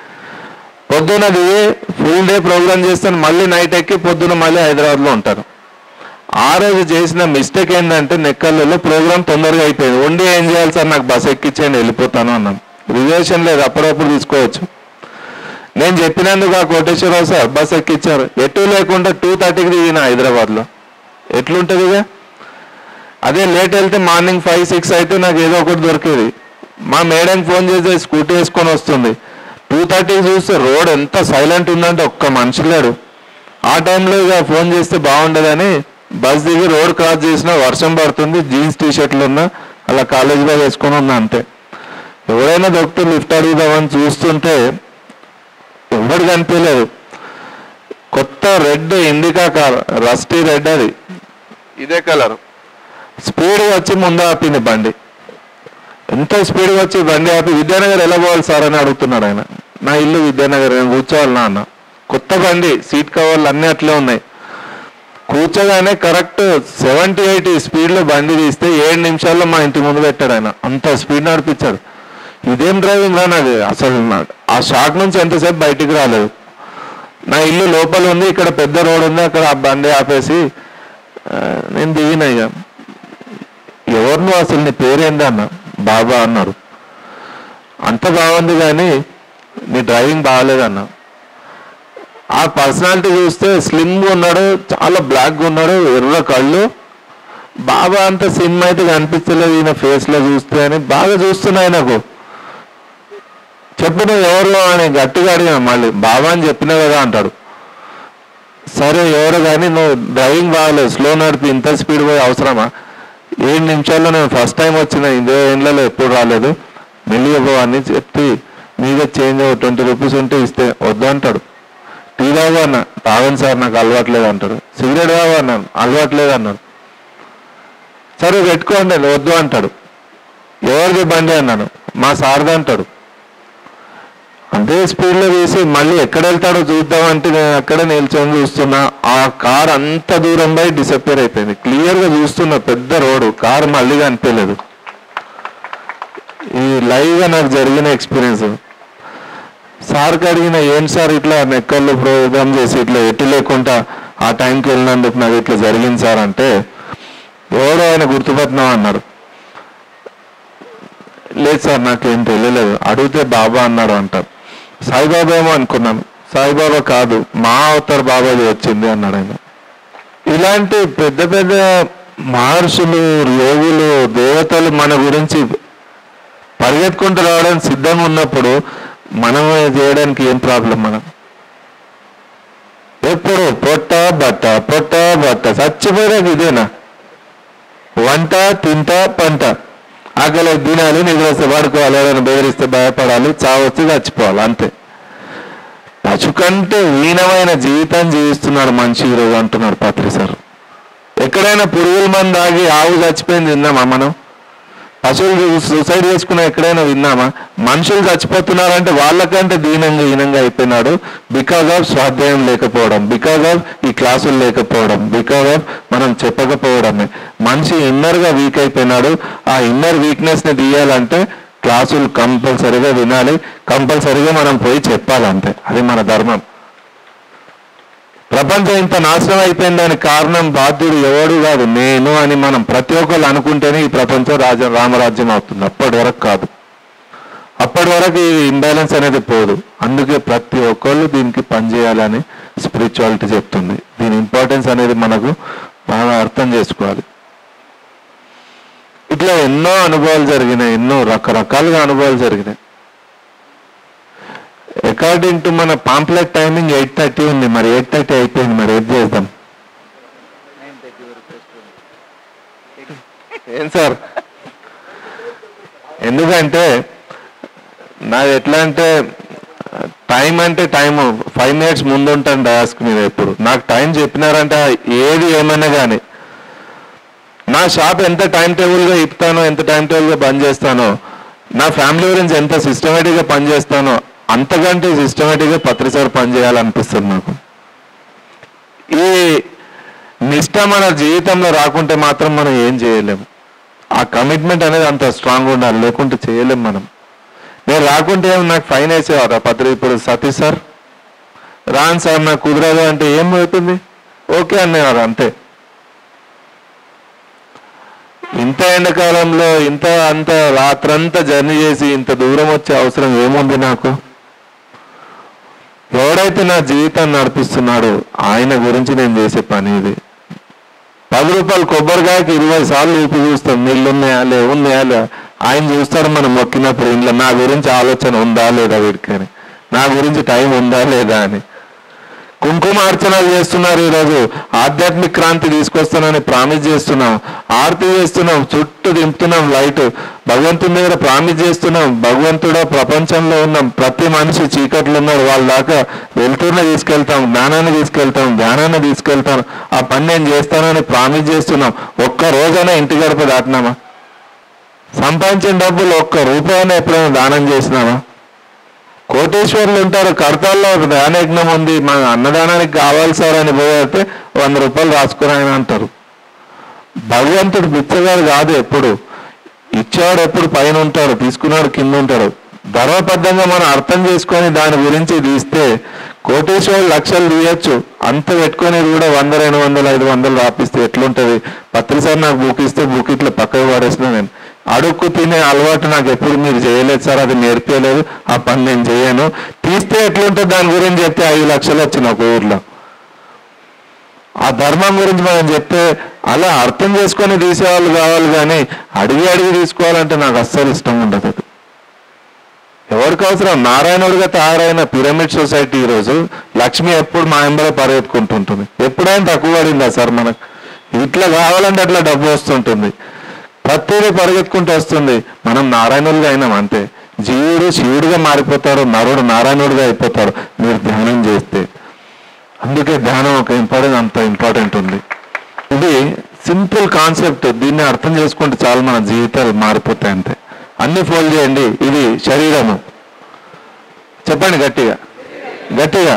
పొద్దున దిగి ఫుల్ డే ప్రోగ్రామ్ చేస్తాను, మళ్ళీ నైట్ ఎక్కి పొద్దున మళ్ళీ హైదరాబాద్లో ఉంటాను. ఆ రోజు చేసిన మిస్టేక్ ఏంటంటే నెక్కల్లో ప్రోగ్రామ్ తొందరగా అయిపోయింది. ఉండి ఏం చేయాలి సార్, నాకు బస్ ఎక్కించేయండి వెళ్ళిపోతాను అన్నాను. రిజర్వేషన్ లేదు, అప్పుడప్పుడు తీసుకోవచ్చు. నేను చెప్పినందుకు ఆ కోటేశ్వరరావు సార్ బస్ ఎక్కించారు. ఎటు లేకుండా 2:30కి దిగిన హైదరాబాద్లో. ఎట్లుంటుంది ఇక? అదే లేట్ వెళ్తే మార్నింగ్ 5-6 అయితే నాకు ఏదో ఒకటి దొరికేది. మా మేడంకి ఫోన్ చేస్తే స్కూటీ వేసుకొని వస్తుంది. 2:30కి చూస్తే రోడ్ ఎంత సైలెంట్ ఉందంటే ఒక్క మనిషి లేడు. ఆ టైంలో ఇక ఫోన్ చేస్తే బాగుండదని బస్ దిగి రోడ్ క్రాస్ చేసినా వర్షం పడుతుంది, జీన్స్ టీషర్ట్లు ఉన్నా, అలా కాలేజ్ బ్యాగ్ వేసుకొని ఉన్నా అంతే. ఎవరైనా దొరికితే లిఫ్ట్ అడుగుదామని చూస్తుంటే ఎవరు కనిపించలేదు. కొత్త red indica car, rusty red, అది ఇదే కలర్. స్పీడ్గా వచ్చి ముందు ఆపింది బండి. ఎంత స్పీడ్గా వచ్చి బండి ఆపి, విద్యానగర్ ఎలా పోవాలి సార్ అని అడుగుతున్నాడు ఆయన. నా ఇల్లు విద్యానగర్, నేను కూర్చోవాలన్నా అన్న. కొత్త బండి, సీట్ కవర్లు అన్నీ అట్లే ఉన్నాయి. కూర్చోగానే కరెక్ట్ 70-80 స్పీడ్లో బండి తీస్తే 7 నిమిషాల్లో మా ఇంటి ముందు పెట్టాడు ఆయన. అంత స్పీడ్ నడిపించాడు. ఇదేం డ్రైవింగ్ రా నాది అసలు. ఆ షాక్ నుంచి ఎంతసేపు బయటికి రాలేదు. నా ఇల్లు లోపల ఉంది, ఇక్కడ పెద్ద రోడ్ ఉంది, అక్కడ ఆ బండి ఆపేసి నేను దిగినయ్యా. ఎవరు నువ్వు అసలు, నీ పేరేంది అన్న? బాబా అన్నారు. అంత బాగుంది కానీ నీ డ్రైవింగ్ బాగాలేదన్న. ఆ పర్సనాలిటీ చూస్తే స్లిమ్గా ఉన్నాడు, చాలా బ్లాక్గా ఉన్నాడు, ఎర్ర కళ్ళు. బాబా అంత సిమ్ అయితే కనిపించలేదు ఈయన ఫేస్లో చూస్తే అని బాగా చూస్తున్నాయి నాకు. చెప్పు నువ్వు ఎవరు అని గట్టిగా అడిగా. మళ్ళీ బాబా అని చెప్పినా కదా అంటాడు. సరే ఎవరు కానీ నువ్వు డ్రైవింగ్ బాగాలేదు, స్లో నడిపి ఇంత స్పీడ్ పోయి అవసరమా? 7 నిమిషాల్లో నేను ఫస్ట్ టైం వచ్చిన, ఇదే ఏండ్లలో ఎప్పుడు రాలేదు, మెల్లిగా పో అని చెప్పి మీద చేంజ్ 20 రూపీస్ ఉంటే ఇస్తే వద్దు అంటాడు. టీ తాగు అన్న, తాగను సార్ నాకు అలవాట్లేదు అంటాడు. సిగరెట్ తాగు అన్నాను, అలవాట్లేదు అన్నాడు. సరే పెట్టుకోండి, వద్దు అంటాడు. ఎవరిది బండి అన్నాను, మా సార్ది అంటాడు. అదే స్పీడ్లో తీసి మళ్ళీ ఎక్కడ వెళ్తాడో చూద్దామంటే నేను అక్కడ నిల్చొని చూస్తున్నా. ఆ కార్ అంత దూరం పోయి డిసప్పేర్ అయిపోయింది. క్లియర్గా చూస్తున్నా పెద్ద రోడ్డు, కారు మళ్ళీ కనిపించలేదు. ఈ లైవ్గా నాకు జరిగిన ఎక్స్పీరియన్స్. సార్కి అడిగిన, ఏం సార్ ఇట్లా నెక్కల్లో ప్రోగ్రామ్ చేసి ఇట్లా ఎటు లేకుండా ఆ టైంకి వెళ్ళినందుకు నాకు ఇట్లా జరిగింది సార్ అంటే, ఎవడో ఆయన గుర్తుపట్టినాం అన్నాడు. లేదు సార్ నాకేం తెలియలేదు, అడిగితే బాబా అన్నాడు అంటారు. సాయిబాబా ఏమో అనుకున్నాను, సాయిబాబా కాదు మా అవతార్ బాబాది వచ్చింది అన్నాడు ఆయన. ఇలాంటి పెద్ద పెద్ద మహర్షులు, యోగులు, దేవతలు మన గురించి పరిగెత్తుకుంటూ రావడానికి సిద్ధంగా ఉన్నప్పుడు మనం చేయడానికి ఏం ప్రాబ్లం? మనం ఎప్పుడు పొట్ట బట్ట పొట్ట బట్ట చచ్చిపోయాక ఇదేనా? వంట తింటా పంట, ఆకలి తినాలి, నిద్ర వస్తే పడుకోవాలి, ఎవరైనా బెదిరిస్తే భయపడాలి, చావొస్తే చచ్చిపోవాలి, అంతే. పశు కంటే హీనమైన జీవితం జీవిస్తున్నాడు మనిషి ఈరోజు అంటున్నాడు పత్రి సార్. ఎక్కడైనా పురుగుల మందు ఆగి ఆవు చచ్చిపోయింది విన్నామా మనం? పశువులు సూసైడ్ చేసుకున్నా ఎక్కడైనా విన్నామా? మనుషులు చచ్చిపోతున్నారంటే వాళ్ళకంటే హీనంగా అయిపోయినాడు. బికాజ్ ఆఫ్ స్వాధ్యాయం లేకపోవడం, బికాజ్ ఆఫ్ ఈ క్లాసులు లేకపోవడం, బికాజ్ ఆఫ్ మనం చెప్పకపోవడమే. మనిషి ఇన్నర్గా వీక్ అయిపోయినాడు. ఆ ఇన్నర్ వీక్నెస్ని తీయాలంటే క్లాసులు కంపల్సరీగా వినాలి, కంపల్సరీగా మనం పోయి చెప్పాలంతే. అది మన ధర్మం. ప్రపంచం ఇంత నాశనం అయిపోయిన దానికి కారణం బాధ్యుడు ఎవడు కాదు, నేను అని మనం ప్రతి ఒక్కరు అనుకుంటేనే ఈ ప్రపంచం రామరాజ్యం అవుతుంది. అప్పటి వరకు కాదు. అప్పటి వరకు ఈ ఇంబ్యాలెన్స్ అనేది పోదు. అందుకే ప్రతి ఒక్కళ్ళు దీనికి పనిచేయాలని స్పిరిచువాలిటీ చెప్తుంది. దీని ఇంపార్టెన్స్ అనేది మనకు బాగా అర్థం చేసుకోవాలి. ఇట్లా ఎన్నో అనుభవాలు జరిగినాయి, ఎన్నో రకరకాలుగా అనుభవాలు జరిగినాయి. అకార్డింగ్ టు మన పాంప్లెట్ టైమింగ్ 8:30 ఉంది, మరి 8:30 అయిపోయింది, మరి ఏం చేద్దాం? ఏం సార్? ఎందుకంటే నాది ఎట్లా అంటే టైం 5 మినిట్స్ ముందు ఉంటాను డయాస్క్ మీద. ఎప్పుడు నాకు టైం చెప్పినారంటే ఏది ఏమైనా కానీ నా షాప్ ఎంత టైం టేబుల్గా ఇప్పుతానో, ఎంత టైం టేబుల్గా బంద్ చేస్తానో, నా ఫ్యామిలీ గురించి ఎంత సిస్టమేటిక్గా పనిచేస్తానో అంతకంటే సిస్టమేటిక్గా పత్రి సార్ పనిచేయాలనిపిస్తుంది నాకు. ఈ నిష్ట మన జీవితంలో రాకుంటే మాత్రం మనం ఏం చేయలేము. ఆ కమిట్మెంట్ అనేది అంత స్ట్రాంగ్ ఉండాలి, లేకుంటే చేయలేం మనం. నేను రాకుంటే నాకు ఫైన్ వేసేవారు ఇప్పుడు సతీష్ సార్ రాను సార్ నాకు కుదరదు అంటే ఏం అవుతుంది, ఓకే అనేవారు అంతే. ఇంత ఎండాకాలంలో అంత రాత్రంతా జర్నీ చేసి ఇంత దూరం వచ్చే అవసరం ఏముంది నాకు? ఎవడైతే నా జీవితాన్ని నడిపిస్తున్నాడో ఆయన గురించి నేను చేసే పని ఇది. 10 రూపాయలు కొబ్బరికాయకి 20 సార్లు ఊపి చూస్తాం, నీళ్ళు ఉన్నాయా లేవున్నాయా ఆయన చూస్తాడు మనం మొక్కినప్పుడు. ఇంట్లో నా గురించి ఆలోచన ఉందా లేదా వీడికని, నా గురించి టైం ఉందా లేదా అని. కుంకుమార్చనలు చేస్తున్నారు, ఈరోజు ఆధ్యాత్మిక క్రాంతి తీసుకొస్తానని ప్రామిస్ చేస్తున్నాం, ఆరతి చేస్తున్నాం, చుట్టూ దింపుతున్నాం లైట్, భగవంతుని దగ్గర ప్రామిస్ చేస్తున్నాం. భగవంతుడు ప్రపంచంలో ఉన్నాం, ప్రతి మనిషి చీకట్లు ఉన్నారు, వాళ్ళ దాకా వెళ్తున్న తీసుకెళ్తాం, జ్ఞానాన్ని తీసుకెళ్తాం, ధ్యానాన్ని తీసుకెళ్తాం, ఆ పని నేను చేస్తానని ప్రామిస్ చేస్తున్నాం. ఒక్క రోజైనా ఇంటి గడప దాటినామా? సంపాదించిన డబ్బులు ఒక్క రూపాయైనా ఎప్పుడైనా దానం చేసినామా? కోటేశ్వర్లు ఉంటారు, కడతాల్లో ధ్యానయజ్ఞం ఉంది, మన అన్నదానానికి కావాలి సార్ అని పోతే 100 రూపాయలు రాసుకుని ఆయన అంటారు. భగవంతుడు బిచ్చగాడు కాదు, ఎప్పుడు ఇచ్చేవాడు ఎప్పుడు పైన ఉంటాడు, తీసుకున్నాడు కింద ఉంటాడు. ధర్మబద్ధంగా మనం అర్థం చేసుకొని దాని గురించి తీస్తే కోటేశ్వరుడు లక్షలు తీయచ్చు, అంత పెట్టుకొని కూడా 100, 200, 500 రాపిస్తే ఎట్లుంటుంది? సార్ నాకు బుక్ ఇస్తే బుక్ ఇట్లా పక్కకు పడేసిన నేను అడుక్కు తినే అలవాటు నాకు ఎప్పుడు మీరు చేయలేదు సార్, అది నేర్పలేదు, ఆ పని నేను చేయను. తీస్తే ఎట్లుంటుంది దాని గురించి చెప్తే 5 లక్షలు వచ్చిన ఒక ఊర్లో. ఆ ధర్మం గురించి మనం చెప్తే అలా అర్థం చేసుకొని తీసేవాళ్ళు కావాలి, కానీ అడిగి తీసుకోవాలంటే నాకు అస్సలు ఇష్టం ఉండదు. అది ఎవరికి అవసరం? నారాయణుడిగా తయారైన పిరమిడ్ సొసైటీ ఈరోజు లక్ష్మి ఎప్పుడు మా ఎంబడే పరిగెత్తుకుంటుంటుంది. ఎప్పుడైనా తక్కువ పడిందా సార్ మనకు? ఇట్లా కావాలంటే అట్లా డబ్బు వస్తుంటుంది, ప్రతిదీ పరిగెత్తుకుంటూ వస్తుంది. మనం నారాయణుడిగా అయినాం అంతే. జీవుడు శివుడిగా మారిపోతాడు, నరుడు నారాయణుడిగా అయిపోతాడు మీరు ధ్యానం చేస్తే. అందుకే ధ్యానం అంత ఇంపార్టెంట్ ఉంది. ఇది సింపుల్ కాన్సెప్ట్, దీన్ని అర్థం చేసుకుంటే చాలు మన జీవితాలు మారిపోతాయి అంతే. అన్ని ఫోల్డ్ చేయండి. ఇది శరీరము, చెప్పండి గట్టిగా గట్టిగా,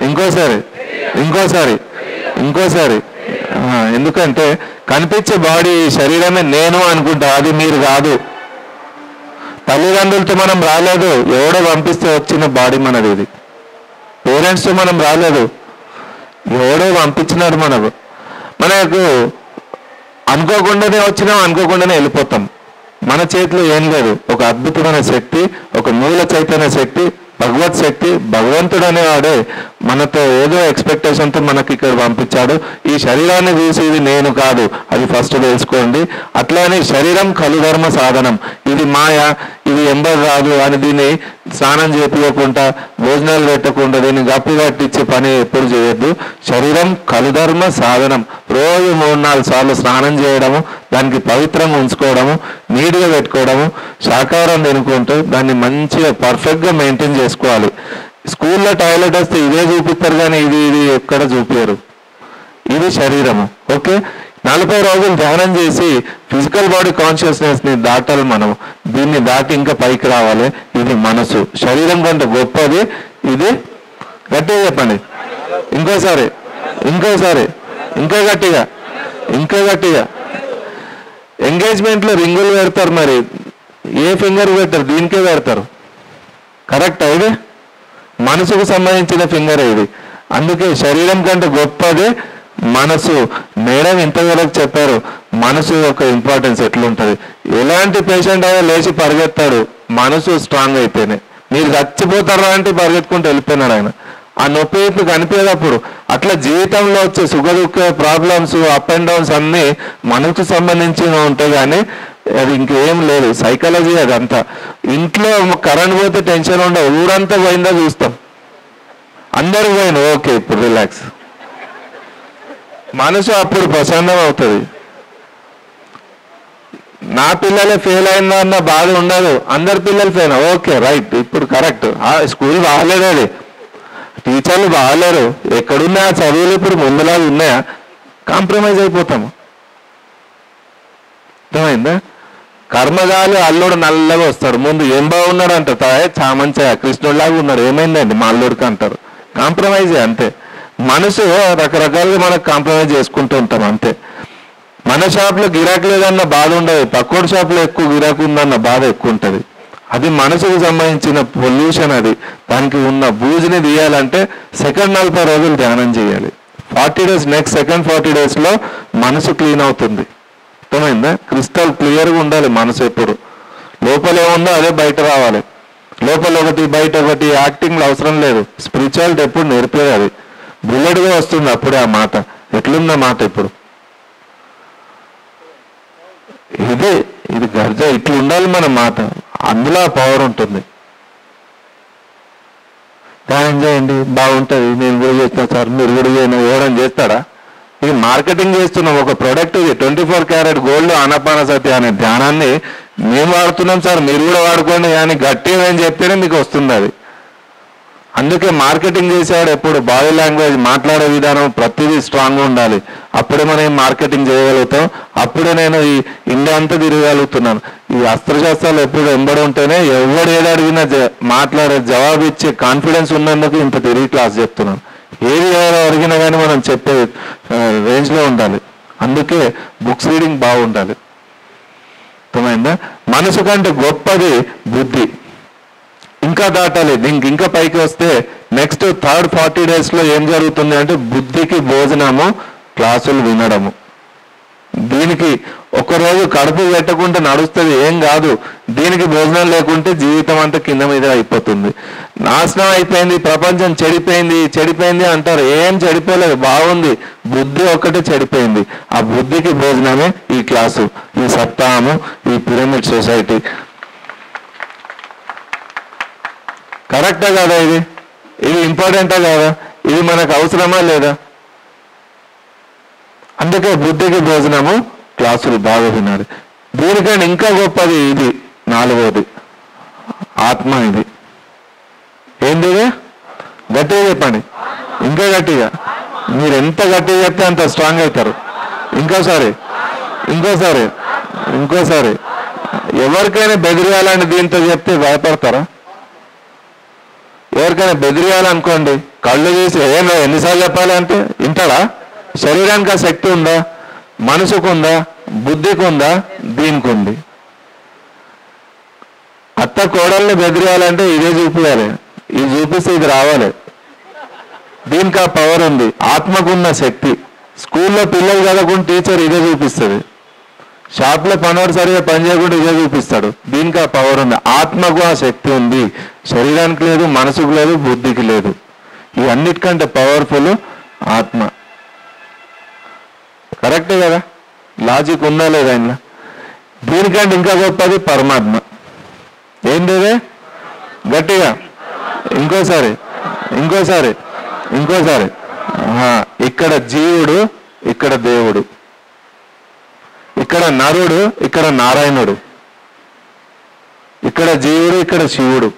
ఇంకోసారి. ఎందుకంటే కనిపించే బాడీ శరీరమే నేను అనుకుంటా, అది మీరు కాదు. తల్లిదండ్రులతో మనం రాలేదు, ఎవడో పంపిస్తే వచ్చిన బాడీ మనది. ఇది పేరెంట్స్తో మనం రాలేదు, ఎవడో పంపించినాడు మనకు అనుకోకుండానే వచ్చినాం, అనుకోకుండానే వెళ్ళిపోతాం. మన చేతిలో ఏం లేదు. ఒక అద్భుతమైన శక్తి, ఒక మూల చైతన్య శక్తి, భగవత్ శక్తి, భగవంతుడు అనేవాడే మనతో ఏదో ఎక్స్పెక్టేషన్తో మనకి ఇక్కడ పంపించాడు. ఈ శరీరాన్ని చూసి ఇది నేను కాదు, అది ఫస్ట్ తెలుసుకోండి. అట్లానే శరీరం కలుధర్మ సాధనం, ఇది మాయ, ఇది ఎంబర్ రాదు అని దీన్ని స్నానం చేపించకుండా, భోజనాలు పెట్టకుండా, దీన్ని గప్పు కట్టించే పని ఎప్పుడు చేయొద్దు. శరీరం కలుధర్మ సాధనం. రోజు 3-4 సార్లు స్నానం చేయడము, దానికి పవిత్రంగా ఉంచుకోవడము, నీట్గా పెట్టుకోవడము, శాకాహారం తినుకుంటూ దాన్ని మంచిగా పర్ఫెక్ట్గా మెయింటైన్ చేసుకోవాలి. స్కూల్లో టాయిలెట్ వస్తే ఇదే చూపిస్తారు, కానీ ఇది ఎక్కడ చూపారు. ఇది శరీరము. ఓకే, 40 రోజులు ధ్యానం చేసి ఫిజికల్ బాడీ కాన్షియస్నెస్ని దాటాలి మనం. దీన్ని దాటి ఇంకా పైకి రావాలి. ఇది మనసు. శరీరం కంటే గొప్పది ఇది. గట్టిగా చెప్పండి. ఇంకోసారి, ఇంకా గట్టిగా. ఎంగేజ్మెంట్లో రింగులు పెడతారు, మరి ఏ ఫింగర్ పెట్టారు? దీనికే పెడతారు. కరెక్ట్? ఇది మనసుకు సంబంధించిన ఫింగర్ ఇది. అందుకే శరీరం కంటే గొప్పదే మనసు. మేడం ఇంతవరకు చెప్పారు మనసు యొక్క ఇంపార్టెన్స్ ఎట్లుంటుంది. ఎలాంటి పేషెంట్ అయినా లేచి పరిగెత్తాడు, మనసు స్ట్రాంగ్ అయితేనే. మీరు చచ్చిపోతారా అంటే పరిగెత్తుకుంటూ వెళ్ళిపోయినాడు ఆయన. ఆ నొప్పి ఇప్పుడు కనిపించేటప్పుడు అట్లా జీవితంలో వచ్చే సుఖ దుఃఖ ప్రాబ్లమ్స్, అప్ అండ్ డౌన్స్ అన్నీ మనకు సంబంధించినవి ఉంటాయి, కానీ అది ఇంకేం లేదు. సైకాలజీ అదంతా. ఇంట్లో కరెంట్ పోతే టెన్షన్ ఉండవు, ఊరంతా పోయిందా చూస్తాం, అందరూ పోయిన ఓకే ఇప్పుడు రిలాక్స్. మనసు అప్పుడు ప్రశాంతం అవుతుంది. నా పిల్లలే ఫెయిల్ అయిందా అన్న బాధ ఉండదు, అందరి పిల్లలు ఫెయిల్. ఓకే రైట్, ఇప్పుడు కరెక్ట్. స్కూల్ బాగాలేదు, అది టీచర్లు బాగాలేరు, ఎక్కడున్నాయా చదువులు ఇప్పుడు ముందులాగా ఉన్నాయా? కాంప్రమైజ్ అయిపోతాము. అర్థమైందా? కర్మగాలి అల్లుడు నల్లగా వస్తాడు, ముందు ఏం బాగున్నాడు అంటారు, చామంచాయ కృష్ణుడిలాగా ఉన్నాడు, ఏమైందండి మా అల్లుడికి అంటారు. కాంప్రమైజ్ అంతే. మనసు రకరకాలుగా మనకు కాంప్రమైజ్ చేసుకుంటూ ఉంటాం అంతే. మన షాప్లో గిరాకీ లేదన్న బాధ ఉండదు, పక్కోడి షాప్లో ఎక్కువ గిరాకీ ఉందన్న బాధ ఎక్కువ ఉంటుంది. అది మనసుకు సంబంధించిన పొల్యూషన్. అది దానికి ఉన్న బూజుని తీయాలంటే సెకండ్ 40 రోజులు ధ్యానం చేయాలి. 40 days, నెక్స్ట్ సెకండ్ 40 daysలో మనసు క్లీన్ అవుతుంది. అర్థమైందా? క్రిస్టల్ క్లియర్గా ఉండాలి మనసు. ఎప్పుడు లోపల ఏముందో అదే బయట రావాలి. లోపల ఒకటి బయట ఒకటి యాక్టింగ్లో అవసరం లేదు. స్పిరిచువాలిటీ ఎప్పుడు నేర్పేది అది బుల్లెట్గా వస్తుంది. అప్పుడే ఆ మాట ఎట్లుందా మాట ఇప్పుడు ఇది గర్జ ఇట్లా ఉండాలి మన మాట. అందులో ఆ పవర్ ఉంటుంది. ధ్యానం చేయండి బాగుంటుంది, నేను కూడా చేస్తాను సార్, మీరు కూడా చేయను, ఎవరైనా చేస్తాడా? ఇది మార్కెటింగ్ చేస్తున్నాం ఒక ప్రోడక్ట్. ఇది 24 karat గోల్డ్ ఆనాపానసతి అనే ధ్యానాన్ని మేము వాడుతున్నాం సార్, మీరు కూడా వాడుకోండి కానీ గట్టిగా అని చెప్తేనే మీకు వస్తుంది అది. అందుకే మార్కెటింగ్ చేసేవాడు ఎప్పుడు బాడీ లాంగ్వేజ్, మాట్లాడే విధానం ప్రతిదీ స్ట్రాంగ్గా ఉండాలి. అప్పుడే మనం మార్కెటింగ్ చేయగలుగుతాం. అప్పుడే నేను ఈ ఇండియా అంతా తిరగలుగుతున్నాను. ఈ అస్త్రశాస్త్రాలు ఎప్పుడు వెంబడి ఉంటేనే ఎవడు ఏది అడిగినా మాట్లాడే జవాబు ఇచ్చే కాన్ఫిడెన్స్ ఉన్నందుకు ఇంత తిరిగి క్లాస్ చెప్తున్నాను. ఏది ఎవరు అడిగినా కానీ మనం చెప్పే రేంజ్లో ఉండాలి. అందుకే బుక్స్ రీడింగ్ బాగుండాలి. అర్థమైందా? మనసు కంటే గొప్పది బుద్ధి. ఇంకా దాటాలి, దీనికి ఇంకా పైకి వస్తే నెక్స్ట్ థర్డ్ 40 daysలో ఏం జరుగుతుంది అంటే బుద్ధికి భోజనము, క్లాసులు వినడము. దీనికి ఒకరోజు కడుపు పెట్టకుండా నడుస్తుంది, ఏం కాదు. దీనికి భోజనం లేకుంటే జీవితం అంతా కింద మీద అయిపోతుంది. నాశనం అయిపోయింది, ప్రపంచం చెడిపోయింది అంటారు. ఏం చెడిపోలేదు, బాగుంది. బుద్ధి ఒక్కటే చెడిపోయింది. ఆ బుద్ధికి భోజనమే ఈ క్లాసు, ఈ సప్తాహము, ఈ పిరమిడ్ సొసైటీ. కరెక్టా కాదా? ఇది ఇంపార్టెంటా కాదా? ఇది మనకు అవసరమా లేదా? అందుకే బుద్ధికి భోజనము, క్లాసులు బాగా వినాలి. దీనికంటే ఇంకా గొప్పది ఇది 4వది ఆత్మ. ఇది ఏంటి? గట్టిగా చెప్పండి, ఇంకా గట్టిగా. మీరు ఎంత గట్టిగా చెప్తే అంత స్ట్రాంగ్ అవుతారు. ఇంకోసారి ఎవరికైనా బెదిరియాలని దీంతో చెప్తే భయపడతారా? ఎవరికైనా బెదిరియాలనుకోండి, కళ్ళు తీసి ఎన్నిసార్లు చెప్పాలి అంటే వింటాడా? శరీరానికి ఆ శక్తి ఉందా? మనసుకు ఉందా? బుద్ధికి ఉందా? దీనికి ఉంది. అత్త కోడల్ని బెదిరియాలంటే ఇదే చూపించాలి. ఇది చూపిస్తే ఇది రావాలి. దీనికి ఆ పవర్ ఉంది. ఆత్మకున్న శక్తి. స్కూల్లో పిల్లలు చదవకుండా టీచర్ ఇదే చూపిస్తుంది. షాప్లో పనివాడు సరిగా పని చేయకుండా ఇదే చూపిస్తాడు. దీనికి ఆ పవర్ ఉంది. ఆత్మకు ఆ శక్తి ఉంది. శరీరానికి లేదు, మనసుకు లేదు, బుద్ధికి లేదు. ఇవన్నిటికంటే పవర్ఫుల్ ఆత్మ. కరెక్టే కదా? లాజిక్ ఉందా లేదా ఆయన? దీనికంటే ఇంకా గొప్పది పరమాత్మ. ఏంటి? గట్టిగా ఇంకోసారి. ఇక్కడ జీవుడు, ఇక్కడ దేవుడు, ఇక్కడ నరుడు, ఇక్కడ నారాయణుడు, ఇక్కడ జీవుడు, ఇక్కడ శివుడు.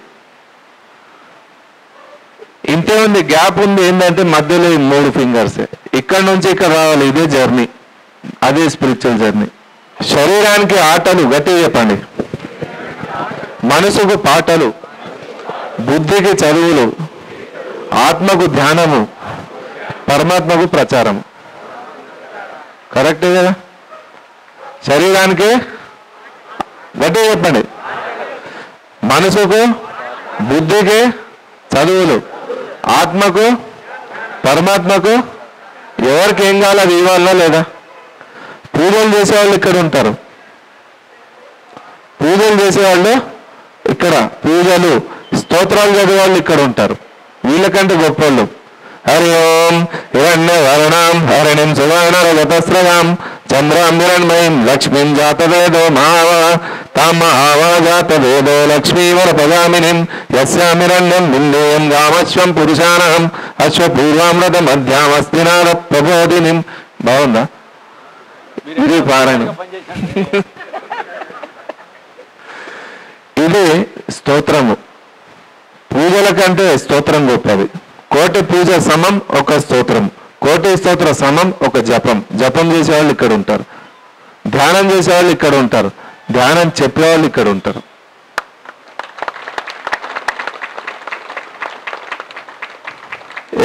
ఇంతే ఉంది. గ్యాప్ ఉంది. ఏంటంటే మధ్యలో ఈ 3 ఫింగర్స్. ఇక్కడ నుంచి ఇక్కడ రావాలి. ఇదే జర్నీ, అదే స్పిరిచువల్ జర్నీ. శరీరానికి ఆటలు, గట్టిగా చెప్పండి. మనసుకు పాటలు, బుద్ధికి చదువులు, ఆత్మకు ధ్యానము, పరమాత్మకు ప్రచారము. కరెక్టే కదా? శరీరానికి గట్టిగా చెప్పండి. మనసుకు, బుద్ధికి చదువులు, ఆత్మకు, పరమాత్మకు. ఎవరికి ఏం కావాలి అది ఇవ్వాలా లేదా? పూజలు చేసేవాళ్ళు ఇక్కడ ఉంటారు. పూజలు స్తోత్రాలు చదివేవాళ్ళు ఇక్కడ ఉంటారు. వీళ్ళకంటే గొప్పవాళ్ళు. హరి ఓం హిరణ్య వర్ణం హరిణిం సువర్ణరజతస్రయాం చంద్రాం హిరణ్మయీం లక్ష్మీం జాతవేదో మావా జాతవేదో లక్ష్మీవరపదామినిం యస్యామిరణ్యం బిందేయం గామశ్వం పురుషాణం అశ్వపూర్వామృత మధ్యామస్తినాద ప్రబోధినిం. బాగుందా? ఇది పారాయణ. ఇది స్తోత్రము. పూజల కంటే స్తోత్రం గొప్పది. 1,000,000 పూజ సమం ఒక స్తోత్రం, 1,000,000 స్తోత్ర సమం ఒక జపం. జపం చేసేవాళ్ళు ఇక్కడ ఉంటారు, ధ్యానం చేసేవాళ్ళు ఇక్కడ ఉంటారు, ధ్యానం చెప్పేవాళ్ళు ఇక్కడ ఉంటారు.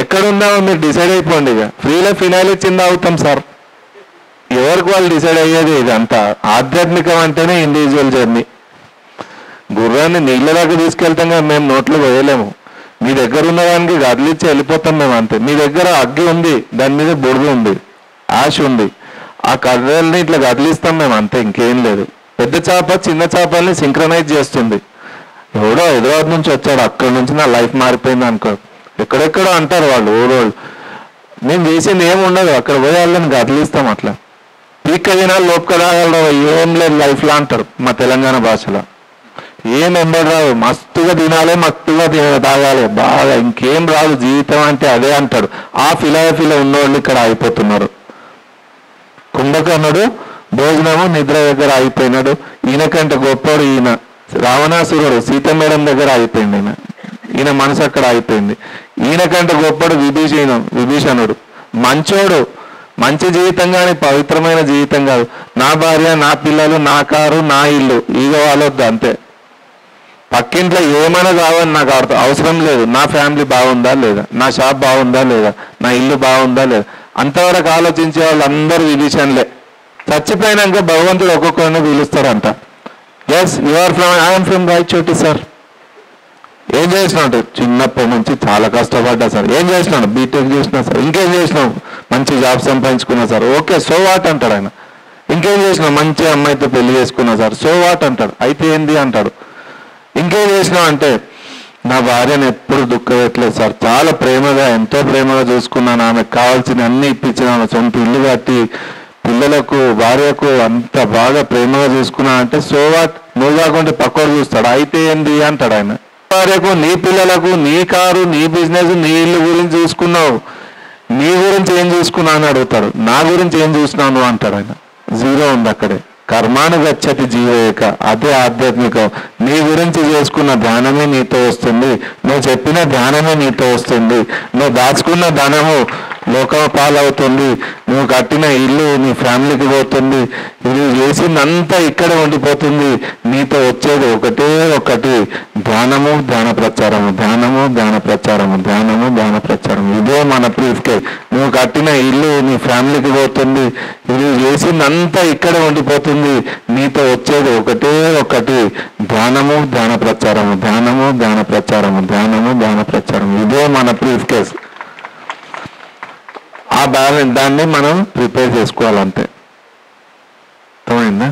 ఎక్కడున్నామో మీరు డిసైడ్ అయిపోండి. ఇక ఫ్రీలో ఫినాయిల్ ఇచ్చింది అవుతాం సార్. ఎవరికి వాళ్ళు డిసైడ్ అయ్యేది ఇదంతా. ఆధ్యాత్మికం అంటేనే ఇండివిజువల్ జర్నీ. గుర్రాన్ని నీళ్ళ దాకా తీసుకెళ్తాం కానీ మేము నోట్లో పోయలేము. మీ దగ్గర ఉన్న దానికి కదిలిచ్చి వెళ్ళిపోతాం మేము అంతే. మీ దగ్గర అగ్గి ఉంది, దాని మీద బుడగ ఉంది, ఆశ ఉంది, ఆ కర్రల్ని ఇట్లా కదిలిస్తాం మేము అంతే, ఇంకేం లేదు. పెద్ద చేప చిన్న చేపల్ని సింక్రనైజ్ చేస్తుంది. ఎవడో హైదరాబాద్ నుంచి వచ్చాడు, అక్కడి నుంచి నా లైఫ్ మారిపోయింది అనుకో. ఎక్కడెక్కడో అంటారు వాళ్ళు ఊరోళ్ళు. నేను చేసింది ఏమి ఉండదు, అక్కడ పోయి వాళ్ళని కదిలిస్తాం. అట్లా పీక్క తినాలి లోపక రాగలరా, ఏం లేదు లైఫ్లో అంటారు మా తెలంగాణ భాషలో. ఏం ఎంబడి రాదు, మస్తుగా తినాలి, మస్తుగా తాగాలి, బాగా ఇంకేం రాదు జీవితం అంటే అదే అంటాడు. ఆ ఫిలాసఫీలో ఉన్నవాళ్ళు ఇక్కడ అయిపోతున్నారు. కుంభకర్ణుడు భోజనము నిద్ర దగ్గర అయిపోయినాడు. ఈయనకంటే గొప్పవాడు ఈయన రావణాసురుడు సీత మేడం దగ్గర అయిపోయింది. ఈయన మనసు అక్కడ అయిపోయింది. ఈయనకంటే గొప్పడు విభీషణుడు మంచోడు, మంచి జీవితం కానీ పవిత్రమైన జీవితం కాదు. నా భార్య, నా పిల్లలు, నా కారు, నా ఇల్లు, ఈగ వాళ్ళొద్దు అంతే. పక్కింట్లో ఏమైనా కావాలి నాకు అవసరం లేదు. నా ఫ్యామిలీ బాగుందా లేదా, నా షాప్ బాగుందా లేదా, నా ఇల్లు బాగుందా లేదా, అంతవరకు ఆలోచించే వాళ్ళు అందరూ విభీషణలే. చచ్చిపోయినాక భగవంతుడు ఒక్కొక్కరిని పిలుస్తాడంట. Yes you are from, I'm from Rayachoti sir. ఏం చేసినాడు? చిన్నప్పటి నుంచి చాలా కష్టపడ్డా సార్. ఏం చేసినాడు? బీటెక్ చేసినా సార్. ఇంకేం చేసినావు? మంచి జాబ్ సంపాదించుకున్నా సార్. ఓకే సో వాట్ అంటాడు ఆయన. ఇంకేం చేసినావు? మంచి అమ్మాయితో పెళ్లి చేసుకున్నా సార్. సో వాట్ అంటాడు. అయితే ఏంది అంటాడు. ఇంకేం చేసినావు అంటే నా భార్యను ఎప్పుడు దుఃఖపెట్టలేదు సార్, చాలా ప్రేమగా ఎంతో ప్రేమగా చూసుకున్నాను, ఆమెకు కావాల్సిన అన్ని ఇప్పించినాను, సొంత ఇల్లు కట్టి పిల్లలకు భార్యకు అంత బాగా ప్రేమగా చూసుకున్నా అంటే సో వాట్, నువ్వు కాకుండా పక్కడు చూస్తాడు. అయితే ఏంది అంటాడు ఆయన. భార్యకు, నీ పిల్లలకు, నీ కారు, నీ బిజినెస్, నీ ఇల్లు గురించి చూసుకున్నావు, నీ గురించి ఏం చూసుకున్నావు అని అడుగుతాడు. నా గురించి ఏం చూసినావు అంటాడు ఆయన. జీరో ఉంది అక్కడే. కర్మాను గచ్చతి జీవయేక, అదే ఆధ్యాత్మికం. నీ గురించి చేసుకున్న ధ్యానమే నీతో వస్తుంది, నువ్వు చెప్పిన ధ్యానమే నీతో వస్తుంది, నువ్వు దాచుకున్న ధనము లోకం పాలవుతుంది, నువ్వు కట్టిన ఇల్లు నీ ఫ్యామిలీకి పోతుంది, నువ్వు చేసిందంతా ఇక్కడే ఉండిపోతుంది. నీతో వచ్చేది ఒకటే ఒకటి, ధ్యానము ధ్యాన ప్రచారము, ధ్యానము ధ్యాన ప్రచారము, ధ్యానము ధ్యాన ప్రచారం. ఇదే మన ప్రీఫ్కే. నువ్వు కట్టిన ఇల్లు నీ ఫ్యామిలీకి పోతుంది, నువ్వు చేసిందంతా ఇక్కడే ఉండిపోతుంది. నీతో వచ్చేది ఒకటే ఒకటి, ధ్యానము ధ్యాన ప్రచారము, ధ్యానము ధ్యాన ప్రచారము, ధ్యానము ధ్యాన ప్రచారం. ఇదే మన బ్రీఫ్ కేస్. ఆ బ్యాలెన్స్ దాన్ని మనం ప్రిపేర్ చేసుకోవాలంతే. అర్థమైందా?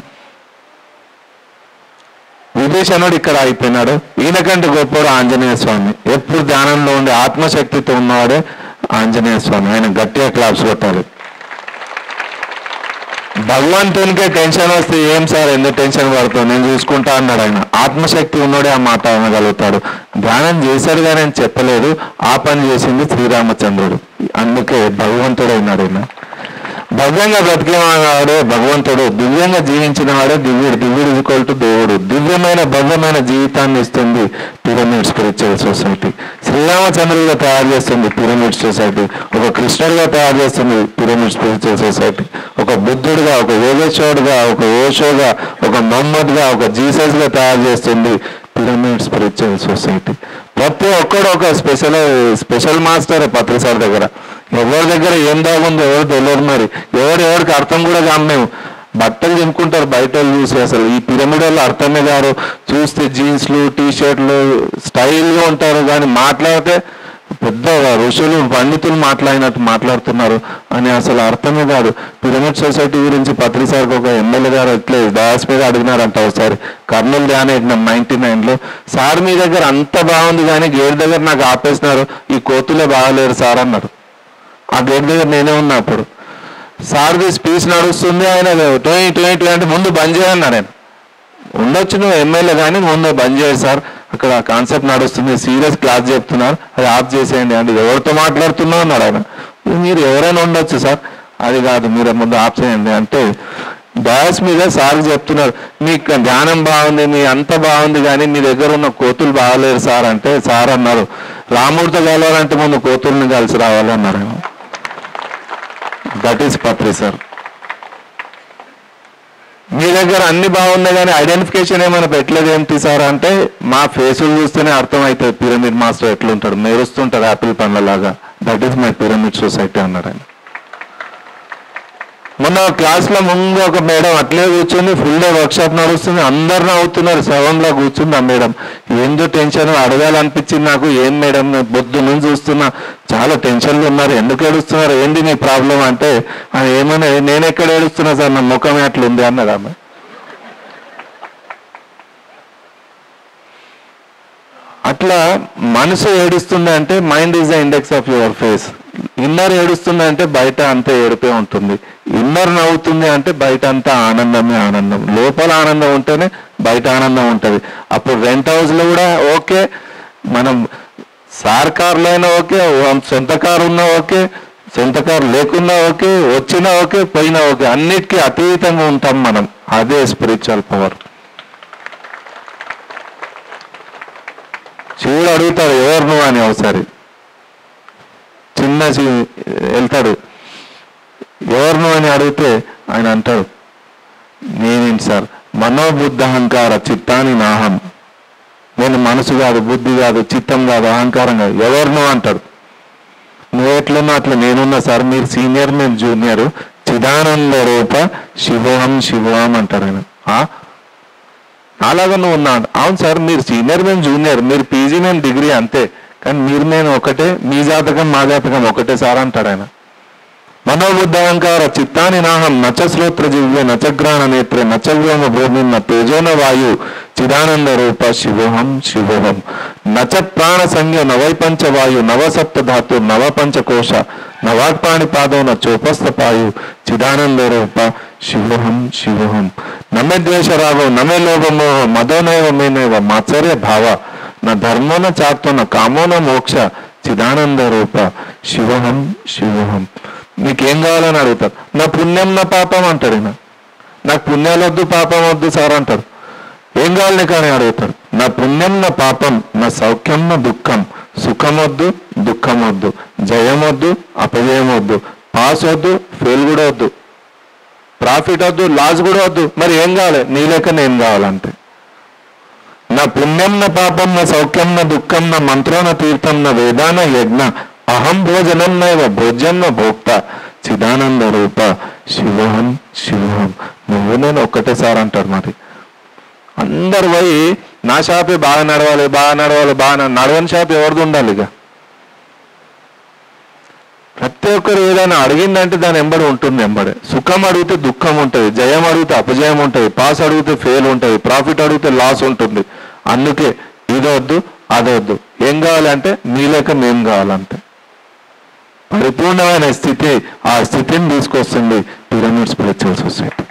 విభీషణుడు ఇక్కడ అయిపోయినాడు. ఈయనకంటే గొప్పవాడు ఆంజనేయ స్వామి. ఎప్పుడు ధ్యానంలో ఉండి ఆత్మశక్తితో ఉన్నవాడే ఆంజనేయ స్వామి. ఆయన గట్టిగా క్లాప్స్ కొట్టాలి. భగవంతునికే టెన్షన్ వస్తే ఏం సార్ ఎందుకు టెన్షన్ పడుతుంది, నేను చూసుకుంటా అన్నాడు ఆయన. ఆత్మశక్తి ఉన్నోడే ఆ మాట అనగలుగుతాడు. ధ్యానం చేశాడు కానీ అని చెప్పలేదు, ఆ పని చేసింది శ్రీరామచంద్రుడు. అందుకే భగవంతుడు అయినాడు ఆయన. భవ్యంగా బ్రతికేవాడే భగవంతుడు, దివ్యంగా జీవించిన వాడే దివ్యుడు. దివ్యుడు ఈక్వల్ టు దేవుడు. దివ్యమైన భవ్యమైన జీవితాన్ని ఇస్తుంది పిరమిడ్ స్పిరిచువల్ సొసైటీ. శ్రీరామచంద్రుడిగా తయారు చేస్తుంది పిరమిడ్ సొసైటీ. ఒక కృష్ణుడిగా తయారు చేస్తుంది పిరమిడ్ స్పిరిచువల్ సొసైటీ. ఒక బుద్ధుడిగా, ఒక యోగేశ్వరుడుగా, ఒక ఓషోగా, ఒక మొహమ్మద్గా, ఒక జీసస్గా తయారు చేస్తుంది పిరమిడ్ స్పిరిచువల్ సొసైటీ. ప్రతి ఒక్కడు ఒక స్పెషల్ మాస్టర్ పత్రి సార్ దగ్గర. ఎవరి దగ్గర ఏం దాగుందో ఎవరు తెలియదు. మరి ఎవరికి అర్థం కూడా కాదు. మేము బట్టలు తినుకుంటారు బయట చూసి, అసలు ఈ పిరమిడ్ వల్ల అర్థమే కాదు. చూస్తే జీన్స్లు టీషర్ట్లు స్టైల్గా ఉంటారు కానీ మాట్లాడితే పెద్ద ఋషులు పండితులు మాట్లాడినట్టు మాట్లాడుతున్నారు అని అసలు అర్థమే కాదు. పిరమిడ్ సొసైటీ గురించి పత్రి సార్కి ఒక ఎమ్మెల్యే గారు ఎట్లే డాస్ మీద అడిగినారంట ఒకసారి. కర్నూలు ధ్యాన యజ్ఞం 99లో. సార్ మీ దగ్గర అంత బాగుంది కానీ గేట్ దగ్గర నాకు ఆపేసినారు, ఈ కోతులే బాగలేరు సార్ అన్నారు. ఆ గేట్ దగ్గర నేనే ఉన్నా అప్పుడు. సార్ది స్పీచ్ నడుస్తుంది, ఆయన టోయి టోయి టోయి అంటే ముందు బంద్ చేయన్నాడు ఆయన. ఉండొచ్చు నువ్వు ఎమ్మెల్యే కానీ ముందు బంద్ చేయాలి సార్, అక్కడ కాన్సెప్ట్ నడుస్తుంది, సీరియస్ క్లాస్ చెప్తున్నారు, అది ఆఫ్ చేసేయండి అంటే. ఎవరితో మాట్లాడుతున్నావు అన్నాడు ఆయన. మీరు ఎవరైనా ఉండొచ్చు సార్, అది కాదు మీరు ముందు ఆఫ్ చేయండి అంటే. డాస్ మీద సార్ చెప్తున్నారు, మీకు ధ్యానం బాగుంది, మీ అంత బాగుంది కానీ మీ దగ్గర ఉన్న కోతులు బాగలేరు సార్ అంటే. సార్ అన్నారు, రాముడితో కలవాలంటే ముందు కోతుల్ని కలిసి రావాలి అన్నారు. That is Patri sir. మీ దగ్గర అన్ని బాగున్నాయి కానీ ఐడెంటిఫికేషన్ ఏమైనా పెట్టలేదు ఏంటి సార్ అంటే, మా ఫేసులు చూస్తేనే అర్థమవుతుంది పిరమిడ్ మాస్టర్ ఎట్లుంటాడు, మెరుస్తుంటారు యాపిల్ పండ్లలాగా. That is my pyramid society అన్నాడు ఆయన. మొన్న క్లాస్లో ముందు ఒక మేడం అట్లే కూర్చొని ఫుల్ డే వర్క్షాప్ నడుస్తుంది, అందరు నవ్వుతున్నారు, సగంలో కూర్చుంది ఆ మేడం. ఏందో టెన్షన్ అడగాలనిపించింది నాకు. ఏం మేడం పొద్దు నుంచి చూస్తున్నా చాలా టెన్షన్లు ఉన్నారు, ఎందుకు ఏడుస్తున్నారు, ఏంది నీ ప్రాబ్లం అంటే ఏమన్నా నేను ఎక్కడ ఏడుస్తున్నా సార్, నా ముఖమే అట్లుంది అన్నది ఆమె. అట్లా మనసు ఏడుస్తుంది అంటే mind is the index of your face. Inner ఏడుస్తుంది అంటే బయట అంతా ఏడిపే ఉంటుంది. ఇన్నర్ నవ్వుతుంది అంటే బయట అంతా ఆనందమే ఆనందం. లోపల ఆనందం ఉంటేనే బయట ఆనందం ఉంటుంది. అప్పుడు రెంట్ హౌస్లో కూడా ఓకే, మనం సార్ కార్లో అయినా ఓకే, సొంత కారు ఉన్నా ఓకే, సొంత కారు లేకున్నా ఓకే, వచ్చినా ఓకే, పోయినా ఓకే, అన్నిటికీ అతీతంగా ఉంటాం మనం. అదే స్పిరిచువల్ పవర్. శివుడు అడుగుతాడు ఎవరు నువ్వు అని. ఒకసారి చిన్న వెళ్తాడు, ఎవరు నువ్వు అని అడిగితే ఆయన అంటాడు, నేనేంటి సార్, మనోబుద్ధ అహంకార చిత్తాని నాహం. నేను మనసు కాదు, బుద్ధి కాదు, చిత్తం కాదు, అహంకారం కాదు, ఎవరు నువ్వు అంటాడు. నువ్వు ఎట్లున్నా అట్లా నేనున్నా సార్, మీరు సీనియర్ నేను జూనియర్, చిదానంద రూప శివోహం శివోహం అంటాడు ఆయన. అలాగా నువ్వు ఉన్నా. అవును సార్, మీరు సీనియర్ మేము జూనియర్, మీరు పీజీ మేము డిగ్రీ అంతే, కానీ మీరు నేను ఒకటే, మీ జాతకం మా జాతకం ఒకటే సార్ అంటాడు ఆయన. మనోబుద్ధ అహంకార చిత్తాని నాహం నచ శ్రోత్ర జివ్వే నచగ్రాణ నేత్రే నచవ్యోమ భూమిన్న తేజోన వాయు చిదానంద రూప శివోహం శివోహం నచ ప్రాణ సంజ్ఞ నవైపంచ వాయు నవసప్త ధాతు నవపంచకోశ నవాక్పాణి పాదో నచోపస్థపాయు చిదానంద రూప శివోహం శివోహం నమే ద్వేష రాగో నమే లోభమో మదోనైవ మేనైవ మాత్సర్య భావ నా ధర్మోన చాత్వన కామోన మోక్ష చిదానంద రూప శివోహం శివోహం. నీకేం కావాలని అడుగుతారు. నా పుణ్యం నా పాపం అంటాడు ఈయన. నాకు పుణ్యాలు వద్దు పాపం వద్దు సార్ అంటారు. ఏం కావాలి నీకు అని అడుగుతాడు. నా పుణ్యం నా పాపం నా సౌఖ్యం నా దుఃఖం, సుఖం వద్దు దుఃఖం వద్దు, జయం వద్దు అపజయం వద్దు, పాస్ వద్దు ఫెయిల్ కూడా వద్దు, ప్రాఫిట్ వద్దు లాస్ కూడా వద్దు. మరి ఏం కావాలి? నీ లెక్క నేను కావాలంటే. నా పుణ్యం నా పాపం నా సౌఖ్యం నా దుఃఖం నా మంత్రో నా తీర్థం నా వేదాన యజ్ఞ అహం భోజనం నైవ భోజ్యం నా భోక్త చిదానంద రూప శివోహం శివోహం. నువ్వు నేను ఒక్కటే సార్ అంటారు. మరి అందరు పోయి నా షాపే బాగా నడవాలి బాగా నడవాలి బాగా నడవని షాప్ ఎవరిది ఉండాలి? ఇక ప్రతి ఒక్కరు ఏదైనా అడిగిందంటే దాని ఎంబడి ఉంటుంది. ఎంబడే సుఖం అడిగితే దుఃఖం ఉంటుంది, జయం అడిగితే అపజయం ఉంటుంది, పాస్ అడిగితే ఫెయిల్ ఉంటుంది, ప్రాఫిట్ అడిగితే లాస్ ఉంటుంది. అందుకే ఇదొద్దు అదొద్దు. ఏం కావాలంటే నీ లేక మేం కావాలంటే పరిపూర్ణమైన స్థితి. ఆ స్థితిని తీసుకొస్తుంది పిరమిడ్ స్పిరిచువల్ సొసైటీ.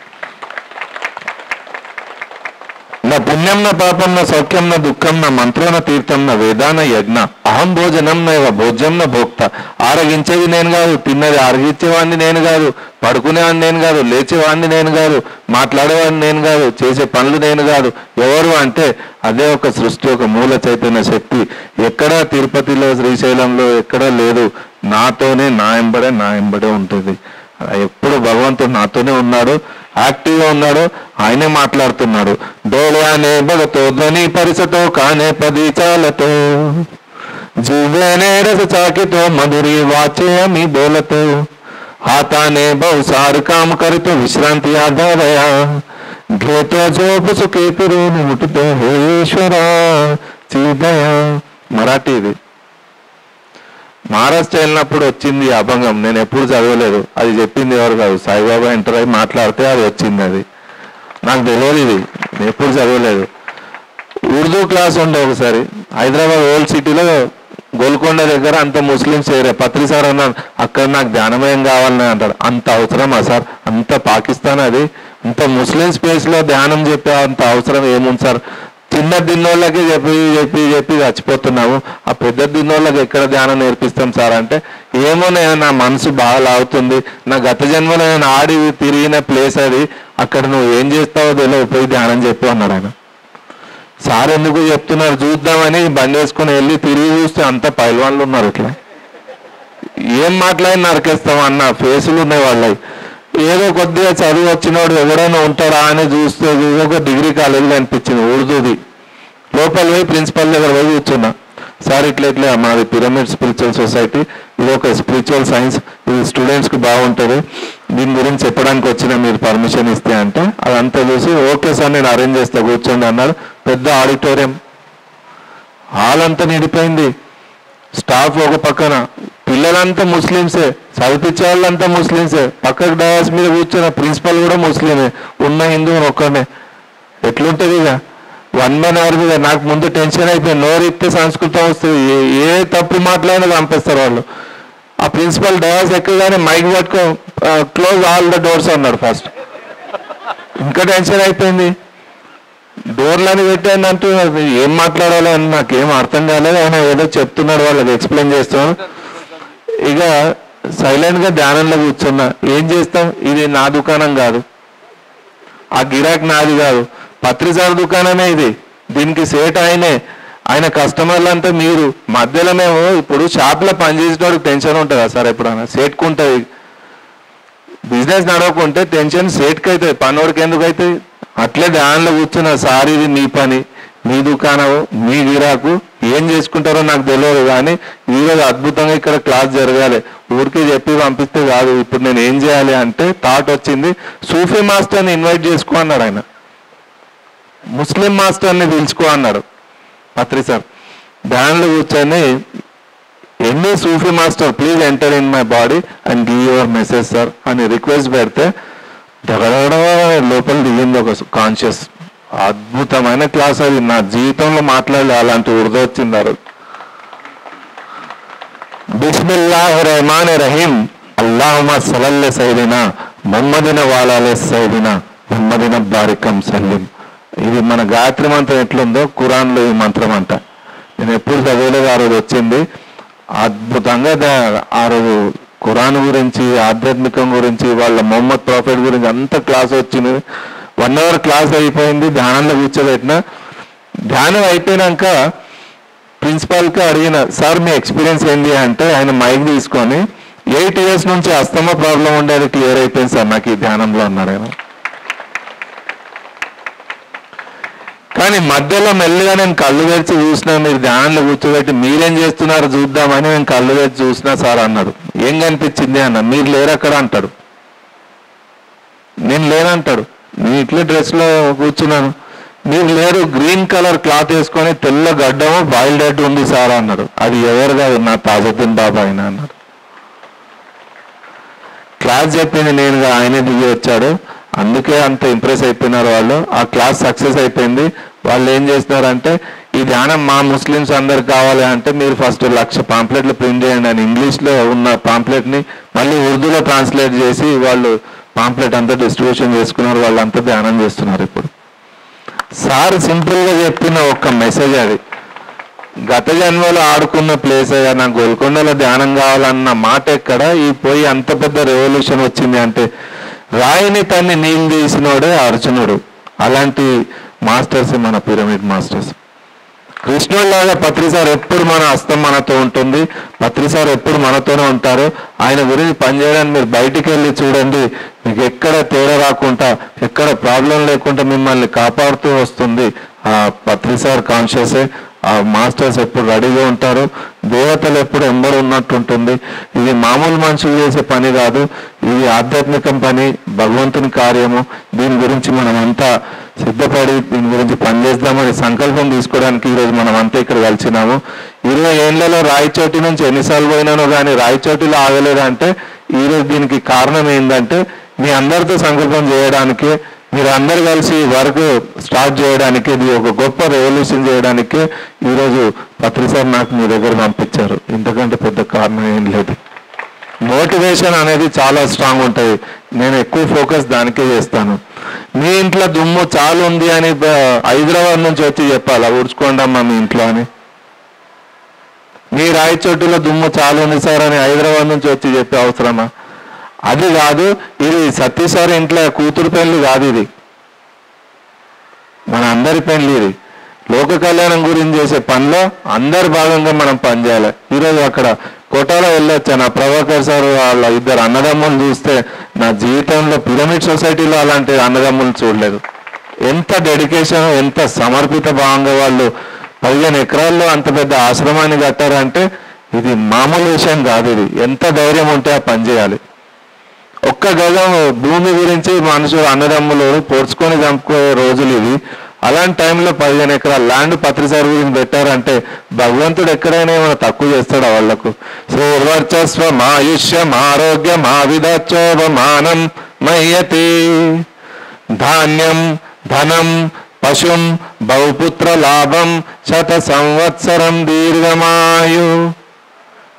నా పుణ్యం నా పాపం నా సౌఖ్యం నా దుఃఖం నా మంత్రో నా తీర్థం నా వేదాన యజ్ఞ అహం భోజనం నైవ భోజ్యం నా భోక్త. ఆరగించేది నేను కాదు, తిన్నది ఆరగించేవాడిని నేను కాదు, పడుకునేవాడిని నేను కాదు, లేచేవాడిని నేను కాదు, మాట్లాడేవాడిని నేను కాదు, చేసే పనులు నేను కాదు. ఎవరు అంటే అదే ఒక సృష్టి, ఒక మూల చైతన్య శక్తి. ఎక్కడా తిరుపతిలో శ్రీశైలంలో ఎక్కడా లేదు. నాతోనే నా ఎంబడే ఉంటుంది. ఎప్పుడు భగవంతుడు నాతోనే ఉన్నాడు, యాక్టివ్గా ఉన్నాడు, ఆయనే మాట్లాడుతున్నాడు. డోళానే బగతో ధ్వని పరిసతో కానే పది చాలతో జీవేనే రస చాకితో మధురి వాచే అమి బోలతో हाथाने बहुसार काम करे तो विश्रांति आधारया घेतो जोप सुखे फिरो मुठतो हे ईश्वरा చీదయా. మరాఠీ ఇది. మహారాష్ట్ర వెళ్ళినప్పుడు వచ్చింది ఈ అభంగం. నేను ఎప్పుడు చదవలేదు. అది చెప్పింది ఎవరు కాదు, సాయిబాబా ఎంటర్ అయి మాట్లాడితే అది వచ్చింది. అది నాకు తెలియదు, ఇది నేను ఎప్పుడు చదవలేదు. ఉర్దూ క్లాస్ ఉండే ఒకసారి హైదరాబాద్ ఓల్డ్ సిటీలో గోల్కొండ దగ్గర అంత ముస్లిమ్స్ ఏరియా. పత్రి సార్ అన్నాడు, అక్కడ నాకు ధ్యానమయం కావాలని అంటాడు. అంత అవసరమా సార్? అంత పాకిస్తాన్ అది, అంత ముస్లిం స్పేస్లో ధ్యానం చెప్పే అంత అవసరం ఏముంది సార్? చిన్న దిన్నోళ్ళకి చెప్పి చెప్పి చెప్పి చచ్చిపోతున్నాము, ఆ పెద్ద దిన్నోళ్ళకి ఎక్కడ ధ్యానం నేర్పిస్తాం సార్ అంటే, ఏమో నా మనసు బాగా లాగుతుంది, నా గత జన్మలో నేను ఆడి తిరిగిన ప్లేస్ అది, అక్కడ నువ్వు ఏం చేస్తావో తెలియదు, పోయి ధ్యానం చెప్పు అన్నాడు ఆయన. సార్ ఎందుకు చెప్తున్నారు చూద్దామని బండి వేసుకుని వెళ్ళి తిరిగి చూస్తే అంత పైల్వాన్లు ఉన్నారు. ఇట్లా ఏం మాట్లాడి నరికేస్తాం అన్న ఫేసులు ఉన్నాయి వాళ్ళవి. ఏదో కొద్దిగా చదువు వచ్చినోడు ఎవరైనా ఉంటాడా అని చూస్తే ఒక డిగ్రీ కాలేజీలో అనిపించింది ఉర్దూది. లోపల పోయి ప్రిన్సిపల్ దగ్గర పోయి కూర్చున్నా. సార్ ఇట్లా ఇట్లా మాది పిరమిడ్ స్పిరిచువల్ సొసైటీ, ఇది ఒక స్పిరిచువల్ సైన్స్, ఇది స్టూడెంట్స్కి బాగుంటుంది, దీని గురించి చెప్పడానికి వచ్చిన మీరు పర్మిషన్ ఇస్తే అంటే అదంతా చూసి ఓకే సార్ నేను అరేంజ్ చేస్తా కూర్చోండి అన్నాడు. పెద్ద ఆడిటోరియం, హాల్ అంతా నిండిపోయింది. స్టాఫ్ ఒక పక్కన, పిల్లలంతా ముస్లిమ్సే, చదివించే వాళ్ళంతా ముస్లిమ్సే, పక్కకు డయాస్ మీద కూర్చున్న ప్రిన్సిపల్ కూడా ముస్లిమే, ఉన్న హిందువుని ఒక్కనే. ఎట్లుంటుంది ఇక 1 man అవర్ మీద. నాకు ముందు టెన్షన్ అయిపోయింది, నోరిస్తే సంస్కృతం వస్తుంది, ఏ తప్పు మాట్లాడినా పంపిస్తారు వాళ్ళు. ఆ ప్రిన్సిపల్ డయాస్ ఎక్కగానే మైక్ పట్టుకో క్లోజ్ ఆల్ ద డోర్స్ అన్నాడు ఫస్ట్. ఇంకా టెన్షన్ అయిపోయింది. డోర్లని పెట్టాను అంటూ ఏం మాట్లాడాలో అని నాకేం అర్థం కాలేదు. ఆయన ఏదో చెప్తున్నాడు, వాళ్ళకి ఎక్స్ప్లెయిన్ చేస్తున్నాను. ఇక సైలెంట్గా ధ్యానంలో కూర్చున్నా. ఏం చేస్తాం, ఇది నా దుకాణం కాదు, ఆ గిరాక్ నాది కాదు, పత్రిసార్ దుకాణమే ఇది, దీనికి సేట్ ఆయనే, ఆయన కస్టమర్లు అంటే మీరు. మధ్యలో మేము ఇప్పుడు షాప్లో పనిచేసేటోడికి టెన్షన్ ఉంటుందా సార్? ఎప్పుడైనా సేట్కుంటుంది. బిజినెస్ నడవకుంటే టెన్షన్ సేట్కి అవుతుంది, పనోడికి ఎందుకు అవుతుంది? అట్లే ధ్యానంలో కూర్చున్నా. సార్ ఇది మీ పని, మీ దుకాణం, మీ గిరాకు, ఏం చేసుకుంటారో నాకు తెలియదు, కానీ ఈరోజు అద్భుతంగా ఇక్కడ క్లాస్ జరగాలి, ఊరికి చెప్పి పంపిస్తే కాదు. ఇప్పుడు నేను ఏం చేయాలి అంటే థాట్ వచ్చింది, సూఫీ మాస్టర్ని ఇన్వైట్ చేసుకో అన్నాడు ఆయన. ముస్లిం మాస్టర్ని పిలుచుకో అన్నాడు పత్రి సార్. ధ్యానంలో కూర్చొని ఎన్ని sufi master please enter in my body and give your message sir అని రిక్వెస్ట్ పెడితే దగడగడ లోపల దిగింది ఒక కాన్షియస్. అద్భుతమైన క్లాస్ అది. నా జీవితంలో మాట్లాడలే అలాంటి ఉర్దూ వచ్చింది ఆ రోజు. బిస్మిల్లాహ్ రెహమాన్ రహీం అల్లాహుమ్మా సల్లల్లి సైదినా మొహమ్మదిన వాలాలే సైదినా మొహమ్మదిన బారికం సల్లిం. ఇది మన గాయత్రి మంత్రం ఎట్లుందో ఖురాన్లో ఈ మంత్రం అంట. నేను ఎప్పుడు చదివలేదు, ఆ రోజు వచ్చింది. అద్భుతంగా ఆ రోజు ఖురాన్ గురించి, ఆధ్యాత్మికం గురించి, వాళ్ళ మొహమ్మద్ ప్రాఫెట్ గురించి అంత క్లాస్ వచ్చింది. 1 hour క్లాస్ అయిపోయింది. ధ్యానంలో కూర్చోబెట్టిన. ధ్యానం అయిపోయినాక ప్రిన్సిపాల్కి అడిగిన, సార్ మీ ఎక్స్పీరియన్స్ ఏంటి అంటే ఆయన మైక్ తీసుకొని 8 years నుంచి అస్తమా ప్రాబ్లం ఉండేది, క్లియర్ అయిపోయింది సార్ నాకు ఈ ధ్యానంలో అన్నాడు ఆయన. కానీ మధ్యలో మెల్లిగా నేను కళ్ళు తెరిచి చూసినా, మీరు ధ్యానంలో కూర్చోబెట్టి మీరేం చేస్తున్నారు చూద్దామని నేను కళ్ళు తెరిచి చూసినా సార్ అన్నాడు. ఏం కనిపించింది అన్న, మీరు లేరు అక్కడ అంటాడు. నేను లేనంటాడు. నేను ఇట్లే డ్రెస్లో కూర్చున్నాను. మీరు లేరు, గ్రీన్ కలర్ క్లాత్ వేసుకొని తెల్ల గడ్డము బాయిల్డ్ ఎగ్ ఉంది సార్ అన్నాడు. అది ఎవరు కాదు, నా తాజుద్దీన్ బాబా ఆయన అన్నాడు. క్లాస్ చెప్పింది నేనుగా, ఆయనే దిగి వచ్చాడు. అందుకే అంత ఇంప్రెస్ అయిపోయినారు వాళ్ళు. ఆ క్లాస్ సక్సెస్ అయిపోయింది. వాళ్ళు ఏం చేస్తున్నారంటే, ఈ ధ్యానం మా ముస్లిమ్స్ అందరికి కావాలి అంటే మీరు ఫస్ట్ 1,00,000 పాంప్లెట్లు ప్రింట్ చేయండి అని ఇంగ్లీష్లో ఉన్న పాంప్లెట్ని మళ్ళీ ఉర్దూలో ట్రాన్స్లేట్ చేసి వాళ్ళు పాంప్లెట్ అంతా డిస్ట్రిబ్యూషన్ చేసుకున్నారు. వాళ్ళంతా ధ్యానం చేస్తున్నారు ఇప్పుడు. సార్ సింపుల్గా చెప్పిన ఒక్క మెసేజ్ అది. గత జన్మలో ఆడుకున్న ప్లేస్ అయ్యా, నాకు గోల్కొండలో ధ్యానం కావాలన్న మాట ఎక్కడ, ఈ పోయి అంత పెద్ద రెవల్యూషన్ వచ్చింది అంటే రాయిని తన్ని నీళ్ళు తీసినోడే అర్జునుడు. అలాంటి మాస్టర్స్ మన పిరమిడ్ మాస్టర్స్. కృష్ణుడిలాగా పత్రి సార్ ఎప్పుడు మన హస్తం మనతో ఉంటుంది, పత్రి సార్ ఎప్పుడు మనతోనే ఉంటారు. ఆయన గురించి పనిచేయడానికి మీరు బయటికి వెళ్ళి చూడండి, మీకు ఎక్కడ తేడా రాకుండా, ఎక్కడ ప్రాబ్లం లేకుండా మిమ్మల్ని కాపాడుతూ వస్తుంది ఆ పత్రి సార్ కాన్షియసే. ఆ మాస్టర్స్ ఎప్పుడు రెడీగా ఉంటారు, దేవతలు ఎప్పుడు ఎంబరు ఉన్నట్టు ఉంటుంది. ఇది మామూలు మనుషులు చేసే పని కాదు, ఇది ఆధ్యాత్మికం పని, భగవంతుని కార్యము. దీని గురించి మనం అంతా సిద్ధపడి దీని గురించి పనిచేద్దామని సంకల్పం తీసుకోవడానికి ఈరోజు మనం అంతా ఇక్కడ కలిసినాము. 20 ఏళ్లలో రాయచోటి నుంచి ఎన్నిసార్లు పోయినానో కానీ రాయచోటిలో ఆగలేదంటే ఈరోజు దీనికి కారణం ఏంటంటే మీ అందరితో సంకల్పం చేయడానికి, మీరు అందరు కలిసి వర్క్ స్టార్ట్ చేయడానికి, ఇది ఒక గొప్ప రెవల్యూషన్ చేయడానికి ఈరోజు పత్రి సార్ నాకు మీ దగ్గర పంపించారు. ఇంతకంటే పెద్ద కారణం ఏం లేదు. మోటివేషన్ అనేది చాలా స్ట్రాంగ్ ఉంటుంది. నేను ఎక్కువ ఫోకస్ దానికే చేస్తాను. మీ ఇంట్లో దుమ్ము చాలా ఉంది అని హైదరాబాద్ నుంచి వచ్చి చెప్పాలా, ఊడ్చుకోండమ్మా మీ ఇంట్లో అని? మీ రాయచోటిలో దుమ్ము చాలా ఉంది సార్ అని హైదరాబాద్ నుంచి వచ్చి చెప్పే అవసరమా? అది కాదు. ఇది సతీష్ సార్ ఇంట్లో కూతురు పెళ్లి కాదు, ఇది మన అందరి పెళ్లి. ఇది లోక కళ్యాణం గురించి చేసే పనిలో అందరి భాగంగా మనం పనిచేయాలి. ఈరోజు అక్కడ కోటాలో వెళ్ళొచ్చా, నా ప్రభాకర్ సార్ వాళ్ళ 2 అన్నదమ్ములు చూస్తే నా జీవితంలో పిరమిడ్ సొసైటీలో అలాంటి అన్నదమ్ములు చూడలేదు. ఎంత డెడికేషన్, ఎంత సమర్పిత భావంగా వాళ్ళు 15 ఎకరాల్లో అంత పెద్ద ఆశ్రమాన్ని కట్టారంటే ఇది మామూలు విషయం కాదు. ఇది ఎంత ధైర్యం ఉంటే ఆ పని చేయాలి. ఒక్క గజం భూమి గురించి మనుషులు అన్నదమ్ములు పొడుచుకొని చంపుకునే రోజులు ఇవి. అలాంటి టైంలో 15 ఎకరాల ల్యాండ్ పత్రిసారి గురించి పెట్టారంటే భగవంతుడు ఎక్కడైనా ఏమైనా తక్కువ చేస్తాడా వాళ్లకు? శ్రీవర్చస్వం ఆయుష్యం ఆరోగ్యం ఆవిధోపమానం మయ్యతి ధాన్యం ధనం పశుం బహుపుత్ర లాభం శత సంవత్సరం దీర్ఘమాయు.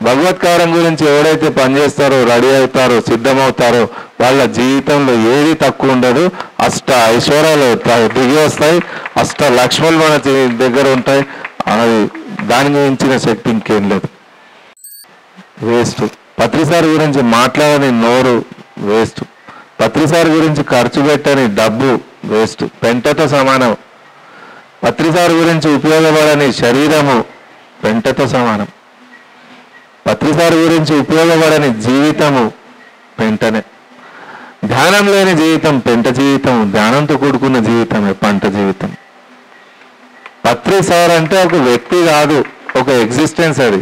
భగవత్కారం గురించి ఎవడైతే పనిచేస్తారో, రెడీ అవుతారో, సిద్ధమవుతారో వాళ్ళ జీవితంలో ఏది తక్కువ ఉండదు. అష్ట ఐశ్వర్యాలు దిగి వస్తాయి, అష్ట లక్ష్మణులు మన దగ్గర ఉంటాయి. అది దానికి మించిన శక్తి ఇంకేం లేదు. వేస్ట్. పత్రిసారి గురించి మాట్లాడని నోరు వేస్ట్. పత్రిసారి గురించి ఖర్చు పెట్టని డబ్బు వేస్ట్, పెంటతో సమానం. పత్రిసారి గురించి ఉపయోగపడని శరీరము పెంటతో సమానం. పత్రిసారి గురించి ఉపయోగపడని జీవితము పెంటనే. ధ్యానం లేని జీవితం పెంట జీవితం, ధ్యానంతో కూడుకున్న జీవితమే పంట జీవితం. పత్రిసార్ అంటే ఒక వ్యక్తి కాదు, ఒక ఎగ్జిస్టెన్స్. అది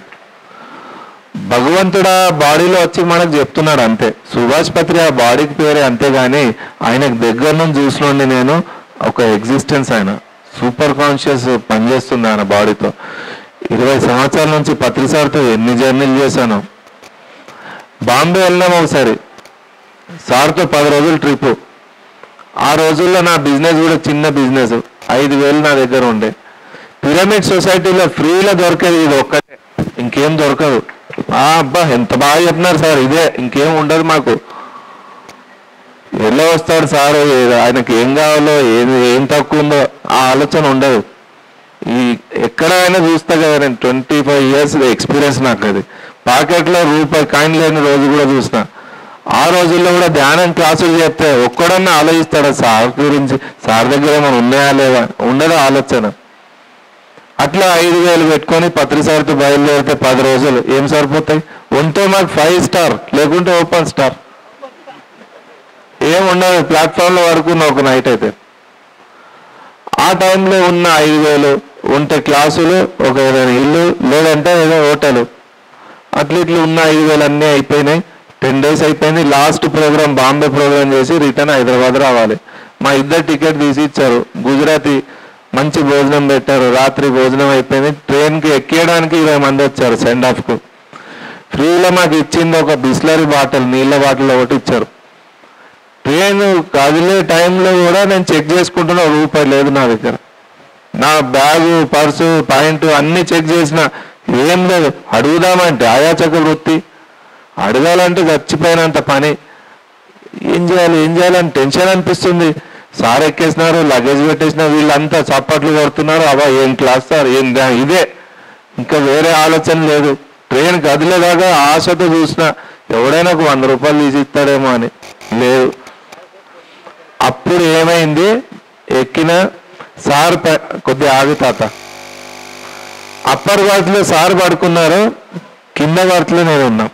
భగవంతుడు ఆ బాడీలో వచ్చి మనకు చెప్తున్నాడు అంతే. సుభాష్ పత్రి ఆ బాడీకి పేరే, అంతేగాని ఆయనకు దగ్గర నుంచి చూసినండి నేను ఒక ఎగ్జిస్టెన్స్. ఆయన సూపర్ కాన్షియస్ పనిచేస్తుంది ఆయన బాడీతో. 20 సంవత్సరాల నుంచి పత్రిసార్తో ఎన్ని జర్నీలు చేశాను. బాంబే వెళ్ళాము ఒకసారి సార్తో 10 రోజులు ట్రిప్. ఆ రోజుల్లో నా బిజినెస్ కూడా చిన్న బిజినెస్, 5,000 నా దగ్గర ఉండే. పిరమిడ్ సొసైటీలో ఫ్రీలో దొరికేది ఇది ఒక్కటే, ఇంకేం దొరకదు. అబ్బా ఎంత బాగా చెప్పినారు సార్, ఇదే ఇంకేం ఉండదు మాకు. ఎలా వస్తాడు సార్, ఆయనకి ఏం కావాలో ఏం తక్కువ ఉందో ఆ ఆలోచన ఉండదు. ఈ ఎక్కడైనా చూస్తా కదా, నేను 25 years ఎక్స్పీరియన్స్ నాకు. అది పాకెట్లో రూపాయి కాయిన్ లేని రోజు కూడా చూసిన. ఆ రోజుల్లో కూడా ధ్యానం క్లాసులు చెప్తే ఒక్కడన్నా ఆలోచిస్తాడా సార్ గురించి, సార్ దగ్గర ఏమైనా ఉన్నాయా లేవా, ఉండదు ఆలోచన. అట్లా 5,000 పెట్టుకొని పత్రిసారితో బయలుదేరితే 10 రోజులు ఏం సరిపోతాయి? ఉంటే మాకు 5 స్టార్, లేకుంటే ఓపెన్ స్టార్, ఏం ఉండదు. ప్లాట్ఫామ్లో వరకు ఒక నైట్ అయితే. ఆ టైంలో ఉన్న 5,000 ఉంటే క్లాసులు, ఒక ఏదైనా ఇల్లు, లేదంటే ఏదో హోటలు, అట్లా ఇట్లా ఉన్న 5,000 అన్నీ అయిపోయినాయి. 10 days అయిపోయింది. లాస్ట్ ప్రోగ్రామ్ బాంబే ప్రోగ్రామ్ చేసి రిటర్న్ హైదరాబాద్ రావాలి. మా ఇద్దరు టికెట్ తీసి ఇచ్చారు. గుజరాతీ మంచి భోజనం పెట్టారు. రాత్రి భోజనం అయిపోయింది. ట్రైన్కి ఎక్కేయడానికి 20 మంది వచ్చారు సెండ్ ఆఫ్కు. ఫ్రీలో మాకు ఇచ్చింది ఒక బిస్లరీ బాటిల్, నీళ్ళ బాటిల్ ఒకటి ఇచ్చారు. ట్రైన్ కదిలే టైంలో కూడా నేను చెక్ చేసుకుంటున్నా, రూపాయి లేదు నా దగ్గర. నా బ్యాగు, పర్సు, పాయింట్ అన్నీ చెక్ చేసిన, ఏం లేదు. అడుగుదామంటే ఆయాచక వృత్తి, అడగాలంటే చచ్చిపోయినంత పని. ఏం చేయాలని టెన్షన్ అనిపిస్తుంది. సార్ ఎక్కేసినారు, లగేజ్ పెట్టేసిన, వీళ్ళంతా చప్పట్లు కొడుతున్నారు. అబ్బా ఏం క్లాస్ సార్, ఏం ఇదే, ఇంకా వేరే ఆలోచన లేదు. ట్రైన్ కదిలేదాకా ఆశతో చూసిన, ఎవడైనా ఒక 100 రూపాయలు తీసి ఇస్తాడేమో అని. లేదు. అప్పుడు ఏమైంది, ఎక్కిన సార్ కొద్దిగా ఆగి తాత, అప్పర్ బర్త్లో సార్ పడుకున్నారు, కింద బర్త్లో నేను ఉన్నా.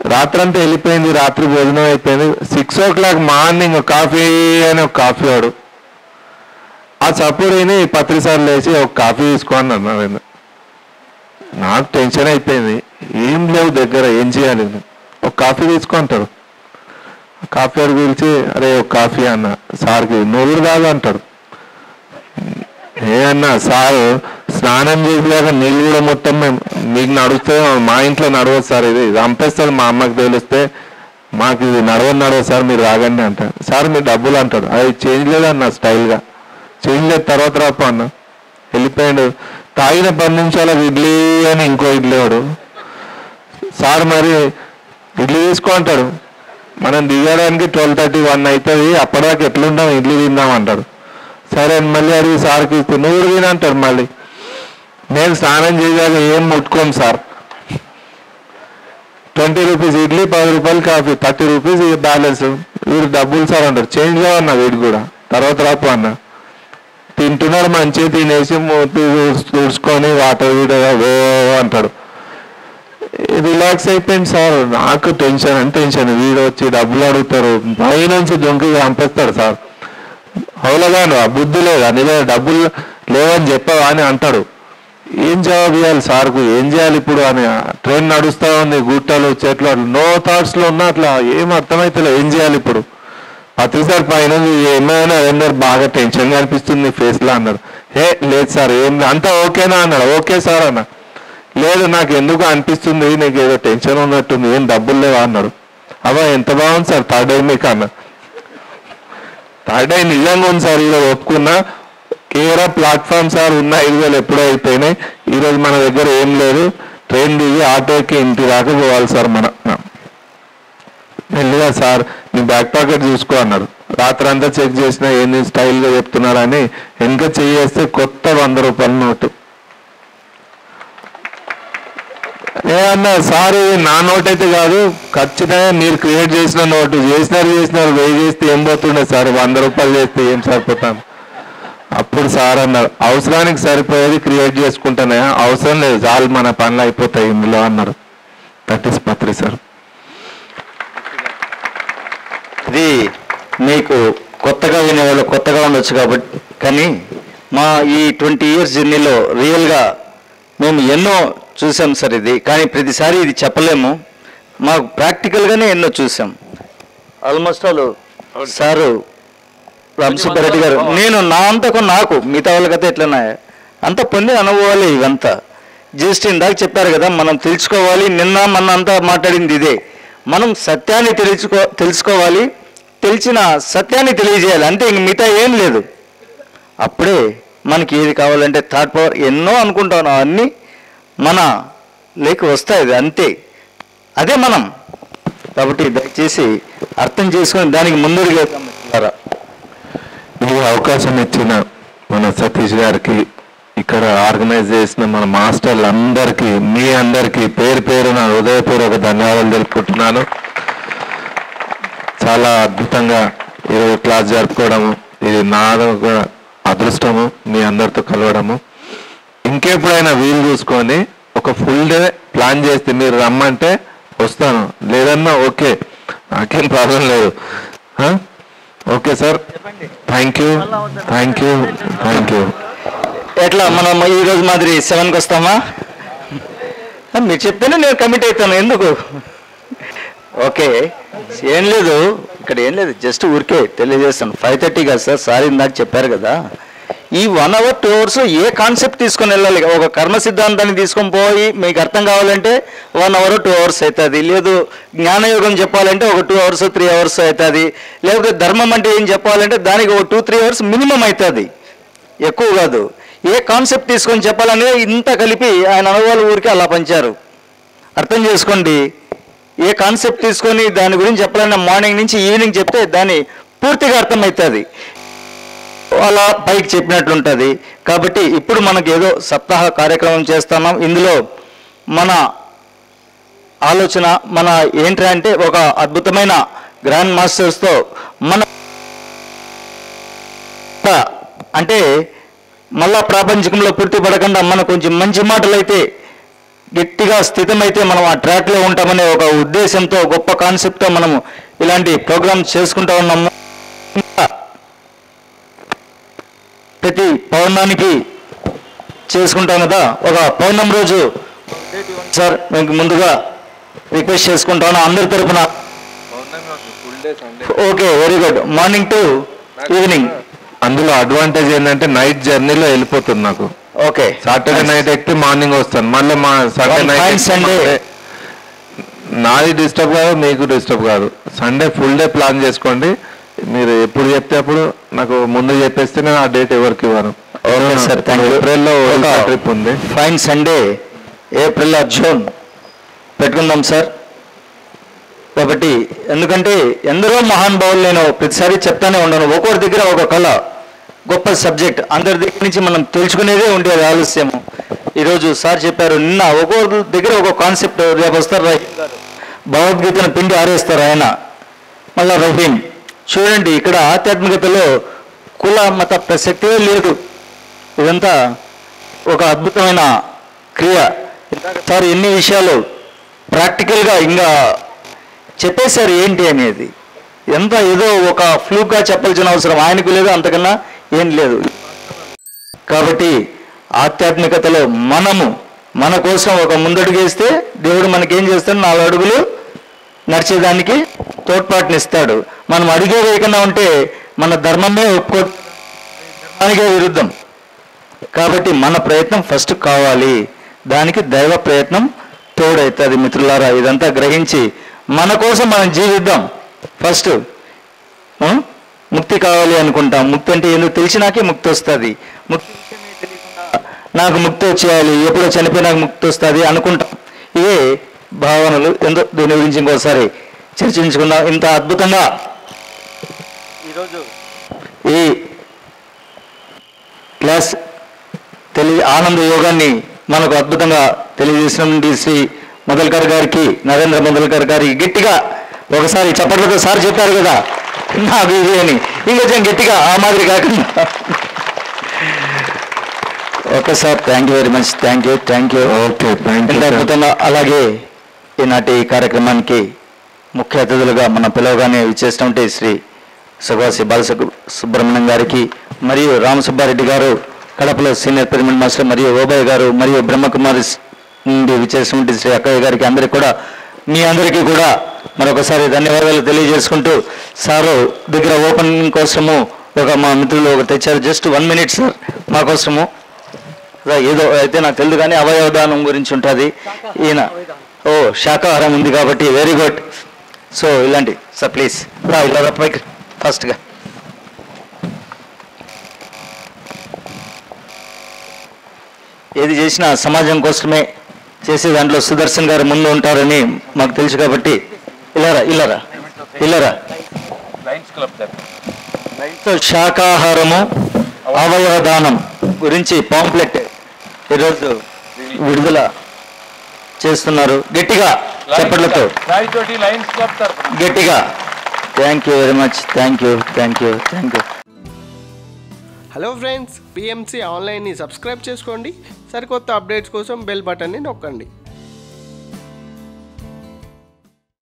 రాత్రంతా వెళ్ళిపోయింది. రాత్రి భోజనం అయిపోయింది. 6 o'clock మార్నింగ్ కాఫీ అని ఒక కాఫీ వాడు ఆ చప్పుడిని పత్రిసార్లు లేచి ఒక కాఫీ తీసుకోని అన్నారు. నాకు టెన్షన్ అయిపోయింది. ఏం లేవు దగ్గర, ఏం చేయాలి, ఒక కాఫీ తీసుకుంటారు. కాఫీ వాడు పిలిచి, అరే ఒక కాఫీ అన్న, సార్కి నువ్వు కాదు అంటాడు. ఏ అన్నా సార్ స్నానం చేసేలాగా నీళ్ళు కూడా మొత్తం మీకు నడుస్తే మా ఇంట్లో నడవదు సార్, ఇది చంపేస్తుంది మా అమ్మకి తెలిస్తే, మాకు ఇది నడవదు సార్, మీరు రాగండి అంటారు. సార్ మీరు డబ్బులు అంటాడు. అది చేంజ్ లేదన్న, స్టైల్గా చేంజ్ లేదు. తర్వాత రాపు అన్న వెళ్ళిపోయాడు. తాగిన 10 నిమిషాలకు ఇడ్లీ అని ఇంకో ఇడ్లీ వాడు. సార్ మరి ఇడ్లీ తీసుకో అంటాడు. మనం దిగడానికి 12:30, 1 అవుతుంది. అప్పటిదాకా ఎట్లుంటాం, ఇడ్లీ తిందాం అంటాడు. సరే అని మళ్ళీ అడిగి సార్కి ఇస్తే, నువ్వు కూడా తినంటాడు. మళ్ళీ నేను స్నానం చేయాక ఏం ముట్టుకోను సార్. 20 రూపీస్ ఇడ్లీ, 10 రూపాయలు కాఫీ, 30 రూపీస్ బ్యాలెన్స్. వీడు డబ్బులు సార్ అంటాడు. చేంజ్ కావన్నా వీడు కూడా. తర్వాత రాపు అన్న తింటున్నాడు, మంచిగా తినేసి మూతి తుడుచుకొని వాటర్ వీడు అంటాడు. రిలాక్స్ అయిపోయింది సార్. నాకు టెన్షన్ అని టెన్షన్. వీడు వచ్చి డబ్బులు అడుగుతారు, పైనుంచి దొంగకి చంపేస్తాడు సార్. హౌలగాను ఆ బుద్ధి లేదా, నిజంగా డబ్బులు లేవని చెప్పావా అని అంటాడు. ఏం జవాబు ఇవ్వాలి సార్కు, ఏం చేయాలి ఇప్పుడు అని. ట్రైన్ నడుస్తూ ఉంది, గుట్టలు చెట్లు, నో థాట్స్లో ఉన్నా అట్లా ఏం అర్థమైతే ఏం చేయాలి ఇప్పుడు. ప్రతిసారి పైన ఏమైనా అందరు బాగా టెన్షన్గా అనిపిస్తుంది ఫేస్లో అన్నారు. లేదు సార్ ఏం అంతా ఓకేనా అన్నాడు. ఓకే సార్ అన్న. లేదు నాకు ఎందుకు అనిపిస్తుంది నీకు ఏదో టెన్షన్ ఉన్నట్టుంది, ఏం డబ్బులు లేవా అన్నాడు. అబ్బా ఎంత బాగుంది సార్ థర్డ్ ఐ మీకు అన్న. థర్డ్ ఐ నిజంగా ఉంది సార్, ఈరోజు ఒప్పుకున్నా. కేవలం ప్లాట్ఫామ్ సార్ ఉన్న 5,000 ఎప్పుడో అయిపోయినాయి. ఈరోజు మన దగ్గర ఏం లేదు, ట్రైన్ దిగి ఆటోకి ఇంటి దాకా పోవాలి సార్ మన. మెల్లిగా సార్ నీ బ్యాక్ పాకెట్ చూసుకో అన్నారు. రాత్రి అంతా చెక్ చేసినా ఏంది స్టైల్గా చెప్తున్నారని వెనక చేస్తే కొత్త 100 రూపాయల నోటు. ఏమన్నా సార్ నా నోట్ అయితే కాదు, ఖచ్చితంగా మీరు క్రియేట్ చేసిన నోటు. చేసినారు 1000 చేస్తే ఏం పోతుండే సార్, 100 రూపాయలు చేస్తే ఏం సరిపోతాను. అప్పుడు సార్ అన్నారు అవసరానికి సరిపోయేది క్రియేట్ చేసుకుంటానే, అవసరం లేదు చాలు మన పనులు అయిపోతాయి ఇందులో అన్నారు. That is Patri sir. ఇది మీకు కొత్తగా వినేవాళ్ళు కొత్తగా ఉండొచ్చు కాబట్టి, కానీ మా ఈ 20 years జర్నీలో రియల్గా మేము ఎన్నో చూసాం సార్. ఇది కానీ ప్రతిసారి ఇది చెప్పలేము, మాకు ప్రాక్టికల్గానే ఎన్నో చూసాం. ఆల్మోస్ట్ ఆల్ సారు రామసుబ్బారెడ్డి గారు, నేను నా అంతకు నాకు మిగతా వాళ్ళకైతే ఎట్లన్నా అంత పొందిన అనుభవాలే ఇవంతా. జస్ట్ ఇందాక చెప్పారు కదా, మనం తెలుసుకోవాలి. నిన్న మన అంతా మాట్లాడింది ఇదే, మనం సత్యాన్ని తెలుసుకోవాలి, తెలిసిన సత్యాన్ని తెలియజేయాలి, అంతే. ఇంక మిగతా ఏం లేదు. అప్పుడే మనకి ఏది కావాలంటే థాట్ పవర్ ఎన్నో అనుకుంటాను అన్నీ మన లేక వస్తాయి, అంతే. అదే మనం. కాబట్టి దయచేసి అర్థం చేసుకొని దానికి ముందుగా ఈ అవకాశం ఇచ్చిన మన సతీష్ గారికి, ఇక్కడ ఆర్గనైజ్ చేసిన మన మాస్టర్లందరికీ, మీ అందరికీ పేరు పేరున హృదయపూర్వక ధన్యవాదాలు తెలుపుకుంటున్నాను. చాలా అద్భుతంగా ఈరోజు క్లాస్ జరుపుకోవడము, ఇది నాదో కూడా అదృష్టము మీ అందరితో కలవడము. ఇంకెప్పుడైనా వీలు చూసుకొని ఒక ఫుల్ డే ప్లాన్ చేస్తే మీరు రమ్మంటే వస్తాను, లేదన్నా ఓకే, నాకేం ప్రాబ్లం లేదు. Okay sir, thank you. ఎట్లా మనం ఈరోజు మాదిరి 7కి వస్తామా? మీరు చెప్తేనే నేను కమిట్ అవుతాను. ఎందుకు? ఓకే, ఏం లేదు ఇక్కడ, ఏం లేదు, జస్ట్ ఊరికే తెలియజేస్తాను. 5:30 కదా సార్, సార్ ఇందాక చెప్పారు కదా, ఈ 1 hour 2 hours ఏ కాన్సెప్ట్ తీసుకొని వెళ్ళాలి. ఒక కర్మ సిద్ధాంతాన్ని తీసుకొని పోయి మీకు అర్థం కావాలంటే 1 hour 2 hours అవుతుంది. లేదు జ్ఞానయోగం చెప్పాలంటే ఒక 2 hours 3 hours అవుతుంది. లేకపోతే ధర్మం అంటే ఏం చెప్పాలంటే దానికి ఒక 2-3 hours మినిమం అవుతుంది, ఎక్కువ కాదు. ఏ కాన్సెప్ట్ తీసుకొని చెప్పాలనే ఇంత కలిపి ఆయన అనుభవాలు ఊరికి అలా పంచారు. అర్థం చేసుకోండి. ఏ కాన్సెప్ట్ తీసుకొని దాని గురించి చెప్పాలన్నా మార్నింగ్ నుంచి ఈవినింగ్ చెప్తే దాన్ని పూర్తిగా అర్థమవుతుంది, అలా పైకి చెప్పినట్లుంటుంది. కాబట్టి ఇప్పుడు మనకు ఏదో సప్తాహ కార్యక్రమం చేస్తున్నాం. ఇందులో మన ఆలోచన మన ఏంటంటే ఒక అద్భుతమైన గ్రాండ్ మాస్టర్స్తో మన అంటే మళ్ళా ప్రాపంచికంలో పూర్తి పడకుండా మన కొంచెం మంచి మాటలు అయితే గట్టిగా స్థితమైతే మనం ఆ ట్రాక్లో ఉంటామనే ఒక ఉద్దేశంతో గొప్ప కాన్సెప్ట్తో మనము ఇలాంటి ప్రోగ్రామ్స్ చేసుకుంటూ ఉన్నాము. ప్రతి పౌర్ణానికి చేసుకుంటాం కదా, ఒక పౌర్ణమి రోజు సార్ మీకు ముందుగా రిక్వెస్ట్ చేసుకుంటాను అందరి తరఫున. Okay, very good. Morning to evening. అందులో అడ్వాంటేజ్ ఏంటంటే నైట్ జర్నీలో వెళ్ళిపోతుంది నాకు. ఓకే, సాటర్డే నైట్ ఎక్కితే మార్నింగ్ వస్తాను, మళ్ళీ మా సండే నైట్. సండే నాది డిస్టర్బ్ కాదు, మీకు డిస్టర్బ్ కాదు. సండే ఫుల్ డే ప్లాన్ చేసుకోండి. మీరు ఎప్పుడు చెప్తే అప్పుడు నాకు ముందు చెప్పేస్తే నేను ఆ డేట్ ఎవరికి ఇవ్వను. Okay sir, thank you. ఏప్రిల్లో ట్రిప్ ఉంది. Fine, Sunday April are June పెట్టుకుందాం సార్. కాబట్టి ఎందుకంటే ఎందరో మహానుభావులు నేను ప్రతిసారి చెప్తానే ఉన్నాను, ఒక్కొక్కరి దగ్గర ఒక కళ, గొప్ప సబ్జెక్ట్, అందరి దగ్గర నుంచి మనం తెలుసుకునేదే ఉండేది ఆలస్యము. ఈరోజు సార్ చెప్పారు, నిన్న ఒక్కొక్కరి దగ్గర ఒక కాన్సెప్ట్. రేపు వస్తారు రైచూర్ గారు, భగవద్గీతను పిండి ఆరేస్తారు ఆయన. మళ్ళా రహీం చూడండి, ఇక్కడ ఆధ్యాత్మికతలో కుల మత ప్రసక్తే లేదు. ఇదంతా ఒక అద్భుతమైన క్రియ. సార్ ఎన్ని విషయాలు ప్రాక్టికల్గా ఇంకా చెప్పేశారు ఏంటి అనేది. ఎంత ఏదో ఒక ఫ్లూక్గా చెప్పాల్సిన అవసరం ఆయనకు లేదు, అంతకన్నా ఏం లేదు. కాబట్టి ఆధ్యాత్మికతలో మన కోసం ఒక ముందడుగు వేస్తే దేవుడు మనకేం చేస్తాడు, 4 అడుగులు నడిచేదానికి తోడ్పాటునిస్తాడు. మనం అడిగే వేయకుండా ఉంటే మన ధర్మమే ధర్మానికే విరుద్ధం. కాబట్టి మన ప్రయత్నం ఫస్ట్ కావాలి, దానికి దైవ ప్రయత్నం తోడవుతుంది. మిత్రులారా, ఇదంతా గ్రహించి మన కోసం మనం జీవిద్దాం. ఫస్ట్ ముక్తి కావాలి అనుకుంటాం. ముక్తి అంటే ఎందుకు తెలిసినాకే ముక్తి వస్తుంది. ముక్తి నాకు ముక్తి వచ్చేయాలి, ఎప్పుడో చనిపోయినాక ముక్తి వస్తుంది అనుకుంటాం. ఇవే భావనలు. ఎంతో దీని గురించి ఇంకోసారి చర్చించుకుందాం. ఇంత అద్భుతంగా ఈరోజు ఈ క్లాస్ ఆనంద యోగాన్ని మనకు అద్భుతంగా తెలియజేసినటువంటి శ్రీ మొదల్కర్ గారికి, నరేంద్ర మొదల్కర్ గారికి గట్టిగా ఒకసారి చప్పట్లతో సార్ చెప్పారు కదా నాకు ఇది అని, ఇంకొంచెం గట్టిగా ఆ మాదిరి కాకుండా ఒకసారి thank you very much. Thank you. Okay, thank ఎంత యూ. అద్భుతంగా. అలాగే ఈనాటి కార్యక్రమానికి ముఖ్య అతిథులుగా మన పిలవగానే ఇచ్చేసినటువంటి శ్రీ సుభాషి బాలసుబ్రహ్మణ్యం గారికి, మరియు రామసుబ్బారెడ్డి గారు కడపలో సీనియర్ పిరమిడ్ మాస్టర్, మరియు ఓబాయ్ గారు, మరియు బ్రహ్మకుమారి నుండి విచ్చేసినటువంటి శ్రీ అక్కయ్య గారికి, అందరికీ కూడా మీ అందరికీ కూడా మరొకసారి ధన్యవాదాలు తెలియజేసుకుంటూ, సారు దగ్గర ఓపెనింగ్ కోసము మా మిత్రులు ఒకటి తెచ్చారు. జస్ట్ 1 minute సార్ మా కోసము. ఏదో అయితే నాకు తెలియదు కానీ అవయవదానం గురించి ఉంటుంది. ఈయన శాకాహారం ఉంది కాబట్టి వెరీ గుడ్. సో ఇలాంటి సార్ ప్లీజ్ ఇలా పైకి ఫస్ట్గా. ఏది చేసినా సమాజం కోసమే చేసే దాంట్లో సుదర్శన్ గారు ముందు ఉంటారని మాకు తెలుసు కాబట్టి ఇల్లరా శాకాహారము అవయవదానం గురించి పాంప్లెట్ ఈరోజు విడుదల చేస్తున్నారు. గట్టిగా చప్పట్లతో గట్టిగా. Thank you very much. Thank you. Hello friends, PMC ఆన్లైన్ని సబ్స్క్రైబ్ చేసుకోండి. సరికొత్త అప్డేట్స్ కోసం బెల్ బటన్ని నొక్కండి.